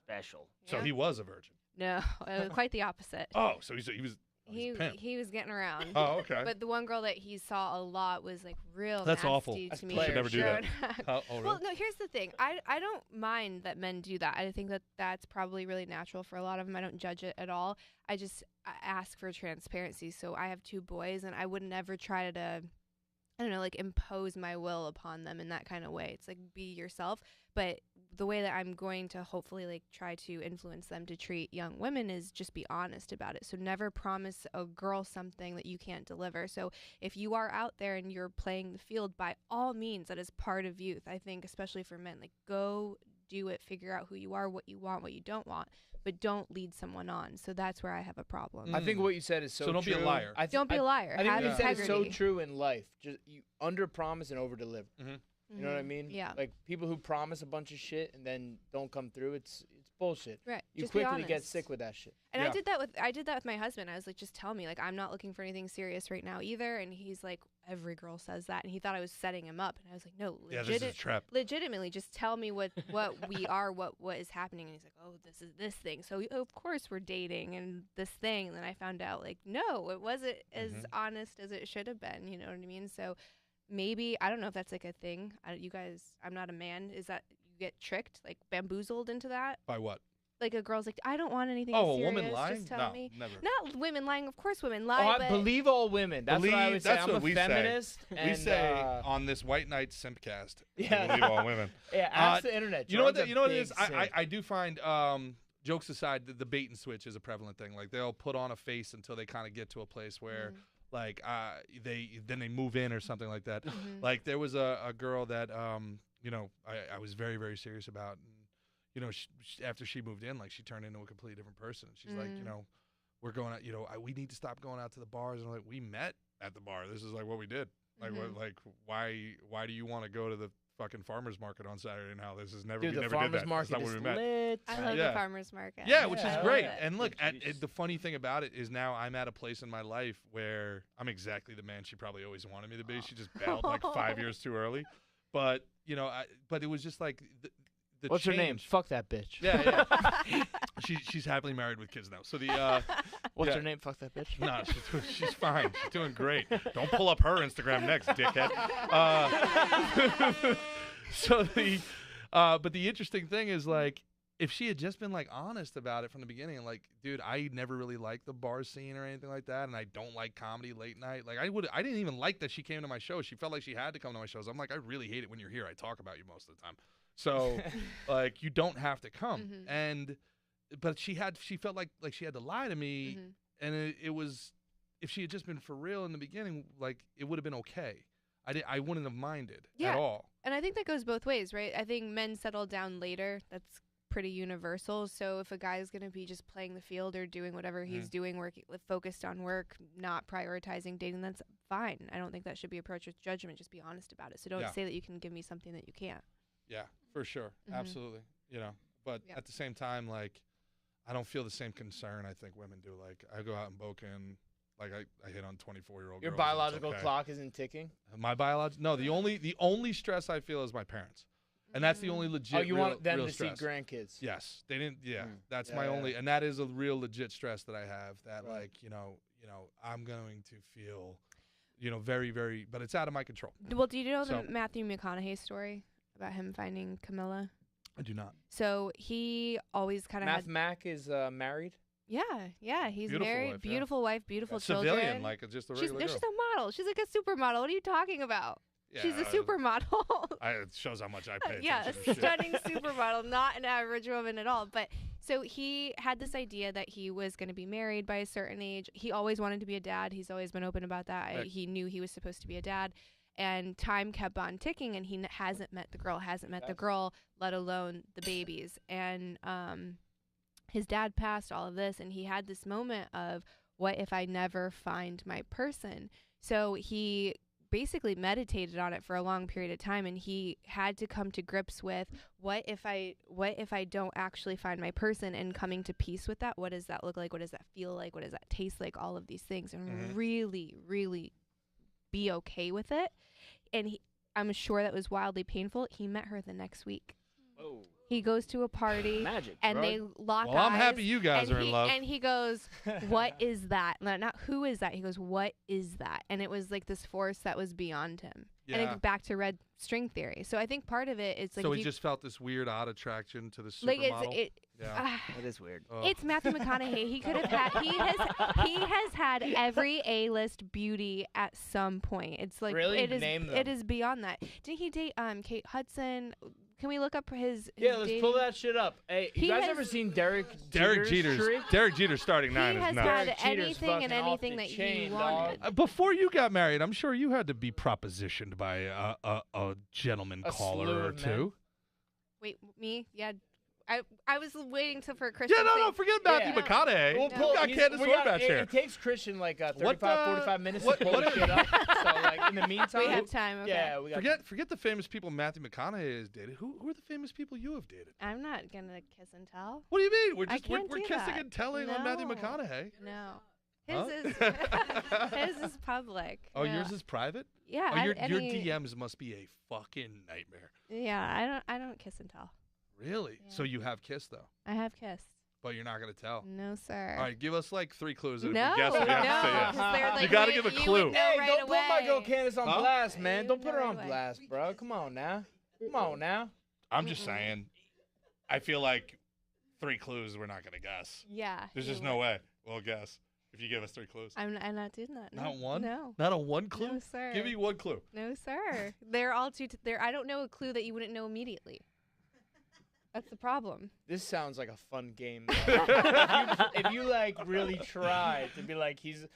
Special. So he was a virgin. No, quite the opposite. Oh, so he was. He was getting around. Oh, okay. But the one girl that he saw a lot was real That's nasty awful. to me. You should never do that. Oh, really? Well, no, here's the thing. I don't mind that men do that. I think that that's probably really natural for a lot of them. I don't judge it at all. I ask for transparency. So I have 2 boys, and I would never try to, I don't know, impose my will upon them in that kind of way. It's be yourself. But the way that I'm going to hopefully try to influence them to treat young women is just be honest about it. So never promise a girl something that you can't deliver. So if you are out there and you're playing the field, by all means, that is part of youth. I think especially for men, go do it, figure out who you are, what you want, what you don't want, but don't lead someone on. So that's where I have a problem. I think what you said is so true. don't be a liar. Don't be a liar. I think Have what you said is so integrity. true in life. Just you under promise and over deliver. Mm-hmm. You know what I mean? Yeah. People who promise a bunch of shit and then don't come through, it's bullshit. Right. You Just be quickly get honest. sick with that shit. And I did that with my husband. I was just tell me, I'm not looking for anything serious right now either. And he's like, every girl says that, and he thought I was setting him up. And I was like, no, Yeah, this is a trap. legitimately, just tell me what we are, what is happening. And he's like, oh, this is this thing. So of course we're dating and this thing. And then I found out no, it wasn't as honest as it should have been. You know what I mean? So maybe, I don't know if that's a thing. You guys, I'm not a man. Is that you get tricked, bamboozled into that? By what? A girl's I don't want anything Oh, a serious. woman lying? Just tell No, me. never. Not women lying. Of course women lie. Oh, I but believe all women. That's what I would say. That's I'm what a we feminist. say. And, We say on this White Knight Simpcast. Yeah. Believe all women. Yeah, ask the internet. You know what? John's a You know what it big is? simp. I do find. Jokes aside, the bait and switch is a prevalent thing. They'll put on a face until they kind of get to a place where, they move in or something like that. There was a girl that I was very, very serious about. And, after she moved in, she turned into a completely different person. She's like, we're going out. We need to stop going out to the bars. And I'm like, we met at the bar. This is what we did. Why do you want to go to the fucking farmer's market on Saturday now? This is never. Dude, we the never did farmer's that. market That's not is where we met. lit. I love the farmer's market. Yeah, which is I great. love it. And look, the funny thing about it is now I'm at a place in my life where I'm exactly the man she probably always wanted me to be. She just bailed 5 years too early. But but it was just the What's her name? change. Fuck that bitch. Yeah. She's happily married with kids now. So the What's her name? Fuck that bitch. No, she's fine. She's doing great. Don't pull up her Instagram next, dickhead. But the interesting thing is if she had just been honest about it from the beginning, dude, I never really liked the bar scene or anything like that, and I don't like comedy late night. I didn't even like that she came to my show. She felt like she had to come to my shows. I'm like, I really hate it when you're here. I talk about you most of the time. So you don't have to come. But she felt like she had to lie to me, and it was, if she had just been for real in the beginning, it would have been okay. I wouldn't have minded at all. And I think that goes both ways, right? I think men settle down later. That's pretty universal. So if a guy is going to be just playing the field or doing whatever he's doing, focused on work, not prioritizing dating, that's fine. I don't think that should be approached with judgment. Just be honest about it. So don't say that you can give me something that you can't. Yeah, for sure. Absolutely. But at the same time, I don't feel the same concern I think women do. I go out in Boca and I hit on 24-year-old Your girls, biological okay. clock isn't ticking? My biological? No, the only stress I feel is my parents. And that's the only legit. Oh, you want them real to stress. see grandkids? Yes, they didn't. Yeah, that's Yeah, my yeah. only, and that is a real legit stress that I have. That I'm going to feel, very, very, but it's out of my control. Well, do you know So- the Matthew McConaughey story about him finding Camilla? I do not. So he always kind of had. Mac is married. Yeah, he's Beautiful married, wife, yeah. beautiful wife, beautiful children. Civilian, like just a regular girl. She's a model. She's like a supermodel. What are you talking about? Yeah, She's a supermodel. It shows how much I pay Yeah, attention a to stunning supermodel, not an average woman at all. But so he had this idea that he was going to be married by a certain age. He always wanted to be a dad. He's always been open about that. Right. He knew he was supposed to be a dad. And time kept on ticking, and he hasn't met the girl, let alone the babies. And his dad passed, all of this, and he had this moment of, what if I never find my person? So he basically meditated on it for a long period of time, and he had to come to grips with, what if I don't actually find my person, and coming to peace with that. What does that look like? What does that feel like? What does that taste like? All of these things, and really, really be okay with it. And I'm sure that was wildly painful. He met her the next week. Oh. He goes to a party, Magic, and bro. they lock Well, eyes. I'm happy you guys and are in love. And he goes, what is that? Not who is that? He goes, what is that? And it was like this force that was beyond him. And Yeah. it, back to red string theory. So I think part of it is like, So if he you, just felt this weird, odd attraction to the like supermodel. That is weird. It's Matthew McConaughey. He could have had. He has had every A-list beauty at some point. It's like Really? it is. Name them. It is beyond that. Did he date Kate Hudson? Can we look up his? Yeah, let's pull dating? that shit up. Hey, He you guys has- ever seen Derek Jeter's streak? Derek Jeter's starting He nine is has nuts. had Jeter's anything and fucking off anything the that chain, you dog. wanted. Before you got married, I'm sure you had to be propositioned by a gentleman A caller slew or of two. Wait, me? Yeah. I was waiting for Christian. Yeah, no, thing. forget Matthew Yeah. McConaughey. We'll We pull- got he's- Candice we got- Horbacz here. It takes Christian like 35, What, 45 minutes what- to pull what- the shit up. So like in the meantime, We have time. Okay. Yeah, we got. Forget the famous people Matthew McConaughey has dated. Who are the famous people you have dated? I'm not gonna kiss and tell. What do you mean? We're I just we're can't do kissing that. and telling on Matthew No. McConaughey. No. Huh? His is public. Oh, No. yours is private? Yeah. Oh, your any- DMs must be a fucking nightmare. Yeah, I don't kiss and tell. Really? So you have kissed though, I have kissed. but you're not gonna tell. No, sir. All right, give us like 3 clues. And No, if we guess, we have to say yes. 'cause they're like, you gotta you- give a you clue. would know Hey, right don't put my girl away. Candice on Huh? blast, man. You Don't would put know her right on away. blast, bro. Come on now. Come on now. I'm just saying. I feel like 3 clues we're not gonna guess. Yeah. There's you just no would. way we'll guess if you give us 3 clues. I'm not doing that. No. Not one? No. Not a one clue? No, sir. Give me 1 clue. No, sir. They're all too. I don't know a clue that you wouldn't know immediately. That's the problem. This sounds like a fun game. though. if you like really try to be like he's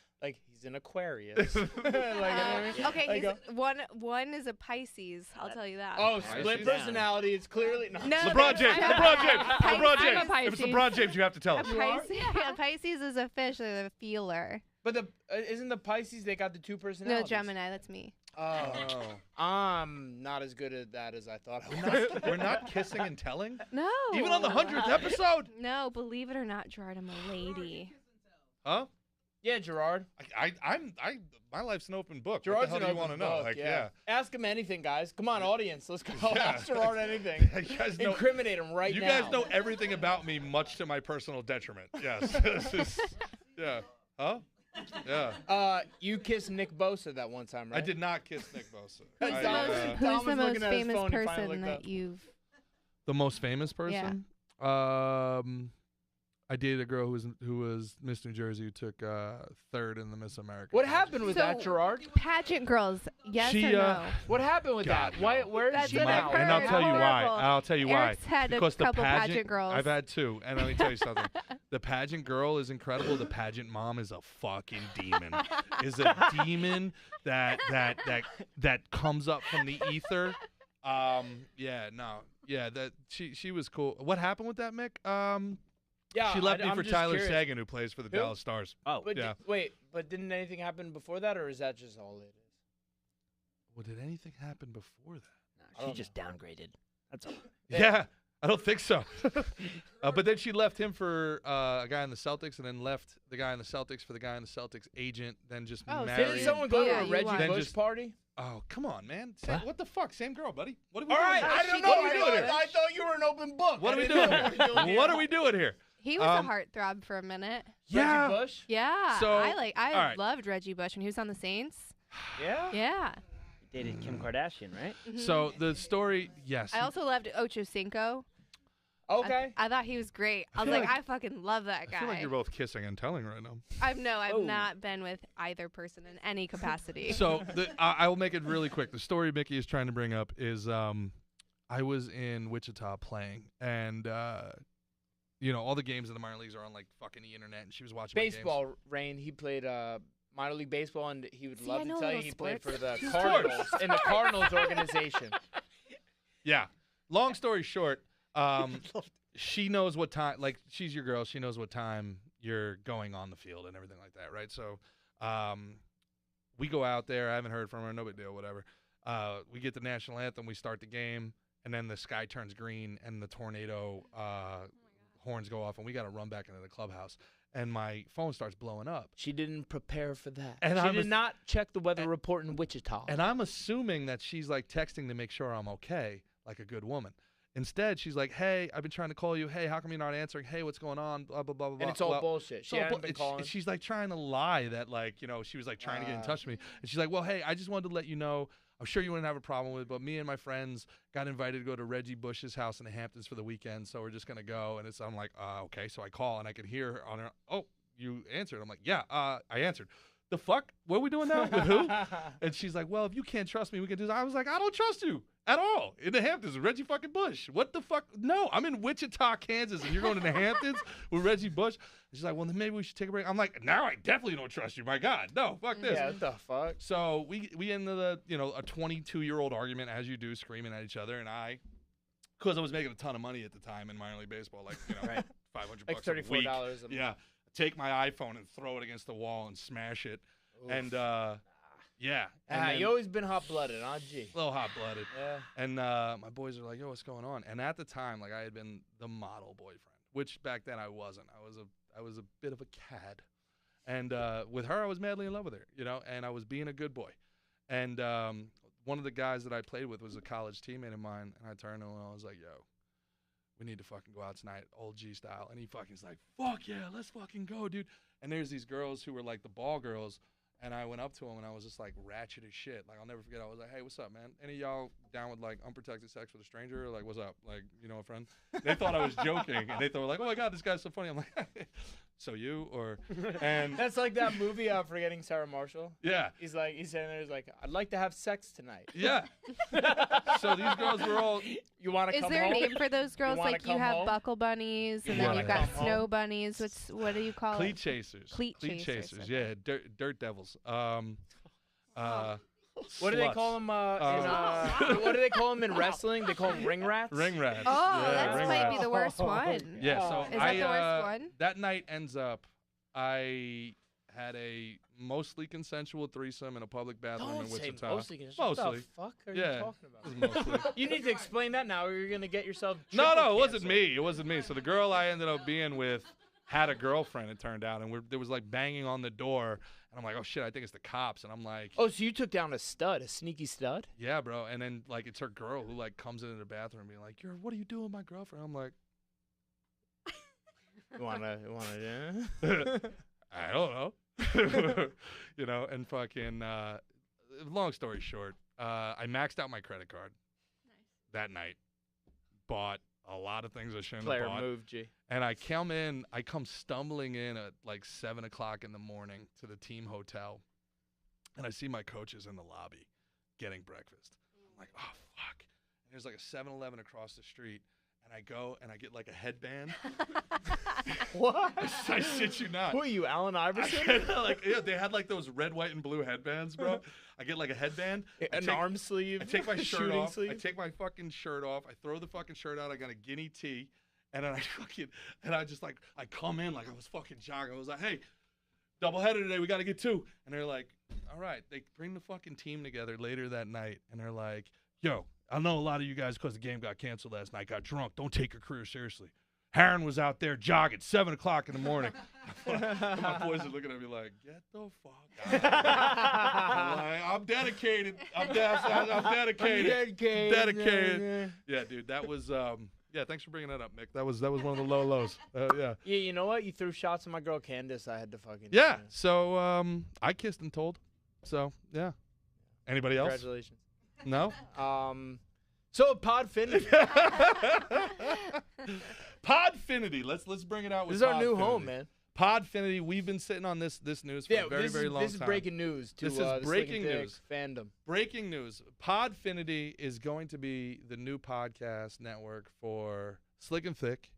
an Aquarius. Like, you know what I mean? Okay, Like he's one is a Pisces. I'll tell you that. Oh, split personality. It's clearly no. No, LeBron James. I'm LeBron James. a LeBron Pisces. James. If it's LeBron James, you have to tell A us. Pisces is a fish. They're a feeler. But the isn't the Pisces? They got the 2 No, personalities. Gemini. That's me. Oh, I'm not as good at that as I thought. We're not kissing and telling? No. Even on the 100th episode? No, believe it or not, Gerard, I'm a lady. Huh? Yeah, Gerard. My life's an open book. Gerard's what the hell do you want to know? Like, yeah. Ask him anything, guys. Come on, audience. Let's go. Yeah. Ask Gerard anything. You guys know, Incriminate him right you now. guys know everything about me, much to my personal detriment. Yes. This is, yeah. Huh? Yeah. You kissed Nick Bosa that one time, right? I did not kiss Nick Bosa. Who's the most famous person that you've? The most famous person? Yeah. I dated a girl who was Miss New Jersey who took 3rd in the Miss America. What happened with that, So, Gerard? Pageant girls, yes or no? What happened with God, that? Why? Where is That's she what now? I've And I'll heard. tell you why. Horrible. I'll tell you why. Eric's had Because a the couple pageant girls. I've had 2, and let me tell you something. The pageant girl is incredible. The pageant mom is a fucking demon. Is a demon that comes up from the ether. That she was cool. What happened with that, Mick? Yeah, she left me I'm for just Tyler curious. Sagan, who plays for the Who? Dallas Stars. Oh, But yeah. but didn't anything happen before that, or is that just all it is? Well, did anything happen before that? She just downgraded. That's all. Yeah, I don't think so. But then she left him for a guy in the Celtics, and then left the guy in the Celtics for the guy in the Celtics agent. Then just married. Didn't someone go to a you Reggie won. Then Bush just- party? Oh, come on, man. What the fuck? Same girl, buddy. What are we All doing right, here? I don't know. What are we doing here? I thought you were an open book. What are I we didn't doing know what we're here? What are we doing here? He was a heartthrob for a minute. Yeah. Reggie Bush? Yeah. So- I all right. loved Reggie Bush when he was on the Saints. Yeah? Yeah. Dated Kim Kardashian, right? So the story, yes. I also loved Ocho Cinco. Okay. I thought he was great. I was feel like, like- I fucking love that guy. I feel like you're both kissing and telling right now. I've not been with either person in any capacity. So I will make it really quick. The story Mickey is trying to bring up is I was in Wichita playing, and all the games in the minor leagues are on like fucking the internet, and she was watching Baseball, my games. Rain. He played minor league baseball, and he would See, love I to know a tell you little he played for sports. the Cardinals in the Cardinals organization. Yeah. Long story short, she knows what time. Like, she's your girl. She knows what time you're going on the field and everything like that, right? So, we go out there. I haven't heard from her. No big deal. Whatever. We get the national anthem. We start the game, and then the sky turns green, and the tornado horns go off, and we got to run back into the clubhouse. And my phone starts blowing up. She didn't prepare for that. And she I'm did not check the weather report in Wichita. And I'm assuming that she's like texting to make sure I'm okay, like a good woman. Instead, she's like, "Hey, I've been trying to call you. Hey, how come you're not answering? Hey, what's going on? Blah blah blah blah." And it's all bullshit. She hadn't been calling. She's like trying to lie that she was like trying to get in touch with me. And she's like, "Well, hey, I just wanted to let you know. I'm sure you wouldn't have a problem with it, but me and my friends got invited to go to Reggie Bush's house in the Hamptons for the weekend, so we're just gonna go." And I'm like, "Okay." So I call and I could hear her on her. "Oh, you answered." I'm like, "Yeah, I answered." The fuck? What are we doing now? With who? And she's like, "Well, if you can't trust me, we can do this." I was like, "I don't trust you at all. In the Hamptons, Reggie fucking Bush. What the fuck? No, I'm in Wichita, Kansas, and you're going to the Hamptons with Reggie Bush." And she's like, "Well, then maybe we should take a break." I'm like, "Now I definitely don't trust you. My God, no, fuck this." Yeah, what the fuck? So we ended a 22-year-old argument, as you do, screaming at each other, and because I was making a ton of money at the time in minor league baseball, like right. $500 like a week. $34 a month. Yeah. Take my iPhone and throw it against the wall and smash it. Oof. And yeah. And You always been hot-blooded, huh, G? A little hot-blooded. Yeah. And my boys are like, "Yo, what's going on?" And at the time, like, I had been the model boyfriend, which back then I wasn't. I was a bit of a cad. And with her, I was madly in love with her, and I was being a good boy. And one of the guys that I played with was a college teammate of mine, and I turned to him and I was like, "Yo, we need to fucking go out tonight, old G style." And he fucking's like, "Fuck yeah, let's fucking go, dude." And there's these girls who were like the ball girls, and I went up to him and I was just like ratchet as shit. Like, I'll never forget. I was like, "Hey, what's up, man? Any of y'all down with like unprotected sex with a stranger? Like, what's up? Like, a friend?" They thought I was joking, and they thought like, "Oh my God, this guy's so funny." I'm like, "So you or?" And that's like that movie, Forgetting Sarah Marshall. Yeah. He's sitting there, he's like, "I'd like to have sex tonight." Yeah. So these girls were all. You want to Is come there home? a name for those girls? wanna You come have home? buckle bunnies, and You then wanna you've got come snow home? bunnies. What do you call Cleat it? chasers. Cleat chasers. Yeah, dirt devils. What do they call them? What do they call them in wrestling? They call them ring rats. Ring rats. Oh, Yeah, that ring might rats. be the worst one. Yeah, so Is that the worst one? That night ends up, I had a mostly consensual threesome in a public bathroom Don't in say Wichita. mostly consensual. What the fuck are you talking about? It was mostly. You need to explain that now, or you're gonna get yourself. No, triple it wasn't canceled. me. It wasn't me. So the girl I ended up being with had a girlfriend, it turned out, and there was like banging on the door, and I'm like, "Oh shit, I think it's the cops," and I'm like, Oh, so you took down a sneaky stud? "Yeah, bro," and then like it's her girl who like comes into the bathroom being like, "What are you doing with my girlfriend?" I'm like, You wanna? I don't know. And fucking long story short, I maxed out my credit card that night, bought a lot of things I shouldn't Player have bought. move, G. And I come stumbling in at like 7 o'clock in the morning to the team hotel, and I see my coaches in the lobby getting breakfast. I'm like, "Oh fuck." And there's like a 7-Eleven across the street, and I go and I get like a headband. What? I shit you not. Who are you, Allen Iverson? They had like those red, white, and blue headbands, bro. I get like a headband, arm sleeve, I take my shirt shooting off. sleeve. I take my fucking shirt off. I throw the fucking shirt out. I got a guinea tea, and then I come in like I was fucking jogging. I was like, "Hey, doubleheader today. We got to get 2." And they're like, "All right." They bring the fucking team together later that night, and they're like, "Yo, I know a lot of you guys, because the game got canceled last night, got drunk. Don't take your career seriously. Heron was out there jogging 7 o'clock in the morning." My boys are looking at me like, "Get the fuck out." I'm like, "I'm dedicated. I'm dedicated. Yeah, dude, that was yeah. Thanks for bringing that up, Mick. That was one of the low lows. Yeah. Yeah, you know what? You threw shots at my girl Candice. I had to fucking. Yeah. So I kissed and told. So yeah. Anybody else? Congratulations. No. So Podfinity. Podfinity. Let's bring it out with This is our new Podfinity. home, man. Podfinity. We've been sitting on this news for a very, very long time. This is breaking news to this is the breaking Slick and news. Thick fandom. Breaking news. Podfinity is going to be the new podcast network for Slick and Thick.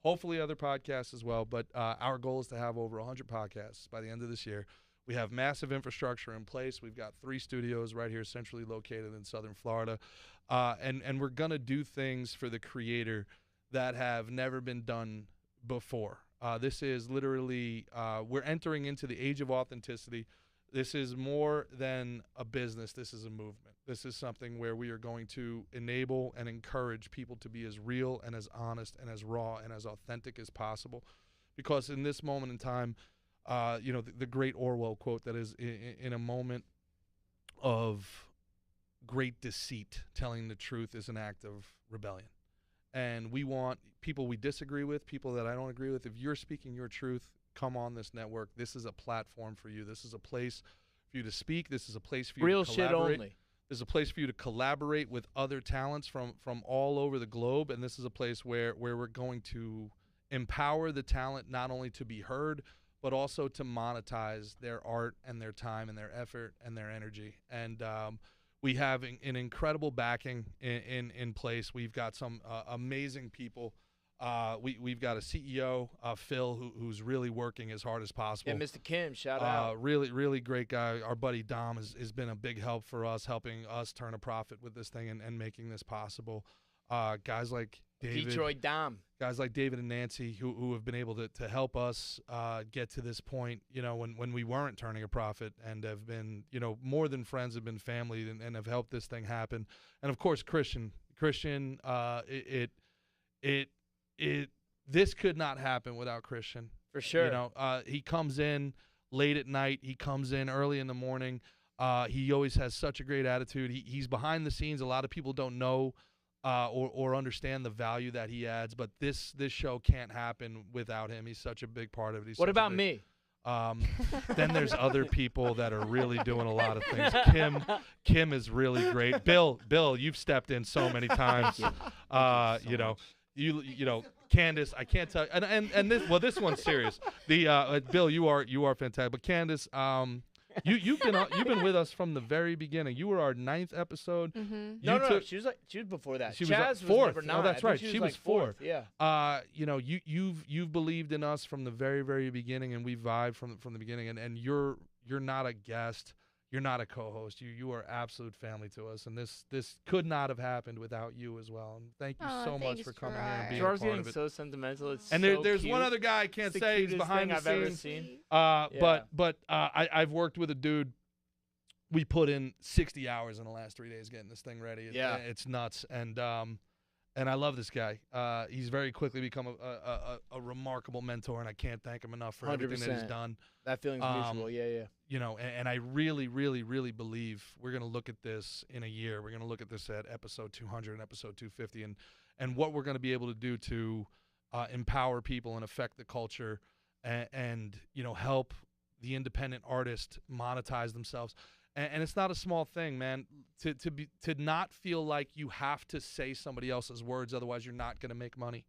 Hopefully other podcasts as well, but our goal is to have over 100 podcasts by the end of this year. We have massive infrastructure in place. We've got 3 studios right here centrally located in Southern Florida. And we're going to do things for the creator that have never been done before. This is literally, we're entering into the age of authenticity. This is more than a business. This is a movement. This is something where we are going to enable and encourage people to be as real and as honest and as raw and as authentic as possible. Because in this moment in time, the great Orwell quote that is in a moment of great deceit, telling the truth is an act of rebellion. And we want people we disagree with, people that I don't agree with. If you're speaking your truth, come on this network. This is a platform for you. This is a place for you to speak. This is a place for you Real to shit collaborate. only. This is a place for you to collaborate with other talents from all over the globe. And this is a place where we're going to empower the talent not only to be heard, but also to monetize their art and their time and their effort and their energy. And we have an incredible backing in place. We've got some amazing people. We've got a CEO, Phil, who's really working as hard as possible. Yeah, Mr. Kim, shout out. Really, really great guy. Our buddy Dom has been a big help for us, helping us turn a profit with this thing and making this possible. Guys like David. Detroit Dom. Guys like David and Nancy who have been able to help us get to this point, when we weren't turning a profit, and have been, more than friends, have been family, and have helped this thing happen. And of course, Christian, this could not happen without Christian. For sure. He comes in late at night. He comes in early in the morning. He always has such a great attitude. He's behind the scenes. A lot of people don't know or understand the value that he adds, but this show can't happen without him. He's such a big part of it. What about me? Then there's other people that are really doing a lot of things. Kim is really great. Bill, you've stepped in so many times. Candice, I can't tell, and this one's serious. Bill, you are fantastic, but Candice, you've been with us from the very beginning. You were our 9th episode. Mm-hmm. No, she was before that. She Chazz was 4th. Never 9. Oh, that's right. She was like 4th. Yeah. You've believed in us from the very, very beginning, and we vibed from the beginning. And you're not a guest. You're not a co-host. You are absolute family to us, and this could not have happened without you as well. And thank you so much for coming here and being Gerard's a part getting of it. so sentimental. It's and so there's cute. one other guy I can't say he's behind the I've scenes. ever seen. But I've worked with a dude. We put in 60 hours in the last 3 days getting this thing ready. It's nuts, and I love this guy. He's very quickly become a remarkable mentor, and I can't thank him enough for 100%. everything that he's done. That feeling's mutual. Yeah. And I really, really, really believe we're going to look at this in a year. We're going to look at this at episode 200 and episode 250, and what we're going to be able to do to empower people and affect the culture, and help the independent artist monetize themselves. And it's not a small thing, man, to not feel like you have to say somebody else's words, otherwise you're not going to make money.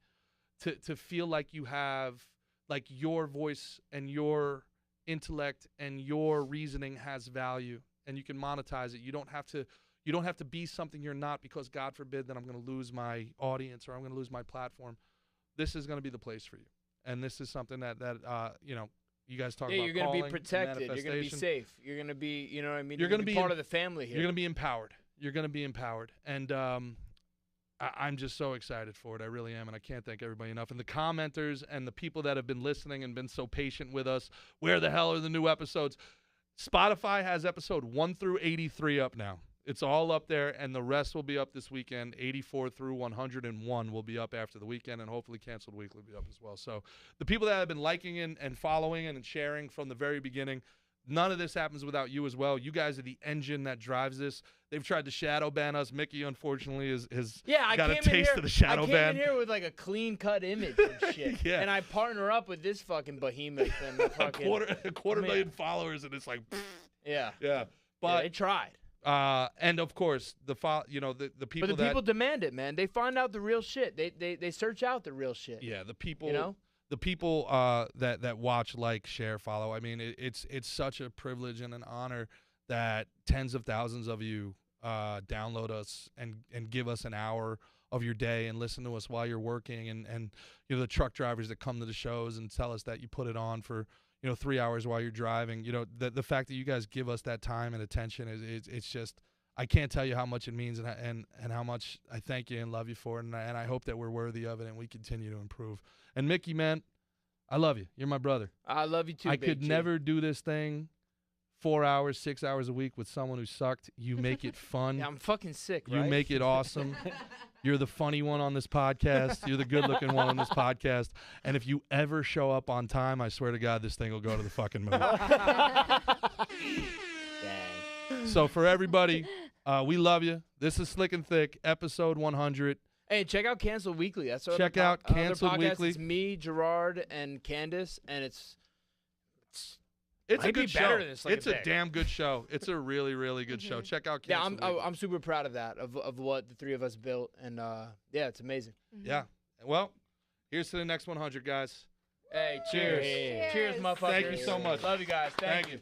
To feel like you have, like, your voice and your intellect and your reasoning has value, and you can monetize it. You don't have to be something you're not, because God forbid that I'm going to lose my audience or I'm going to lose my platform. This is going to be the place for you, and this is something that you guys talk about. You're going to be protected. You're going to be manifestation. safe. You're going to be, you know what I mean? You're going to be part of the family here. You're going to be empowered. You're going to be empowered. And I'm just so excited for it. I really am. And I can't thank everybody enough. And the commenters and the people that have been listening and been so patient with us. Where the hell are the new episodes? Spotify has episode 1 through 83 up now. It's all up there, and the rest will be up this weekend. 84 through 101 will be up after the weekend, and hopefully Canceled Week will be up as well. So the people that have been liking and following and sharing from the very beginning, none of this happens without you as well. You guys are the engine that drives this. They've tried to shadow ban us. Mickey, unfortunately, has got a taste of the shadow ban. I came in here with like a clean-cut image and shit, and I partner up with this fucking behemoth. And a quarter million followers, and it's like, yeah. But they tried. And of course, the people But the people demand it, man. They find out the real shit. They search out the real shit. Yeah, the people. You know? The people that watch, like, share, follow. I mean, it's such a privilege and an honor that tens of thousands of you download us and give us an hour of your day and listen to us while you're working, and the truck drivers that come to the shows and tell us that you put it on for 3 hours while you're driving. The fact that you guys give us that time and attention it's just, I can't tell you how much it means and how much I thank you and love you for it, and I hope that we're worthy of it and we continue to improve. And Mickey, man, I love you. You're my brother. I love you too. I could never do this thing 4 hours, 6 hours a week with someone who sucked. You make it fun. Yeah, I'm fucking sick, You right? make it awesome. You're the funny one on this podcast. You're the good-looking one on this podcast. And if you ever show up on time, I swear to God, this thing will go to the fucking moon. Dang. So for everybody, we love you. This is Slick and Thick, episode 100. Hey, check out Cancel Weekly. That's our Check out Cancel Weekly. It's me, Gerard, and Candice, and it's a might good be show. better than this, like It's a damn good show. It's a really, really good show. Check out Yeah, Cancel Weekly. I'm super proud of that, of what the three of us built, and yeah, it's amazing. Yeah. Well, here's to the next 100, guys. Hey, cheers. Cheers, motherfuckers. Thank you so much. Love you guys. Thank you.